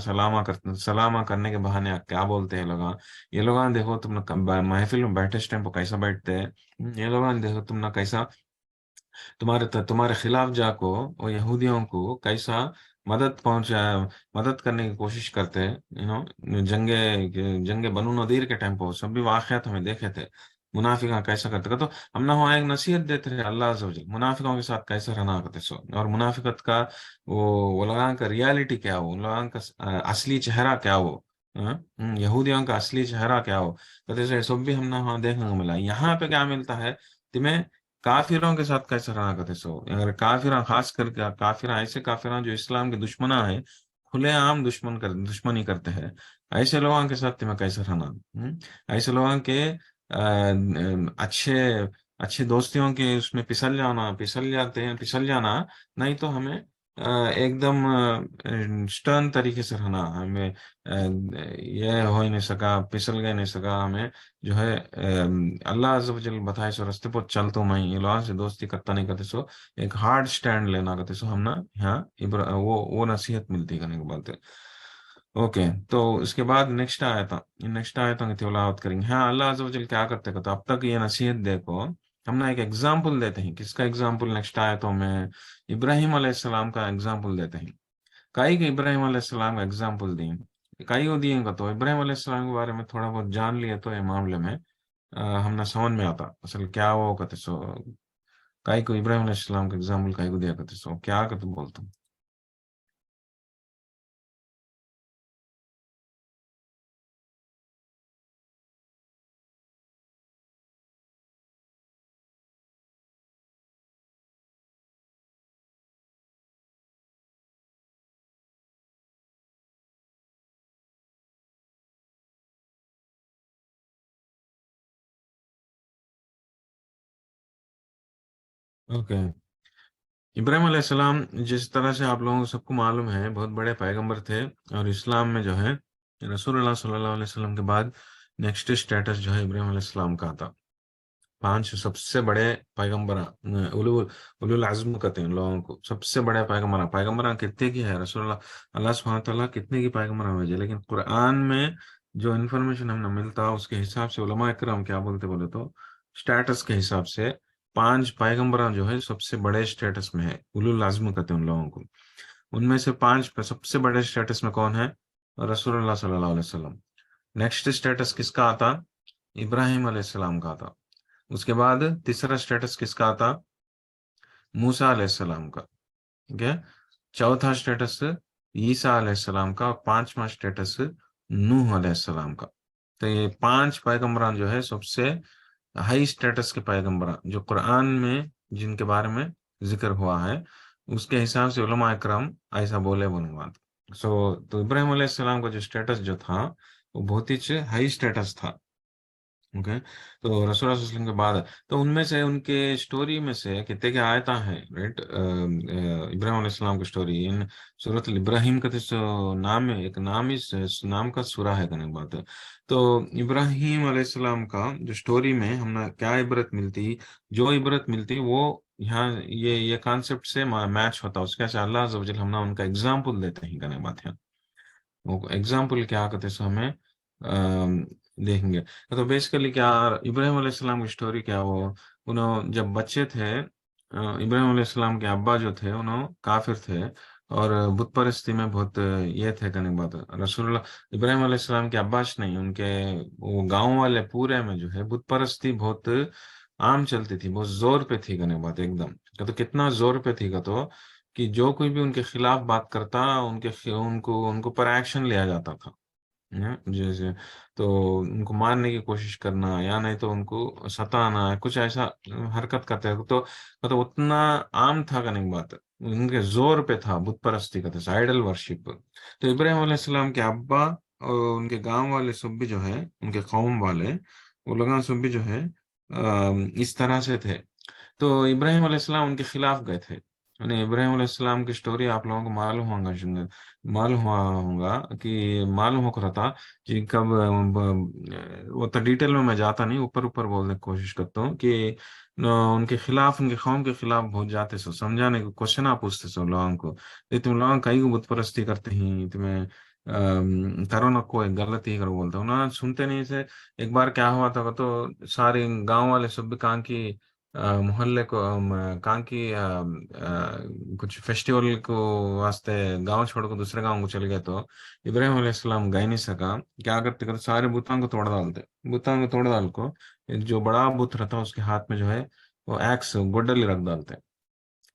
سلامہ کرنے کے بہانے کیا بولتے ہیں لوگ، یہ لوگ دیکھو تم نے محفل میں بیٹھے اس ٹائم پہ کیسا بیٹھتے ہیں، یہ لوگ دیکھو تم نے کیسا تمہارے خلاف جا کو اور یہودیوں کو کیسا مدد کرنے کی کوشش کرتے ہیں، جنگ بنو نذیر کے ٹائم پہ سب بھی واقعات ہمیں دیکھے تھے، منافقہ کیسا کرتے تو ہم نہ وہاں ایک نصیحت دیتے رہے اللہ عز و جل منافقوں کے ساتھ کیسے رہنا کرتے سو، اور منافقت کا وہ لوگوں کا ریالٹی کیا ہو، ان لوگوں کا اصلی چہرہ کیا ہو، یہودیوں کا اصلی چہرہ کیا ہو کہتے سو، یہ سب بھی ہم نے وہاں دیکھنے کو ملا۔ یہاں پہ کیا ملتا ہے تمہیں، کافروں کے ساتھ کیسے رہا کرتے سو، اگر کافراں خاص کر کے کافراں ایسے کافراں جو اسلام کے دشمناں ہیں، کھلے عام دشمنی کرتے ہیں، ایسے لوگوں کے ساتھ تمہیں کیسے رہنا، ایسے لوگوں کے اچھے اچھے دوستیوں کے اس میں پھسل جانا نہیں، تو ہمیں ایک دم سٹرن طریقے سے رہنا، ہمیں یہ ہو ہی نہیں سکا، پھسل گئے نہیں سکا، ہمیں جو ہے اللہ عز و جل بتائے سو رستے پر چل تو میں یہ لوگوں سے دوستی کرتا نہیں کرتے سو، ایک ہارڈ سٹینڈ لینا کرتے سو، ہم نا یہاں وہ نصیحت ملتی کرنے کے بات ہے۔ اوکے، تو اس کے بعد نیکسٹ آیتوں کی تلاوت کریں گے۔ ہاں، اللہ عز و جل کیا کرتے تو اب تک یہ نصیحت دیکھو، ہم نے ایک ایگزامپل دیتے ہیں، کس کا ایگزامپل نیکسٹ آیتوں میں، ابراہیم علیہ السلام کا ایگزامپل دیتے ہیں، کئی کہ ابراہیم علیہ السلام کا ایگزامپل دیں، کئی کو دیں گا، تو ابراہیم علیہ السلام کے بارے میں تھوڑا بہت جان لیا تو یہ معاملے میں ہم نے سمجھ میں آتا اصل کیا وہ کہتے سو، کئی کو ابراہیم علیہ السلام کا ایگزامپل کئی کو دیا کرتے سو، کیا کہ تم بولتا ہوں۔ اوکے، ابراہیم علیہ السلام جس طرح سے آپ لوگوں کو سب کو معلوم ہے بہت بڑے پیغمبر تھے، اور اسلام میں جو ہے رسول اللہ صلی اللہ علیہ وسلم کے بعد نیکسٹ اسٹیٹس جو ہے ابراہیم علیہ السلام کا آتا، پانچ سب سے بڑے پیغمبر، اولو العزم کہتے ہیں ان لوگوں کو، سب سے بڑے پیغمبر کتنے کی ہے رسول اللہ، اللہ سبحانہ تعالیٰ کتنے کی پیغمبر بھیجے، لیکن قرآن میں جو انفارمیشن ہم نے ملتا اس کے حساب سے علماء کرام کیا بولتے بولے تو اسٹیٹس کے حساب سے पांच पैगंबर जो है सबसे बड़े स्टेटस में है, उलुल आज़म कहते हैं उन लोगों को। उनमें से पांच सबसे बड़े स्टेटस में कौन है? रसूलुल्लाह सल्लल्लाहु अलैहि वसल्लम। नेक्स्ट स्टेटस किसका आता? इब्राहिम अलैहिस्सलाम का आता। उसके बाद तीसरा स्टेटस किसका आता? मूसा अलैहिस्सलाम का। ठीक है। चौथा स्टेटस ईसा अलैहिस्सलाम का, और पांचवा स्टेटस नूह अलैहिस्सलाम का। तो ये पांच पैगंबरान जो है सबसे हाई स्टेटस के पैगंबरान जो कुरान में जिनके बारे में जिक्र हुआ है, उसके हिसाब से उलमा इकराम ऐसा बोले बनवाद। तो इब्राहिम अलैहिस्सलाम का जो स्टेटस जो था वो बहुत ही हाई स्टेटस था। ओके। तो रसूल वसल्लम के बाद तो उनमें से उनके स्टोरी में से कितने के आयता है, राइट? इब्राहिम अलैहिस्सलाम की स्टोरी इन सूरत इब्राहिम का तो नाम है, एक नाम इस नाम का सूरा है करने की बात है। तो इब्राहिम अलैहिस्सलाम का जो स्टोरी में हमें क्या इबरत मिलती, जो इबरत मिलती वो यहाँ ये कॉन्सेप्ट से मैच होता है उसके। ऐसे अल्लाह अज़्ज़ वजल हम ना उनका एग्जाम्पल देते हैं करने की बात है। वो एग्जाम्पल क्या करते सो हमें देखेंगे। तो बेसिकली क्या, इब्राहिम अलैहिस्सलाम की स्टोरी क्या, वो उन्होंने जब बच्चे थे, इब्राहिम अलैहिस्सलाम के अब्बा जो थे उन्होंने काफिर थे, और बुत परस्ती में बहुत ये थे करने की बात है। रसूलुल्लाह इब्राहिम अलैहिस्सलाम के अब्बास नहीं, उनके वो गांव वाले पूरे में जो है बुत परस्ती बहुत आम चलती थी, बहुत जोर पे थी करने की बात है एकदम। तो कितना जोर पे थी का, तो कि जो कोई भी उनके खिलाफ बात करता उनको उनको पर एक्शन लिया जाता था। जैसे तो उनको मारने की कोशिश करना, या नहीं तो उनको सताना, कुछ ऐसा हरकत करते हैं। तो उतना आम था करने की बात है। उनके जोर पे था बुत परस्ती का, था आइडल वर्शिप। तो इब्राहिम अलैहिस्सलाम के अब्बा और उनके गांव वाले सब भी जो है, उनके कौम वाले वो लोग सब भी जो है इस तरह से थे। तो इब्राहिम अलैहिस्सलाम उनके खिलाफ गए थे। यानी इब्राहिम अलैहिस्सलाम की स्टोरी आप लोगों को मालूम होगा, शायद मालूम हुआ होगा कि मालूम हो रहा था कि कब वो तो डिटेल में मैं जाता नहीं, ऊपर ऊपर बोलने की कोशिश करता हूँ कि उनके खिलाफ, उनके कौम के खिलाफ बहुत जाते सो, समझाने को क्वेश्चन आप पूछते सो लोगों को, ये तुम लोग कहीं को बुत परस्ती करते हैं, तुम्हें करो ना कोई गलती करो बोलते हो ना, सुनते नहीं से। एक बार क्या हुआ था तो सारे गांव वाले सब भी कहाँ की मोहल्ले को कहाँ की कुछ फेस्टिवल को वास्ते गांव छोड़ कर दूसरे गांव को चले गए। तो इब्राहिम अलैहिस्सलाम गए नहीं सका। क्या करते करते सारे बुतों को तोड़ डालते, बुतों को तोड़ डाल को एक जो बड़ा बुत रहता उसके हाथ में जो है वो एक्स गोडली रख डालते।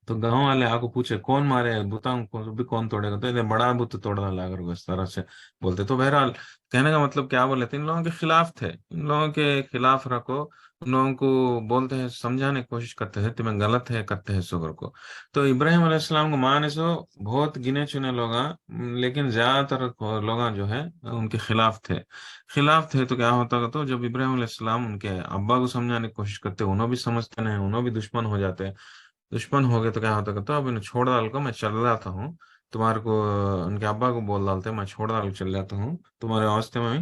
तो गांव वाले आको पूछे कौन मारे बुतांग को भी, कौन तोड़ेगा, तो ये बड़ा बुत तोड़ डाला अगर वो इस तरह से बोलते। तो बहरहाल कहने का मतलब क्या बोले थे, इन लोगों के खिलाफ थे, इन लोगों के खिलाफ रखो, उन लोगों को बोलते हैं, समझाने की कोशिश करते हैं तुम्हें गलत है करते हैं शुगर को। तो इब्राहिम अलैहिस्सलाम को माने सो बहुत गिने चुने लोग, लेकिन ज्यादातर लोग जो है उनके खिलाफ थे। तो क्या होता था, तो जब इब्राहिम अलैहिस्सलाम उनके अब्बा को समझाने की कोशिश करते, उन्होंने भी समझते नहीं, उन्होंने भी दुश्मन हो जाते। दुश्मन हो गए तो क्या होता, कहता अब इन्हें छोड़ डाल को मैं चल जाता हूँ, तुम्हारे को उनके अब्बा को बोल डालते मैं छोड़ डाल के चल जाता हूँ, तुम्हारे वास्ते मैं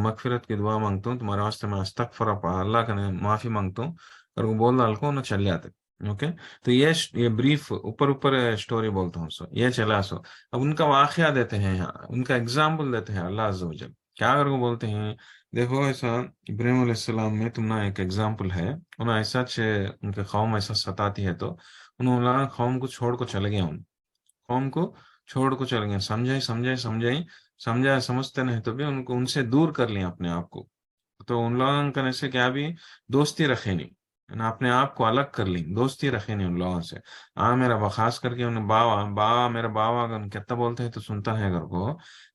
मगफिरत की दुआ मांगता हूँ, तुम्हारे वास्ते मैं अस्तगफिर अल्लाह का माफी मांगता हूँ, और वो बोल डाल को उन्हें चल जाते। ओके। तो ये ब्रीफ ऊपर ऊपर स्टोरी बोलता हूँ, सो ये चला सो। अब उनका वाकया देते हैं यहाँ, उनका एग्जाम्पल देते हैं अल्लाह अज़्ज़ व जल। क्या करके बोलते हैं, देखो ऐसा इब्राहिम अलैहिस्सलाम में तुम ना एक एग्जाम्पल है, उन्हें ऐसा उनके कौम ऐसा सताती है, तो उन्होंने कौम को छोड़ को चले गए, उन कौम को छोड़ को चले गए, समझाई समझाई समझाई समझाए, समझते नहीं तो भी उनको उनसे दूर कर लिया अपने आप को। तो उन लोगों का से क्या भी दोस्ती रखे नहीं, ना अपने आप को अलग कर ली, दोस्ती रखे नहीं उन लोगों से। हाँ मेरा खास करके उन्हें बाबा बाबा मेरा बाबा अगर कितना बोलते हैं तो सुनता है घर को,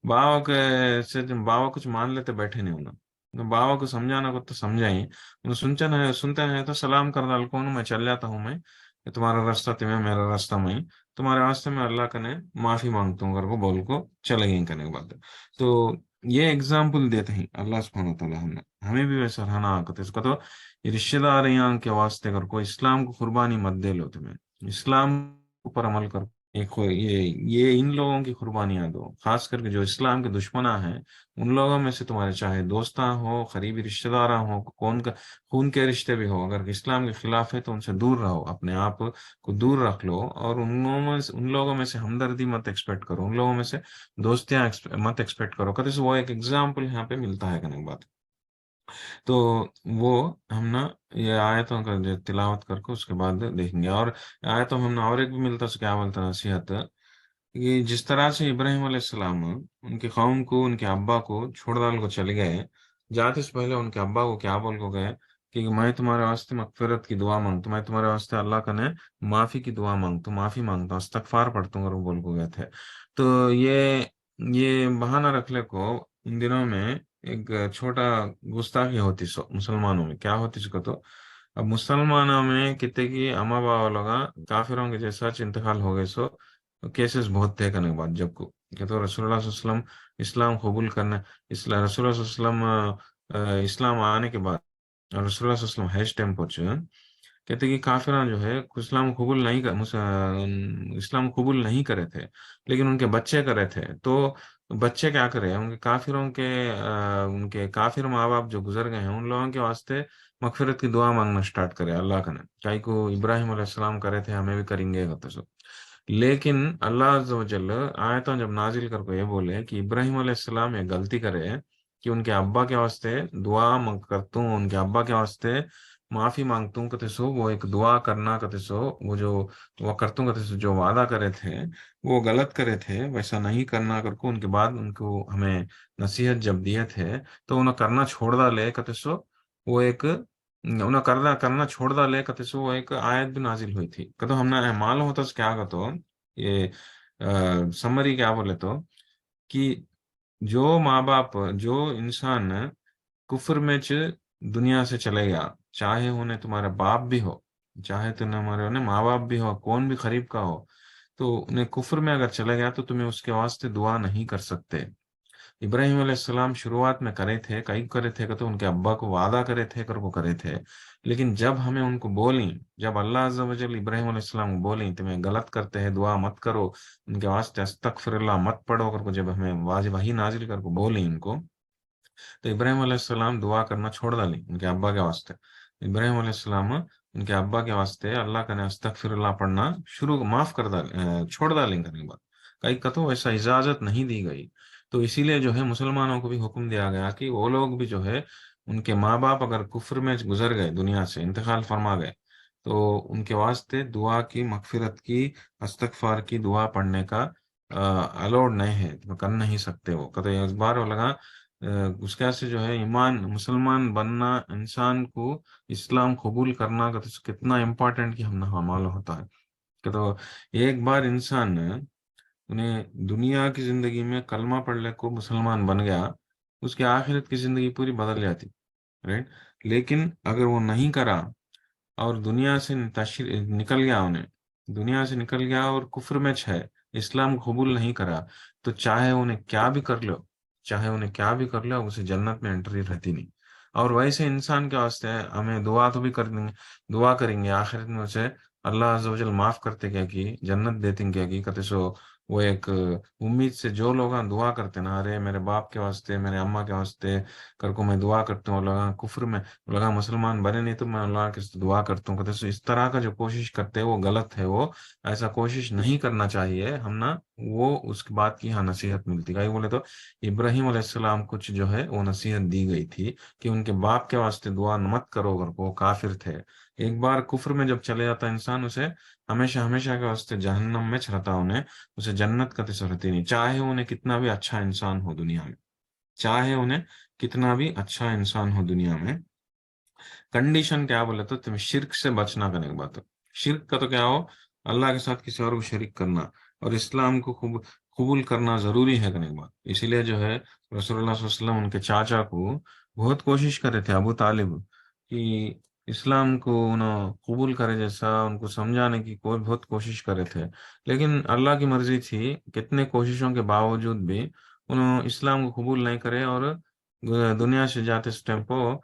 बाबा के से बाबा कुछ मान लेते बैठे नहीं उन्हें। तो बाबा को समझाना को तो समझाई, उन्हें सुनते नहीं तो सलाम कर डाल को मैं चल जाता हूँ मैं, कि तुम्हारा रास्ता तुम्हें, मेरा रास्ता मैं, तुम्हारे वास्ते मैं अल्लाह कने माफी मांगता हूँ घर को बोल को चले गए करने के बाद। तो ये एग्जाम्पल देते हैं अल्लाह सुब्हानहू व तआला, हमें हमें भी वैसा रहना आकत है इसका। तो ये रिश्तेदार यहाँ के वास्ते कर को इस्लाम को कुर्बानी मत दे लो, तुम्हें इस्लाम पर अमल कर, ये इन लोगों की कुर्बानियां दो, खास करके जो इस्लाम के दुश्मना हैं उन लोगों में से, तुम्हारे चाहे दोस्ता हो, करीबी रिश्तेदार हो, कौन का खून के रिश्ते भी हो, अगर इस्लाम के खिलाफ है तो उनसे दूर रहो, अपने आप को दूर रख लो, और उन लोगों में से हमदर्दी मत एक्सपेक्ट करो, उन लोगों में से दोस्तियां मत एक्सपेक्ट करो। कभी से वो एक एग्जाम्पल यहाँ पे मिलता है कहने की बात। تو वो हम ना ये आयतों का जो तिलावत करके उसके बाद देखेंगे। और आयतों में हमने और एक भी मिलता है, क्या बोलता है नसीहत, ये जिस तरह से इब्राहिम अलैहिस्सलाम उनके कौम को, उनके अब्बा को छोड़ डाल को चले गए, जाते से पहले उनके अब्बा को क्या बोल को गए कि मैं तुम्हारे वास्ते मगफिरत की दुआ मांगता हूं, मैं तुम्हारे वास्ते अल्लाह का ने माफी की दुआ मांगता हूं, माफी मांगता हूं, इस्तगफार पढ़ता हूं, और वो बोल को गए थे। तो ये बहाना रख ले को इन दिनों में एक छोटा गुस्ताखी होती सो मुसलमानों में, क्या होती सो तो अब मुसलमानों में कितने की अम्मा बाबा लोग काफिरों के जैसा इंतकाल हो गए सो केसेस बहुत थे करने के बाद जब को कि तो रसूलुल्लाह सल्लल्लाहु अलैहि वसल्लम इस्लाम कबूल करने, रसूलुल्लाह सल्लल्लाहु अलैहि वसल्लम इस्लाम आने के बाद रसूलुल्लाह सल्लल्लाहु अलैहि वसल्लम हज टाइम पहुंचे, कहते कि काफिरा जो है इस्लाम कबूल नहीं कर इस्लाम कबूल नहीं करे थे, लेकिन उनके बच्चे करे थे। तो बच्चे क्या करे, उनके काफिरों के उनके काफिर माँ बाप जो गुजर गए हैं उन लोगों के वास्ते मगफिरत की दुआ मांगना स्टार्ट करे अल्लाह का ने, काई को इब्राहिम अलैहिस्सलाम करे थे हमें भी करेंगे कहते सो। लेकिन अल्लाह अज़्ज़ व जल्ल आयतों जब नाजिल करके ये बोले कि इब्राहिम अलैहिस्सलाम ये गलती करे कि उनके अब्बा के वास्ते दुआ मांग करता हूँ, उनके अब्बा के वास्ते माफी मांगता हूँ कहते सो, वो एक दुआ करना कहते सो, वो जो वो करता हूँ कहते सो, जो वादा करे थे वो गलत करे थे, वैसा नहीं करना करके उनके बाद उनको हमें नसीहत जब दिए थे तो उन्हें करना छोड़ डाले कहते सो। वो एक उन्हें करना करना छोड़ डाले कहते सो, वो एक आयत भी नाजिल हुई थी कहते हमने मालूम होता क्या कहते ये समरी क्या बोले तो कि जो माँ बाप जो इंसान कुफर में दुनिया से चले गया, चाहे उन्हें तुम्हारे बाप भी हो, चाहे तुम्हारे उन्हें माँ बाप भी हो, कौन भी करीब का हो, तो उन्हें कुफर में अगर चले गया तो तुम्हें उसके वास्ते दुआ नहीं कर सकते। इब्राहिम अलैहिस्सलाम शुरुआत में करे थे, कई करे थे तो उनके अब्बा को वादा करे थे कर वो करे थे, लेकिन जब हमें उनको बोली, जब अल्लाह अज़्ज़ व जल इब्राहिम अलैहिस्सलाम को बोली तुम्हें गलत करते हैं दुआ मत करो, उनके वास्ते अस्तगफिरुल्लाह मत पढ़ो कर को, जब हमें वही नाजिल कर को बोली इनको, तो इब्राहिम अलैहिस्सलाम दुआ करना छोड़ डाली उनके अब्बा के वास्ते। इब्राहिम अलैहिस्सलाम उनके अब्बा के वास्ते अल्लाह का ने अस्तगफिरुल्लाह पढ़ना शुरू माफ कर डाल छोड़ डालेंगे करने के बाद, कई कतो ऐसा इजाजत नहीं दी गई। तो इसीलिए जो है मुसलमानों को भी हुक्म दिया गया कि वो लोग भी जो है उनके माँ बाप अगर कुफ्र में गुजर गए, दुनिया से इंतकाल फरमा गए, तो उनके वास्ते दुआ की, मगफिरत की, अस्तगफार की दुआ पढ़ने का अलाउड नहीं है, तो कर नहीं सकते वो कतो इस बार वो लगा उसके से जो है ईमान मुसलमान बनना, इंसान को इस्लाम कबूल करना का तो कितना इम्पोर्टेंट कि हम ना मालूम होता है कि तो एक बार इंसान उन्हें दुनिया की जिंदगी में कलमा पढ़ने को मुसलमान बन गया, उसकी आखिरत की जिंदगी पूरी बदल जाती, राइट। लेकिन अगर वो नहीं करा और दुनिया से निकल गया, उन्हें दुनिया से निकल गया और कुफ्र में है, इस्लाम कबूल नहीं करा, तो चाहे उन्हें क्या भी कर लो, चाहे उन्हें क्या भी कर लो, उसे जन्नत में एंट्री रहती नहीं। और वैसे इंसान के वास्ते हमें दुआ तो भी कर देंगे, दुआ करेंगे आखिरत में उसे अल्लाह अज़्ज़ व जल माफ करते क्या की, जन्नत देते क्या की कहते सो। वो एक उम्मीद से जो लोग दुआ करते ना, अरे मेरे बाप के वास्ते, मेरे अम्मा के वास्ते कर को मैं दुआ करता हूँ, लोग कुफ्र में लगा मुसलमान बने नहीं तो मैं अल्लाह के से दुआ करता हूँ कहते सो, इस तरह का जो कोशिश करते हैं वो गलत है। वो ऐसा कोशिश नहीं करना चाहिए हम ना, वो उसके बाद की यहाँ नसीहत मिलती है। बोले तो इब्राहिम अलैहिस्सलाम कुछ जो है वो नसीहत दी गई थी कि उनके बाप के वास्ते दुआ मत करो अगर वो काफिर थे। एक बार कुफ्र में जब चले जाता इंसान, उसे हमेशा हमेशा के वास्ते जहन्नम में चढ़ता, उन्हें उसे जन्नत का तसरती नहीं, चाहे उन्हें कितना भी अच्छा इंसान हो दुनिया में, चाहे उन्हें कितना भी अच्छा इंसान हो दुनिया में। कंडीशन क्या बोले तो तुम्हें शिरक से बचना करने की बात है। शिरक का तो क्या हो, अल्लाह के साथ किसी और को शरीक करना, और इस्लाम को कबूल करना जरूरी है करने की बात। इसीलिए जो है रसूलुल्लाह सल्लल्लाहु अलैहि वसल्लम उनके चाचा को बहुत कोशिश करे थे, अबू तालिब, कि इस्लाम को उन्होंने कबूल करे, जैसा उनको समझाने की कोई बहुत कोशिश करे थे। लेकिन अल्लाह की मर्जी थी, कितने कोशिशों के बावजूद भी उन्होंने इस्लाम को कबूल नहीं करे, और दुनिया से जाते इस टाइम को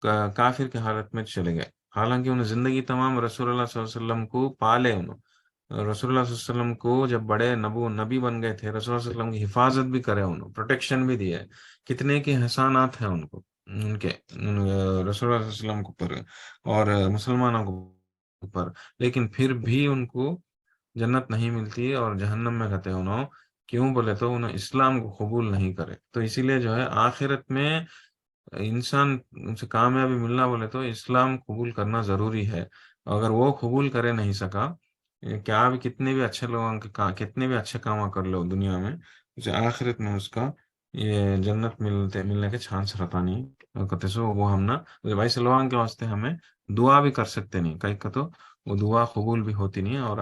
काफिर की हालत में चले गए। हालांकि उन्हें जिंदगी तमाम रसूलुल्लाह सल्लल्लाहु अलैहि वसल्लम को पाले, उन्होंने रसूलुल्लाह सल्लल्लाहु अलैहि वसल्लम को जब बड़े नबी बन गए थे, रसूलुल्लाह सल्लल्लाहु अलैहि वसल्लम की हिफाजत भी करे, उन्होंने प्रोटेक्शन भी दिए, कितने के एहसानात हैं उनको, उनके रसूलुल्लाह सल्लल्लाहु अलैहि वसल्लम के ऊपर और मुसलमानों के ऊपर। लेकिन फिर भी उनको जन्नत नहीं मिलती और जहन्नम में रहते हैं उन्होंने। क्यों बोले तो उन्हें इस्लाम को कबूल नहीं करे, तो इसीलिए जो है आखिरत में इंसान से कामयाबी मिलना बोले तो इस्लाम कबूल करना जरूरी है। अगर वो कबूल करे नहीं सका, ये क्या भी कितने भी अच्छे लोगों के कितने भी अच्छे काम कर लो दुनिया में, उसे आखिरत में उसका ये जन्नत मिलने के चांस रहता नहीं। और कहते सो वो हम ना वैसे लोगों के वास्ते हमें दुआ भी कर सकते नहीं, कहीं का तो वो दुआ कबूल भी होती नहीं है। और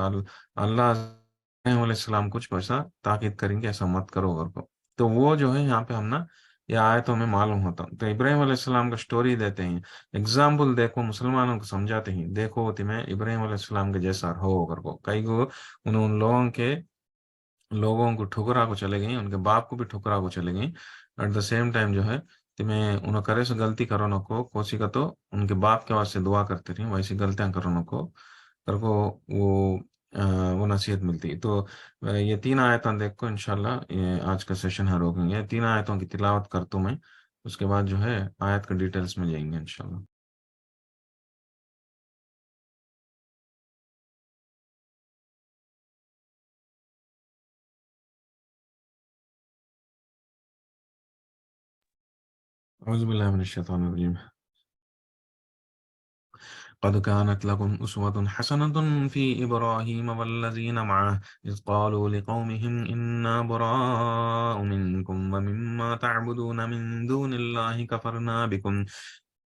अल्लाह सलाम कुछ वैसा ताकीद करेंगे ऐसा मत करो घर को। तो वो जो है यहाँ पे हम ना ये आयत हमें मालूम होता। तो इब्राहिम अलैहिस्सलाम का स्टोरी देते हैं, एग्जाम्पल देखो मुसलमानों को समझाते हैं, देखो तुम्हें इब्राहिम अलैहिस्सलाम के जैसा हो कर को कई को उन्होंने उन लोगों को ठुकरा को चले गई, उनके बाप को भी ठुकरा को चले गई। एट द सेम टाइम जो है तुम्हें उन्हें करे से गलती करो न को कोसी का तो उनके बाप के वास्ते दुआ करते रही, वैसी गलतियां करो न को कर को वो वो नसीहत मिलती है। तो ये तीन आयतें देखो इंशाल्लाह, ये आज का सेशन है रोकेंगे, तीन आयतों की तिलावत कर तो मैं, उसके बाद जो है आयत के डिटेल्स में जाएंगे इंशाल्लाह। औज़ु बिल्लाहि मिनश शैतानिर रजीम। قد كانت لكم أسوة حسنة في إبراهيم والذين معه إذ قالوا لقومهم إنا براء منكم ومما تعبدون من دون الله كفرنا بكم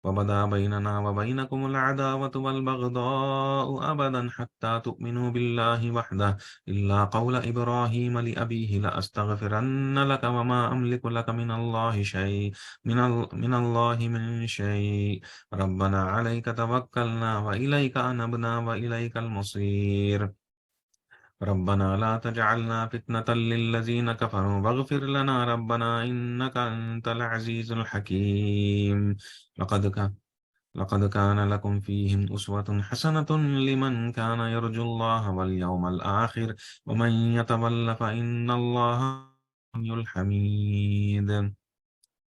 وبدا بيننا وبينكم العداوة والبغضاء أبدا حتى تؤمنوا بالله وحده إلا قول إبراهيم لأبيه لأستغفرن لك وما أملك لك من الله شيء من الله من شيء ربنا عليك توكلنا وإليك أنبنا وإليك المصير ربنا لا تجعلنا فتنة للذين كفروا واغفر لنا ربنا إنك أنت العزيز الحكيم. لقد كان لقد كان لكم فيهم أسوة حسنة لمن كان يرجو الله واليوم الآخر ومن يتول فإن الله الغني الحميد.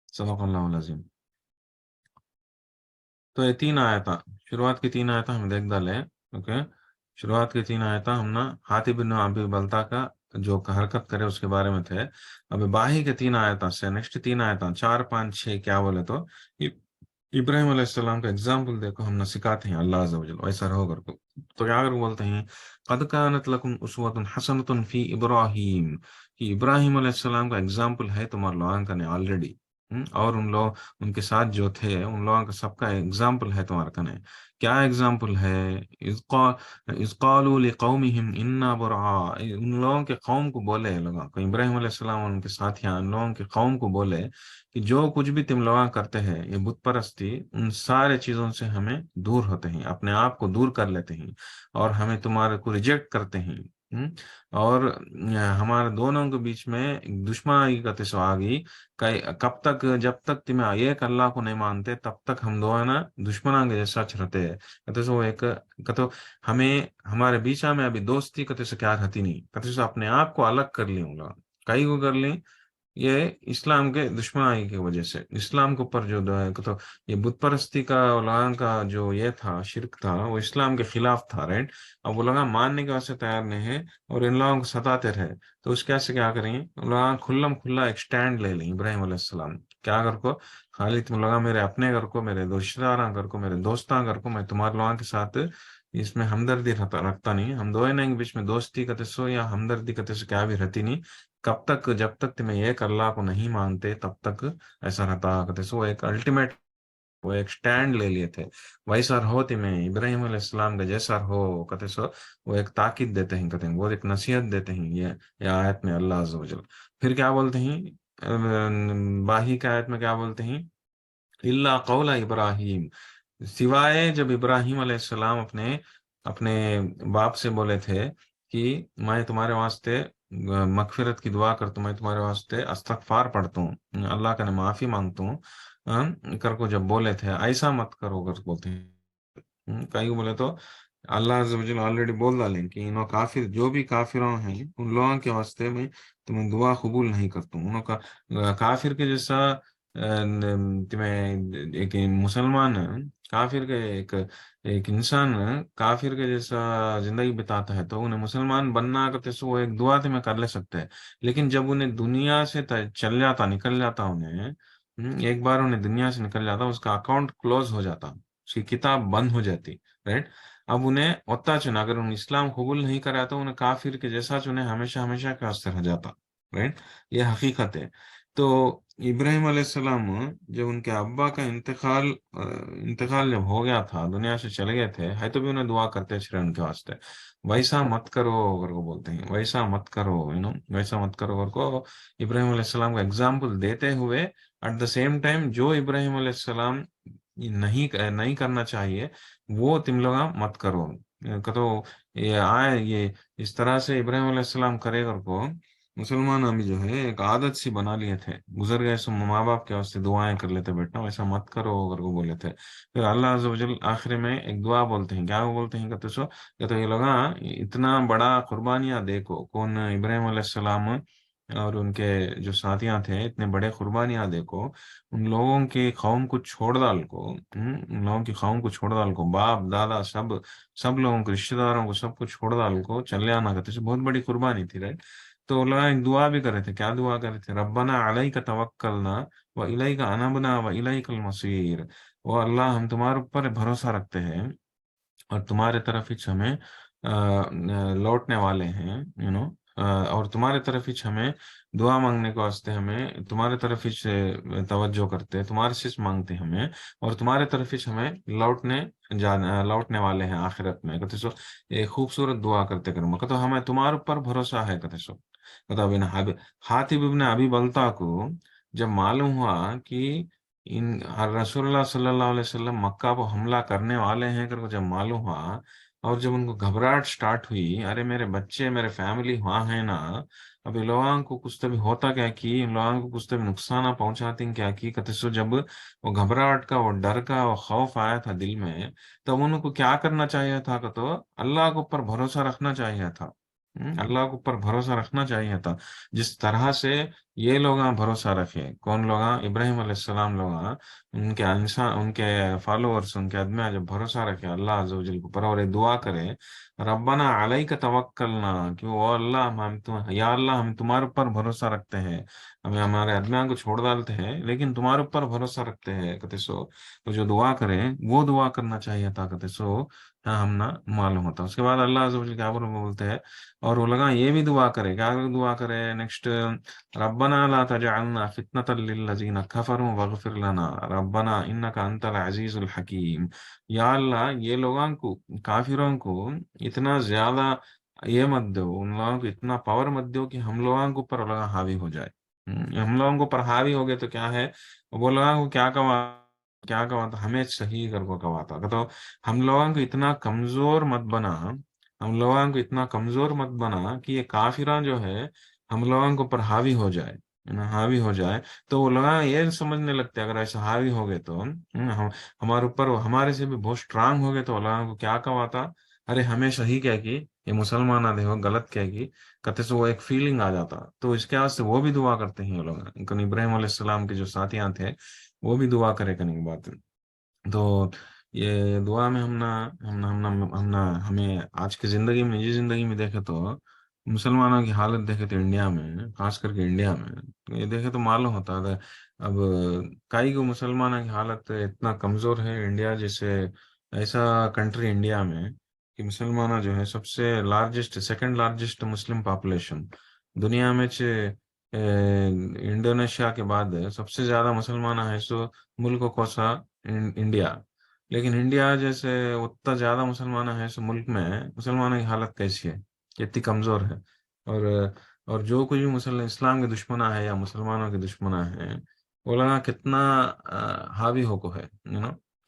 صدق الله العظيم. तो ये तीन आयता, शुरुआत की तीन आयता हम देख डाले। ओके, शुरुआत की तीन आयता हम ना हाथी बिन अबी बलता का जो हरकत करे उसके बारे में थे। अभी बाही के तीन आयता से नेक्स्ट तीन आयता चार पांच छह क्या बोले तो इब्राहिम अलैहिस्सलाम का एग्जाम्पल देखो, हम ना सिखाते हैं अल्लाह अज़्ज़ा वजल वैसा रहो कर को। तो क्या अगर बोलते हैं कद कानत लकुम उसवतुन हसनतुन फी इब्राहिम, कि इब्राहिम अलैहिस्सलाम का एग्जाम्पल है तुम्हारे लोगों का ने ऑलरेडी। और उन लोग उनके साथ जो थे उन लोगों का सबका एग्जाम्पल है तुम्हारे कने। क्या एग्जाम्पल है? इज़ क़ालू लिक़ौमिहिम इन्ना बुरआ, उन लोगों के कौम को बोले, लोगों को इब्राहिम अलैहिस्सलाम और उनके साथियां उन लोगों के कौम को बोले कि जो कुछ भी तुम लोग करते हैं ये बुत परस्ती, उन सारे चीजों से हमें दूर होते हैं, अपने आप को दूर कर लेते हैं और हमें तुम्हारे को रिजेक्ट करते हैं। और हमारे दोनों के बीच में एक दुश्मनी का तिसो आ गई। कब तक? जब तक तुम्हें एक अल्लाह को नहीं मानते तब तक हम दो है ना दुश्मना के जैसा रहते हैं। कहते सो एक कहते हमें हमारे बीच में अभी दोस्ती कहते से क्या रहती नहीं, कहते सो अपने आप को अलग कर ली हम लोग, कई को कर ली ये इस्लाम के दुश्मनाई की वजह से। इस्लाम के ऊपर जो है तो ये बुत परस्ती का लोगों का जो ये था शिरक था वो इस्लाम के खिलाफ था, राइट। अब वो लोग मानने के वास्ते तैयार नहीं है और इन लोगों को सताते रहे। तो उस कैसे क्या करेंगे, उन लोग खुल्लम खुल्ला एक स्टैंड ले लें इब्राहिम अलैहिस्सलाम। क्या कर को खाली तुम लोग मेरे अपने घर को, मेरे रिश्तेदार घर को, मेरे दोस्तां घर को, मैं तुम्हारे लोगों के साथ इसमें हमदर्दी रखता नहीं। हम दो के बीच में दोस्ती का सो या हमदर्दी का सो क्या भी रहती नहीं। कब तक? जब तक तुम्हें एक अल्लाह को नहीं मानते तब तक ऐसा रहता। कहते सो एक अल्टीमेट वो एक स्टैंड ले लिए थे, वैसा रहो तुम्हें इब्राहिम अलैहिस्सलाम का जैसा रहो। कहते सो वो एक ताकीद देते हैं, कहते हैं वो एक नसीहत देते हैं ये आयत में अल्लाह अज़्ज़ा वजल। फिर क्या बोलते हैं बाही की आयत में क्या बोलते हैं, इल्ला कौला इब्राहिम, सिवाय जब इब्राहिम अलैहिस्सलाम अपने अपने बाप से बोले थे कि मैं तुम्हारे वास्ते मगफिरत की दुआ करता हूँ, मैं तुम्हारे वास्ते अस्तगफार पढ़ता हूँ, अल्लाह का माफी मांगता हूँ, कर को जब बोले थे ऐसा मत करो कर बोलते हैं। कई को बोले तो अल्लाह अज़्ज़ा वजल ऑलरेडी बोल डालें कि इन्हों काफिर जो भी काफिरों हैं उन लोगों के वास्ते में तुम्हें दुआ कबूल नहीं करता हूँ। उन्हों का काफिर के जैसा तुम्हें एक मुसलमान काफिर के एक एक इंसान काफिर के जैसा जिंदगी बिताता है तो उन्हें मुसलमान बनना करते सो वो एक दुआ तुम्हें कर ले सकते हैं। लेकिन जब उन्हें दुनिया से चल जाता निकल जाता उन्हें ایک بار انہیں دنیا سے نکل جاتا उसका अकाउंट क्लोज हो जाता, उसकी किताब बंद हो जाती, राइट. अब उन्हें ओत्ता चुना, अगर उन्हें इस्लाम कबूल नहीं करा तो उन्हें काफिर के जैसा चुने हमेशा हमेशा के वास्ते रह जाता, राइट. ये हकीकत है. तो इब्राहिम अलैहिस्सलाम जब उनके अब्बा का इंतकाल जब हो गया था, दुनिया से चले गए थे, है तो भी उन्हें दुआ करते थे उनके वास्ते, वैसा मत करो अगर को बोलते हैं, वैसा मत करो, वैसा मत करो अगर को इब्राहिम अलैहिस्सलाम का एग्जाम्पल देते हुए, एट द सेम टाइम जो इब्राहिम अलैहिस्सलाम नहीं नहीं करना चाहिए वो तुम लोग मत करो. तो ये आए ये इस तरह से इब्राहिम अलैहिस्सलाम करेगा को मुसलमान अभी जो है एक आदत सी बना लिए थे, गुजर गए सो माँ बाप के वास्ते दुआएं कर लेते, बेटा वैसा मत करो अगर वो बोले थे. फिर अल्लाह अज़्ज़ व जल आखिर में एक दुआ बोलते हैं, क्या वो बोलते हैं कहते सो, या तो ये लोग इतना बड़ा कुर्बानियां देखो, कौन इब्राहिम अलैहिस्सलाम और उनके जो साथियां थे, इतने बड़े कुर्बानियां देखो, उन लोगों की कौम को छोड़ डाल को, उन लोगों की कौम को छोड़ डाल को, बाप दादा सब सब लोगों को, रिश्तेदारों को, सबको छोड़ डाल को चले आना करते, बहुत बड़ी कुर्बानी थी, राइट. तो वो लोग एक दुआ भी कर रहे थे, क्या दुआ कर रहे थे, रब्बना अलैका तवक्कलना व इलैका अनबना व इलैकल मसीर. वो अल्लाह हम तुम्हारे ऊपर भरोसा रखते हैं और तुम्हारे तरफ ही हमें लौटने वाले हैं, और तुम्हारे तरफ ही हमें दुआ मांगने के वास्ते, हमें तुम्हारे तरफ ही से तवज्जो करते हैं, तुम्हारे से मांगते हैं हमें, और तुम्हारे तरफ ही हमें लौटने वाले हैं आखिरत में, कहते सो ये खूबसूरत दुआ करते करूँगा, कहते हमें तुम्हारे ऊपर भरोसा है, कहते सो. कहते अभी हातिब इब्ने अबी बलता को जब मालूम हुआ कि इन रसूलुल्लाह सल्लल्लाहु अलैहि वसल्लम मक्का को हमला करने वाले हैं करके जब मालूम हुआ, और जब उनको घबराहट स्टार्ट हुई, अरे मेरे बच्चे मेरे फैमिली वहां है ना, अब इन लोगों को कुछ तभी होता क्या कि इन लोगों को कुछ तभी नुकसान पहुंचाते हैं क्या कि कहते सो, जब वो घबराहट का, वो डर का, वो खौफ आया था दिल में, तब उनको क्या करना चाहिए था, तो अल्लाह के ऊपर भरोसा रखना चाहिए था. अल्लाह के ऊपर भरोसा रखना चाहिए था, जिस तरह से ये लोग भरोसा रखे, कौन लोग, इब्राहिम अलैहिस्सलाम लोग, उनके इंसान, उनके फॉलोअर्स, उनके आदमी जब भरोसा रखे अल्लाह अज़्ज़ व जल के ऊपर और ये दुआ करे, रब्बना अलैका तवक्कलना, कि वो अल्लाह हम तुम, या अल्लाह हम तुम्हारे ऊपर भरोसा रखते हैं, हमें हमारे आदमियों को छोड़ डालते हैं लेकिन तुम्हारे ऊपर भरोसा रखते हैं, कहते सो. तो जो दुआ करे वो दुआ करना चाहिए था, कहते सो. हाँ हम ना मालूम होता. उसके बाद अल्लाह अज़्ज़ व जल क्या बोलते हैं, और वो लगा ये भी दुआ करे, क्या दुआ करे नेक्स्ट, रब्बना ला तजअलना फितनतल लिल्लज़ीना कफरू वगफिर लना रब्बना इन्नका अंतल अजीजुल हकीम. या अल्लाह ये लोगों को, काफिरों को इतना ज्यादा ये मत दो, उन लोगों को इतना पावर मत दो कि हम लोगों को पर लगा हावी हो जाए. हम लोगों को पर हावी हो गए तो क्या है, वो लोगों को क्या कहा था, हमें सही कर को कहा था, तो हम लोगों को इतना कमजोर मत बना, हम लोगों को इतना कमजोर मत बना कि ये काफिरा जो है हम लोगों को पर हावी हो जाए, हावी हो जाए. तो वो लोग ये समझने लगते हैं अगर ऐसा हावी हो गए तो हम हमारे ऊपर, हमारे से भी बहुत स्ट्रांग हो गए, तो वो लोगों को क्या कहा था, अरे हमें सही क्या की, ये मुसलमान आधे हो गलत क्या की, कहते से वो एक फीलिंग आ जाता. तो इसके वजह से वो भी दुआ करते हैं ये लोग, इब्राहिम अलैहिस्सलाम के जो साथियां थे वो भी दुआ करे करने की बात. तो ये दुआ में हम ना हमें आज की जिंदगी में, निजी जिंदगी में देखे तो मुसलमानों की हालत देखे तो इंडिया में, खास करके इंडिया में, तो ये देखे तो मालूम होता है. अब कई को मुसलमानों की हालत इतना कमजोर है इंडिया जैसे, ऐसा कंट्री इंडिया में, कि मुसलमान जो है सबसे largest, second largest Muslim population दुनिया में इंडोनेशिया के बाद सबसे ज्यादा मुसलमान है, सो मुल्क को सा इंडिया. लेकिन इंडिया जैसे उतना ज्यादा मुसलमान है इस मुल्क में, मुसलमानों की हालत कैसी है, कितनी कमजोर है. और और जो कुछ भी मुसलमान इस्लाम के दुश्मना है या मुसलमानों के दुश्मना है, वो लगा कितना हावी हो को है,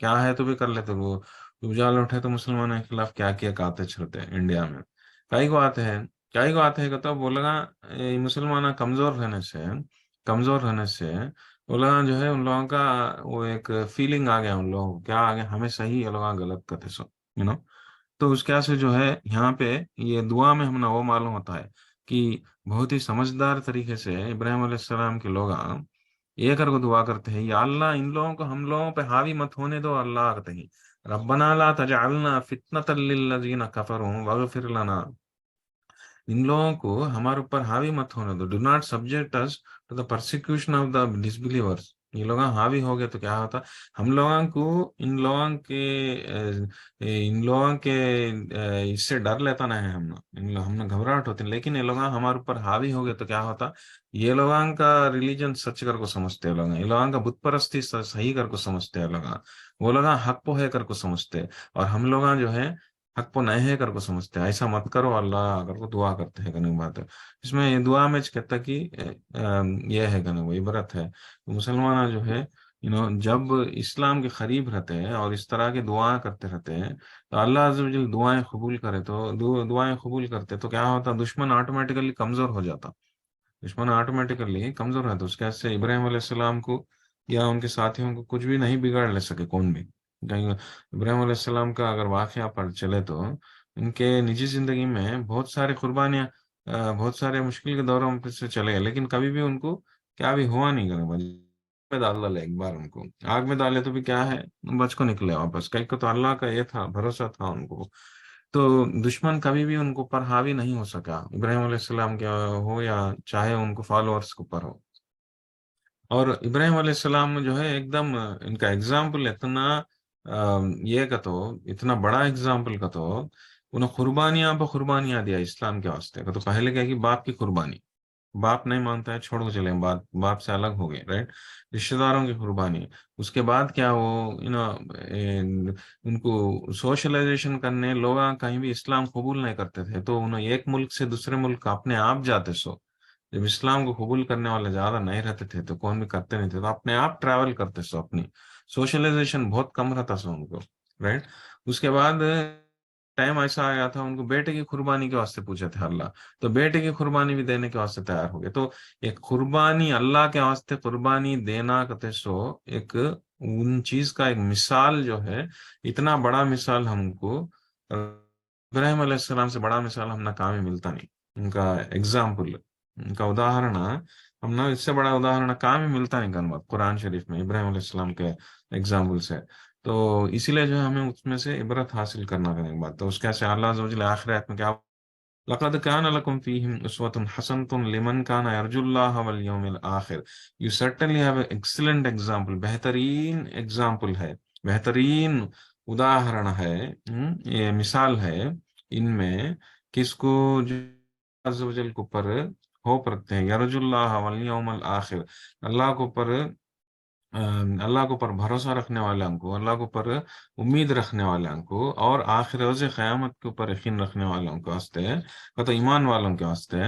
क्या है तो भी कर लेते वो, उजाल उठे तो मुसलमानों के खिलाफ क्या किया काते चलते हैं इंडिया में. कई को आते हैं, कई को आते हैं तो वो लगा मुसलमान कमजोर रहने से वो लोग जो है, उन लोगों का वो एक फीलिंग आ गया, उन लोगों को क्या आ गया, हमें सही, ये लोग गलत करते सो, यू नो. तो उसके से जो है यहाँ पे ये दुआ में हमें वो मालूम होता है कि बहुत ही समझदार तरीके से इब्राहिम अलैहिस्सलाम के लोग ये कर को दुआ करते हैं, या अल्लाह इन लोगों को हम लोगों पे हावी मत होने दो, अल्लाह करते हैं रब्बना ला तजअलना फितनतल लिल्लज़ीना कफरू वगफिर लना. इन लोगों को हमारे ऊपर हावी मत होने दो, do not subject us to the persecution of the disbelievers. یہ لوگ حاوی ہو گئے تو کیا ہوتا؟ ہم لوگوں کو ان لوگوں کے ان لوگوں کے اس سے ڈر لیتا نہیں ہے، ہم نے گھبراہٹ ہوتی، لیکن یہ لوگ ہمارے اوپر حاوی ہو گئے تو کیا ہوتا؟ یہ لوگوں کا ریلیجن سچ کر کو سمجھتے ہیں لوگ، یہ لوگوں کا بت پرستی صحیح کر کو سمجھتے ہیں لوگ، وہ لوگ حق پہ ہے کر کو سمجھتے ہیں، اور ہم لوگ جو ہے حق پہ نہیں ہے کر کو سمجھتے ہیں۔ ایسا مت کرو، اللہ کر کو دعا کرتے ہیں کرنے کی بات ہے اس میں، یہ دعا میں کہتا کہ یہ ہے کہ وہ عبرت ہے مسلمان جو ہے جب اسلام کے قریب رہتے ہیں اور اس طرح کی دعائیں کرتے رہتے ہیں تو اللہ عز و جل دعائیں قبول کرے تو دعائیں قبول کرتے تو کیا ہوتا؟ دشمن آٹومیٹیکلی کمزور ہو جاتا، دشمن آٹومیٹیکلی کمزور ہے، تو اس کے سے ابراہیم علیہ السلام کو یا ان کے ساتھیوں کو کچھ بھی نہیں بگاڑ لے سکے کون بھی۔ کہیں ابراہیم علیہ السلام کا اگر واقعہ پر چلے تو ان کے نجی زندگی میں بہت ساری قربانیاں، بہت سارے مشکل کے دوروں پہ سے چلے گئے، لیکن کبھی بھی ان کو کیا بھی ہوا نہیں کرے، میں ڈال ڈالے ایک بار ان کو آگ میں ڈالے تو بھی کیا ہے، بچ کو نکلے واپس، کہیں کو تو اللہ کا یہ تھا بھروسہ تھا ان کو، تو دشمن کبھی بھی ان کو پر حاوی نہیں ہو سکا، ابراہیم علیہ السلام کے ہو یا چاہے ان کو فالوورس کے اوپر ہو۔ اور ابراہیم علیہ السلام جو ہے ایک دم ان کا اگزامپل اتنا یہ کا تو اتنا بڑا اگزامپل کا تو انہوں قربانیاں پہ قربانیاں دیا اسلام کے واسطے کا، تو پہلے کیا کہ باپ کی قربانی، باپ نہیں مانتا ہے چھوڑ کو چلے، باپ سے الگ ہو گئے، رائٹ، رشتے داروں کی قربانی، اس کے بعد کیا وہ ان کو سوشلائزیشن کرنے لوگ کہیں بھی اسلام قبول نہیں کرتے تھے تو انہیں ایک ملک سے دوسرے ملک اپنے آپ جاتے سو، جب اسلام کو قبول کرنے والے زیادہ نہیں رہتے تھے تو کون بھی کرتے نہیں تھے تو اپنے آپ ٹریول کرتے سو، اپنی سوشلائزیشن بہت کم رہتا سو ان کو، رائٹ۔ اس کے بعد ٹائم ایسا آیا تھا ان کو بیٹے کی قربانی کے واسطے پوچھا تھا اللہ، تو بیٹے کی قربانی بھی دینے کے واسطے تیار ہو گئے، تو ایک قربانی اللہ کے واسطے قربانی دینا کہتے سو ایک ان چیز کا ایک مثال جو ہے، اتنا بڑا مثال ہم کو ابراہیم علیہ السلام سے بڑا مثال ہم نہ کام میں ملتا نہیں، ان کا ایگزامپل، ان کا اداہرن ہم نہ اس سے بڑا اداہرن کام ہی ملتا نہیں کرنا قرآن شریف میں ابراہیم علیہ السلام کے ایگزامپل سے، تو اسی لیے جو ہے ہمیں اس میں سے عبرت حاصل کرنا کرنے کی بات، تو اس کے سے اللہ عز و جل آخر آیت میں کیا لقد كان لكم فيهم أسوة حسنة لمن كان يرجو الله واليوم الآخر، you certainly have an excellent example، بہترین example ہے، بہترین اداہرن ہے، یہ مثال ہے ان میں، کس کو؟ جو عز و جل کو پر ہو پرکھتے ہیں، یرجو اللہ والیوم الآخر، اللہ کو پر اللہ کو پر بھروسہ رکھنے والوں کو، اللہ کو پر امید رکھنے والوں کو، اور آخر روز قیامت کے اوپر یقین رکھنے والوں کے واسطے تو ایمان والوں کے واسطے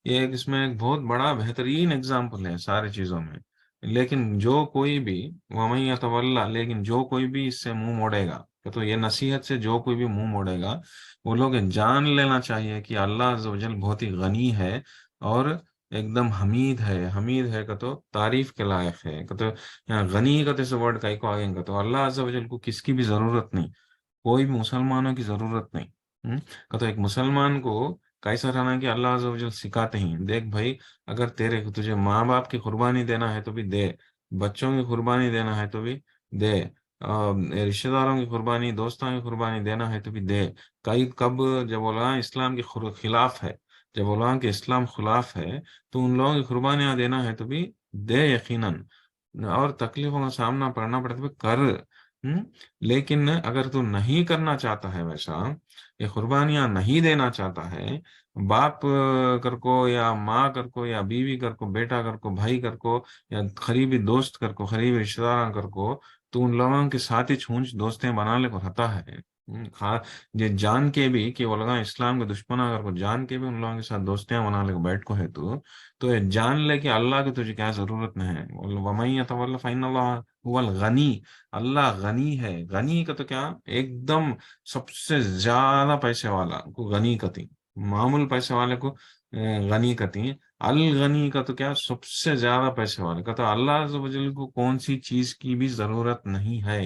یہ اس میں ایک بہت بڑا بہترین اگزامپل ہے ساری چیزوں میں، لیکن جو کوئی بھی وَمَن يَتَوَلَّ، لیکن جو کوئی بھی اس سے منہ موڑے گا، تو یہ نصیحت سے جو کوئی بھی منہ موڑے گا وہ لوگ جان لینا چاہیے کہ اللہ عز و جل بہت ہی غنی ہے اور ایک دم حمید ہے، حمید ہے کہ تو تعریف کے لائق ہے کہ تو یہاں غنی کا تو ورڈ کا کو آگے کا تو اللہ عز و جل کو کس کی بھی ضرورت نہیں، کوئی بھی مسلمانوں کی ضرورت نہیں، کہ تو ایک مسلمان کو کیسا رہنا کہ اللہ عز و جل سکھاتے ہیں، دیکھ بھائی اگر تجھے ماں باپ کی قربانی دینا ہے تو بھی دے، بچوں کی قربانی دینا ہے تو بھی دے، رشتہ داروں کی قربانی، دوستوں کی قربانی دینا ہے تو بھی دے، کب جب علماء اسلام کے خلاف ہے، جب علماء کے اسلام خلاف ہے تو ان لوگوں کی قربانیاں دینا ہے تو بھی دے یقیناً، اور تکلیفوں کا سامنا کرنا پڑتا ہے کر، لیکن اگر تو نہیں کرنا چاہتا ہے ویسا، یہ قربانیاں نہیں دینا چاہتا ہے، باپ کر کو یا ماں کر کو یا بیوی کر کو، بیٹا کر کو، بھائی کر کو، یا قریبی دوست کر کو، قریبی رشتہ دار کر کو، تو ان لوگوں کے ساتھ ہی چھونچ دوستیں بنا لے کو رہتا ہے، یہ جان کے بھی کہ وہ لوگ اسلام کے دشمن اگر کو جان کے بھی ان لوگوں کے ساتھ دوستیاں بنا لے کو بیٹھ کو ہے تو یہ جان لے کہ اللہ کی تجھے کیا ضرورت نہیں ہے، وَمَن يَتَوَلَّ فَإِنَّ اللَّهَ هُوَ الْغَنِيُّ، اللہ غنی ہے، غنی کا تو کیا ایک دم سب سے زیادہ پیسے والا کو غنی کہتی، معمول پیسے والے کو غنی کہتی، الغنی کا تو کیا سب سے زیادہ پیسے والے کا، تو اللہ عز و جل کو کون سی چیز کی بھی ضرورت نہیں ہے،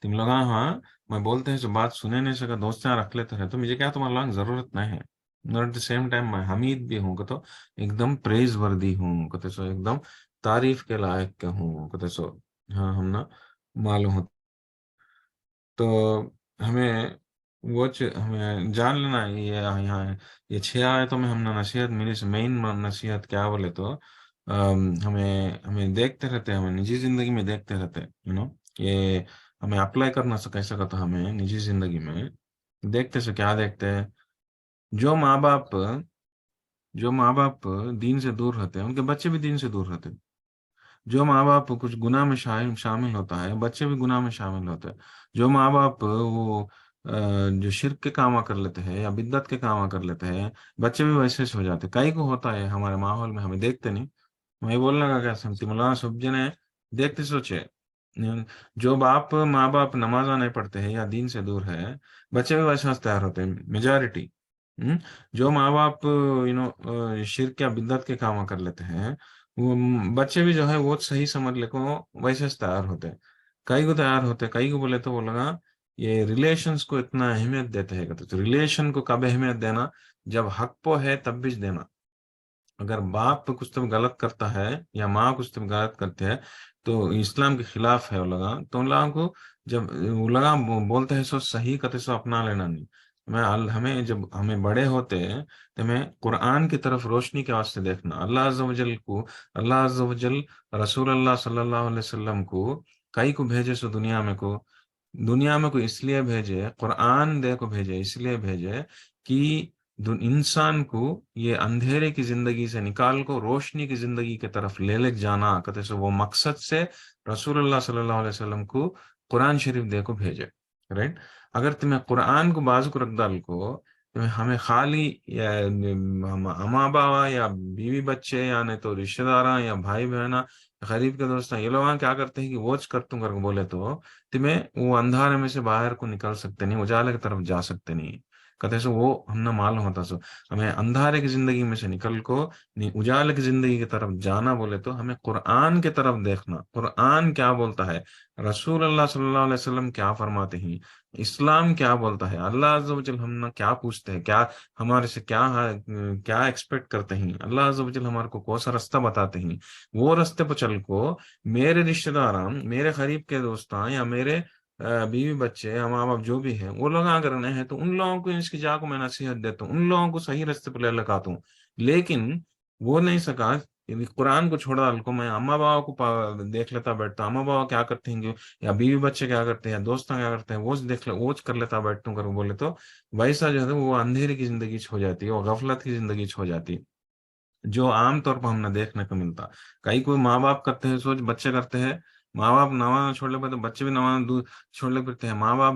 تم لوگ ہاں میں بولتے ہیں جو بات سنے نہیں سکا دوست یہاں رکھ لیتے ہیں تو مجھے کیا تمہارا لوگ ضرورت نہیں ہے، ایٹ دا سیم ٹائم میں حمید بھی ہوں کہ تو ایک دم پریز وردی ہوں کہتے سو، ایک دم تعریف کے لائق کے ہوں کہتے سو، ہاں ہم نا معلوم ہو تو ہمیں ہمیں جان لینا ہے، یہ یہاں یہ 6 آیتوں میں ہم نے نصیحت ملی سے مین نصیحت کیا بولے تو हमें हमें देखते रहते हैं, हमें निजी जिंदगी में देखते रहते हैं, ये हमें अप्लाई करना सके सकता तो हमें निजी जिंदगी में देखते से क्या देखते हैं। जो माँ बाप जो माँ बाप दीन से दूर रहते हैं उनके बच्चे भी दीन से दूर रहते हैं। जो माँ बाप कुछ गुनाह में शामिल होता है, बच्चे भी गुनाह में शामिल होते हैं। जो माँ बाप वो जो शिर्क के काम कर लेते हैं या बिद्दत के काम कर लेते हैं, बच्चे भी वैसे से हो जाते हैं। कई को होता है हमारे माहौल में, हमें देखते नहीं। मैं बोलने का क्या समझती, मौलाना सब्जी ने देखते सोचे, जो बाप माँ बाप नमाजा नहीं पढ़ते हैं या दीन से दूर है, बच्चे भी वैसा तैयार होते हैं, मेजॉरिटी। जो माँ बाप शिर्क या बिद्दत के काम कर लेते हैं, वो बच्चे भी जो है वो सही समझ ले को वैसे से तैयार होते हैं। कई को तैयार होते हैं, कई को बोले तो वो लगा ये रिलेशंस को इतना अहमियत देते हैं। तो रिलेशन को कब अहमियत देना, जब हक पो है तब भी देना। अगर बाप कुछ तो गलत करता है या माँ कुछ तो गलत करते हैं, तो इस्लाम के खिलाफ है वो लगा, तो उन लोगों को जब वो लगा बोलते हैं सो सही कहते सो अपना लेना नहीं। हमें जब हमें बड़े होते हैं तो हमें कुरान की तरफ रोशनी के वास्ते देखना। अल्लाह अज़्ज़ व जल रसूल अल्लाह सल्लल्लाहु अलैहि वसल्लम को कई को भेजे सो दुनिया में को इसलिए भेजे, कुरान दे को भेजे इसलिए भेजे कि इंसान को ये अंधेरे की जिंदगी से निकाल को रोशनी की जिंदगी की तरफ ले जाना कहते से वो मकसद से रसूलुल्लाह सल्लल्लाहु अलैहि वसल्लम को कुरान शरीफ दे को भेजे। राइट। अगर तुम्हें कुरान को बाजू को रख डाल को, तुम्हें हमें खाली या अम्मा बाबा या बीवी बच्चे या नहीं तो रिश्तेदार या भाई बहना गरीब के दोस्त ये लोग क्या करते हैं कि वॉच कर तुम करके बोले तो तुम्हें वो अंधारे में से बाहर को निकल सकते नहीं, उजाले की तरफ जा सकते नहीं। कहते सो वो हमने मालूम होता सो हमें अंधारे की जिंदगी में से निकल को उजाले की जिंदगी की तरफ जाना बोले तो हमें कुरान की तरफ देखना। कुरान क्या बोलता है, रसूल अल्लाह सल्लल्लाहु अलैहि वसल्लम क्या फरमाते हैं, इस्लाम क्या बोलता है, अल्लाह अज़्ज़ व जल हम क्या पूछते हैं, क्या हमारे से क्या एक्सपेक्ट करते हैं, अल्लाह अज़्ज़ व जल हमारे को कौन सा रास्ता बताते हैं। वो रास्ते पर चल को मेरे रिश्तेदार, मेरे करीब के दोस्त या मेरे बीवी बच्चे या माँ बाप जो भी है वो लोग अगर नहीं है तो उन लोगों को इसकी जा को मैं नसीहत देता हूँ, उन लोगों को सही रास्ते पर ले लगाता हूँ। लेकिन वो नहीं सका, यदि कुरान को छोड़ा को मैं अम्मा बाबा को देख लेता बैठता, अम्मा बाबा क्या करते हैं या बीवी बच्चे क्या करते हैं या दोस्त क्या करते हैं वो कर लेता बैठता हूँ कर बोले तो वैसा जो है वो अंधेरे की जिंदगी हो जाती है, वो गफलत की जिंदगी हो जाती है, जो आम तौर पर हमने देखने को मिलता। कई कोई माँ बाप करते हैं सोच बच्चे करते हैं, माँ बाप नमाज छोड़ने पर तो बच्चे भी नमाज छोड़ने फिरते हैं। माँ बाप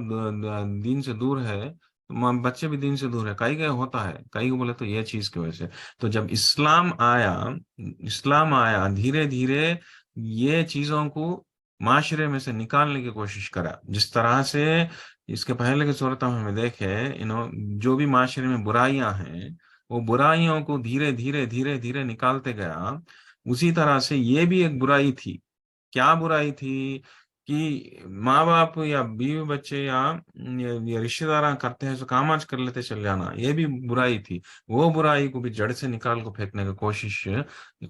दीन से दूर है तो बच्चे भी दीन से दूर है। कई का होता है, कई को बोले तो ये चीज की वजह से। तो जब इस्लाम आया धीरे धीरे ये चीजों को माशरे में से निकालने की कोशिश करा। जिस तरह से इसके पहले की सूरत में हमें देखे, जो भी माशरे में बुराइयां हैं वो बुराइयों को धीरे धीरे धीरे धीरे निकालते गया। उसी तरह से ये भी एक बुराई थी। क्या बुराई थी कि माँ बाप या बीवी बच्चे या रिश्तेदार करते हैं तो कामाज कर लेते चल जाना, ये भी बुराई थी। वो बुराई को भी जड़ से निकाल को फेंकने की कोशिश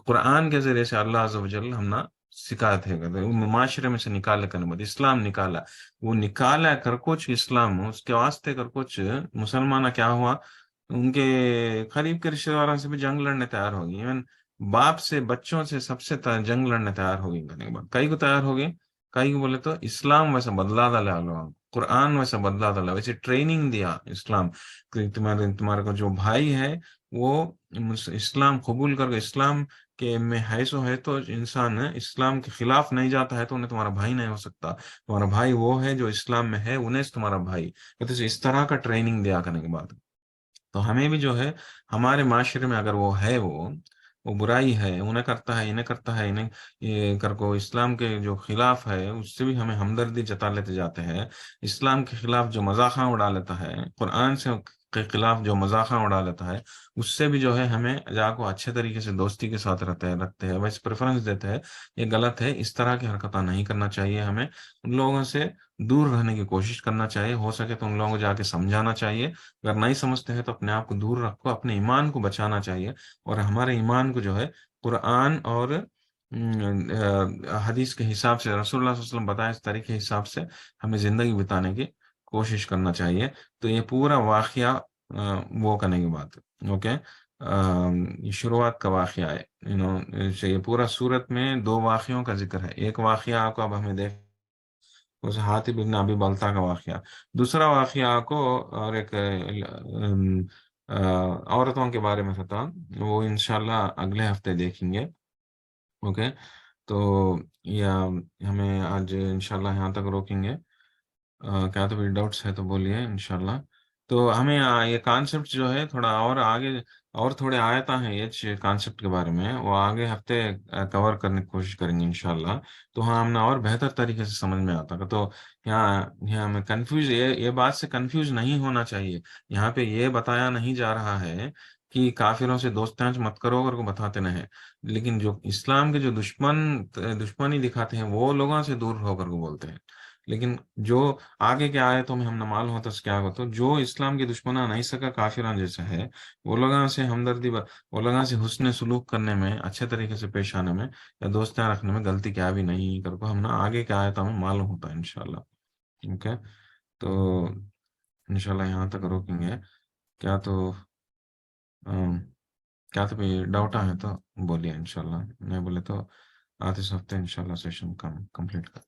कुरान के जरिए से अल्लाह अज़्ज़ व जल हमने सिखाते हैं। वो माशरे में से निकाले करने बाद इस्लाम निकाला, वो निकाला कर कुछ इस्लाम उसके वास्ते कर कुछ मुसलमान क्या हुआ, उनके करीब के रिश्तेदारों से भी जंग लड़ने तैयार हो गई। इवन बाप से बच्चों से सबसे जंग लड़ने तैयार हो गई करने के बाद कई को तैयार हो गए। कई को बोले तो इस्लाम वैसा बदला डाला लोग, कुरान वैसा बदला डाला, वैसे ट्रेनिंग दिया इस्लाम कि तुम्हारे तुम्हारे को जो भाई है वो इस्लाम कबूल कर, इस्लाम के में है सो है तो इंसान है, इस्लाम के खिलाफ नहीं जाता है तो उन्हें तुम्हारा भाई नहीं हो सकता। तुम्हारा भाई वो है जो इस्लाम में है, उन्हें से तुम्हारा भाई कहते हैं। इस तरह का ट्रेनिंग दिया करने के बाद तो हमें भी जो है हमारे माशरे में अगर वो है वो बुराई है, उन्हें करता है इन्हें करता है इन्हें ये कर को इस्लाम के जो खिलाफ है उससे भी हमें हमदर्दी जता लेते जाते हैं। इस्लाम के खिलाफ जो मजाका उड़ा लेता है, कुरान से के खिलाफ जो मजाका उड़ा लेता है, उससे भी जो है हमें जाको अच्छे तरीके से दोस्ती के साथ रखते हैं वैसे प्रेफरेंस देते हैं। ये गलत है, इस तरह की हरकत नहीं करना चाहिए। हमें उन लोगों से दूर रहने की कोशिश करना चाहिए, हो सके तो उन लोगों को जाके समझाना चाहिए। अगर नहीं समझते हैं तो अपने आप को दूर रखो, अपने ईमान को बचाना चाहिए। और हमारे ईमान को जो है कुरान और हदीस के हिसाब से रसूलुल्लाह सल्लल्लाहु अलैहि वसल्लम बताए इस तरीके के हिसाब से हमें जिंदगी बिताने की कोशिश करना चाहिए। तो ये पूरा वाकया वो करने की बात है। ओके। یہ شروعات کا واقعہ ہے. یہ پورا سورت میں 2 واقعوں کا ذکر ہے. ایک واقعہ آپ کو اب ہمیں دیکھ اس حاتب بن ابی بلتا کا واقعہ. دوسرا واقعہ آپ کو اور ایک عورتوں کے بارے میں تھا، وہ انشاءاللہ اگلے ہفتے دیکھیں گے. اوکے، تو یا ہمیں آج انشاءاللہ یہاں تک روکیں گے. کیا تو بھی ڈاؤٹس ہے تو بولیے انشاءاللہ. تو ہمیں یہ کانسیپٹ جو ہے تھوڑا اور آگے، اور تھوڑے آیتیں ہیں یہ کانسیپٹ کے بارے میں، وہ آگے ہفتے کور کرنے کی کوشش کریں گے انشاءاللہ. تو ہاں ہم نے اور بہتر طریقے سے سمجھ میں آتا. تو یہاں ہمیں کنفیوز، یہ بات سے کنفیوز نہیں ہونا چاہیے. یہاں پہ یہ بتایا نہیں جا رہا ہے کہ کافروں سے دوستانچ مت کرو اگر کو بتاتے نہیں. لیکن جو اسلام کے جو دشمنی دکھاتے ہیں وہ لوگوں سے دور ہو کر کو بولتے ہیں. لیکن جو آگے کے آیتوں میں ہم نہ معلوم ہوتا کیا ہوتا، جو اسلام کی دشمنا نہیں سکا کافران جیسا ہے، وہ لوگوں سے ہمدردی، وہ لوگوں سے حسن سلوک کرنے میں، اچھے طریقے سے پیش آنے میں یا دوستیاں رکھنے میں غلطی کیا بھی نہیں کر کو ہم نہ آگے کے آیتوں میں معلوم ہوتا ہے انشاءاللہ. اوکے، تو انشاءاللہ یہاں تک روکیں گے. کیا تو کیا تو بھی ڈاؤٹ ہے تو بولیے انشاءاللہ، نہیں بولے تو آتے ہفتے انشاءاللہ سیشن کمپلیٹ کر.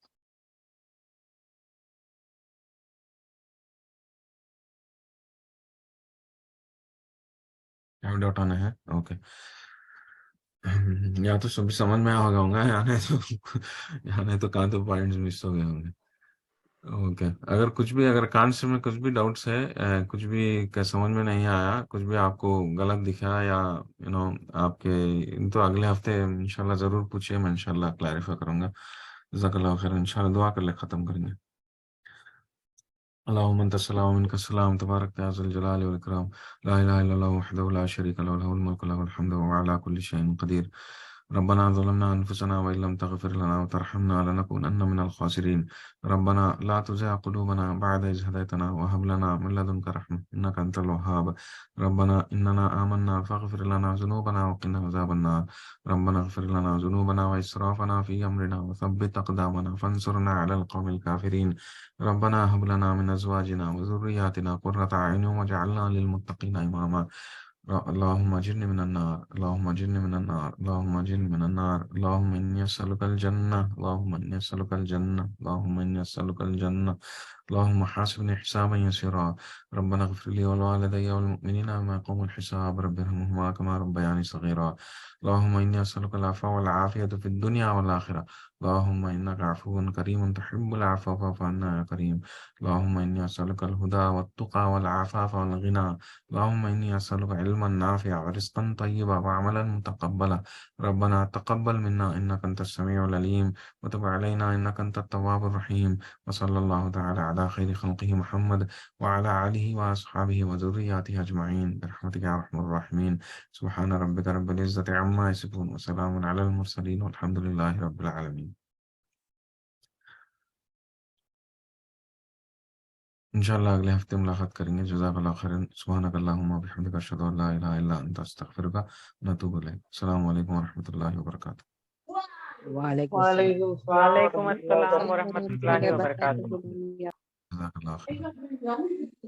ڈاؤٹ آنا ہے؟ اوکے. یا تو سب سمجھ میں آ گیا ہوں گا، یا نہیں تو کہاں تو پوائنٹس مس ہو گئے ہوں گے. اوکے، اگر کچھ بھی، اگر کانسیپٹ میں کچھ بھی ڈاؤٹس ہے، کچھ بھی سمجھ میں نہیں آیا، کچھ بھی آپ کو غلط دکھا یا آپ کے، تو اگلے ہفتے انشاءاللہ ضرور پوچھیے، میں انشاءاللہ کلیریفائی کروں گا. جزاک اللہ خیر. انشاءاللہ دعا کر لے ختم کریں گے. اللهم انت السلام ومنك السلام، تبارك يا ذا الجلال والاكرام. لا اله الا الله وحده لا شريك له، له الملك وله الحمد وهو على كل شيء قدير. ربنا ظلمنا انفسنا وان لم تغفر لنا وترحمنا لنكونن من الخاسرين. ربنا لا تزغ قلوبنا بعد إذ هديتنا وهب لنا من لدنك رحمة انك انت الوهاب. ربنا اننا آمنا فاغفر لنا ذنوبنا وقنا عذاب النار. ربنا اغفر لنا ذنوبنا واسرافنا في امرنا وثبت اقدامنا فانصرنا على القوم الكافرين. ربنا هب لنا من أزواجنا وذرياتنا قرة أعين واجعلنا للمتقين إماما. اللهم أجرني من النار، اللهم أجرني من النار، اللهم أجرني من النار. اللهم إني أسألك الجنة، اللهم إني أسألك الجنة، اللهم إني أسألك الجنة. اللهم حاسبني حسابا يسيرا. ربنا اغفر لي ولوالدي والمؤمنين يوم يقوم الحساب. رب ارحمهما كما ربياني صغيرا. اللهم إني أسألك العفو والعافية في الدنيا والآخرة. اللهم إنك عفو كريم تحب العفو فاعف عنا يا كريم. اللهم إني أسألك الهدى والتقى والعفاف والغنى. اللهم إني أسألك علما نافعا ورزقا طيبا وعملا متقبلا. ربنا تقبل منا إنك أنت السميع العليم، وتب علينا إنك أنت التواب الرحيم. وصلى الله تعالى على خير خلقه محمد وعلى آله وأصحابه وذرياته أجمعين برحمتك يا أرحم الراحمين. سبحان ربك رب العزة عما يصفون وسلام على المرسلين والحمد لله رب العالمين. انشاءاللہ اگلے ہفتے ملاقات کریں گے. جزاک اللہ خیر. سبحانک اللہم و بحمدک، اشہد ان لا الہ الا انت، استغفرک و اتوب الیک. السلام علیکم ورحمۃ اللہ وبرکاتہ. وعلیکم السلام وعلیکم السلام وعلیکم ورحمۃ اللہ السلام وبرکاتہ. ورحمۃ ورحمۃ اللہ اللہ اللہ وبرکاتہ. وبرکاتہ. وبرکاتہ. جزاک اللہ خیر.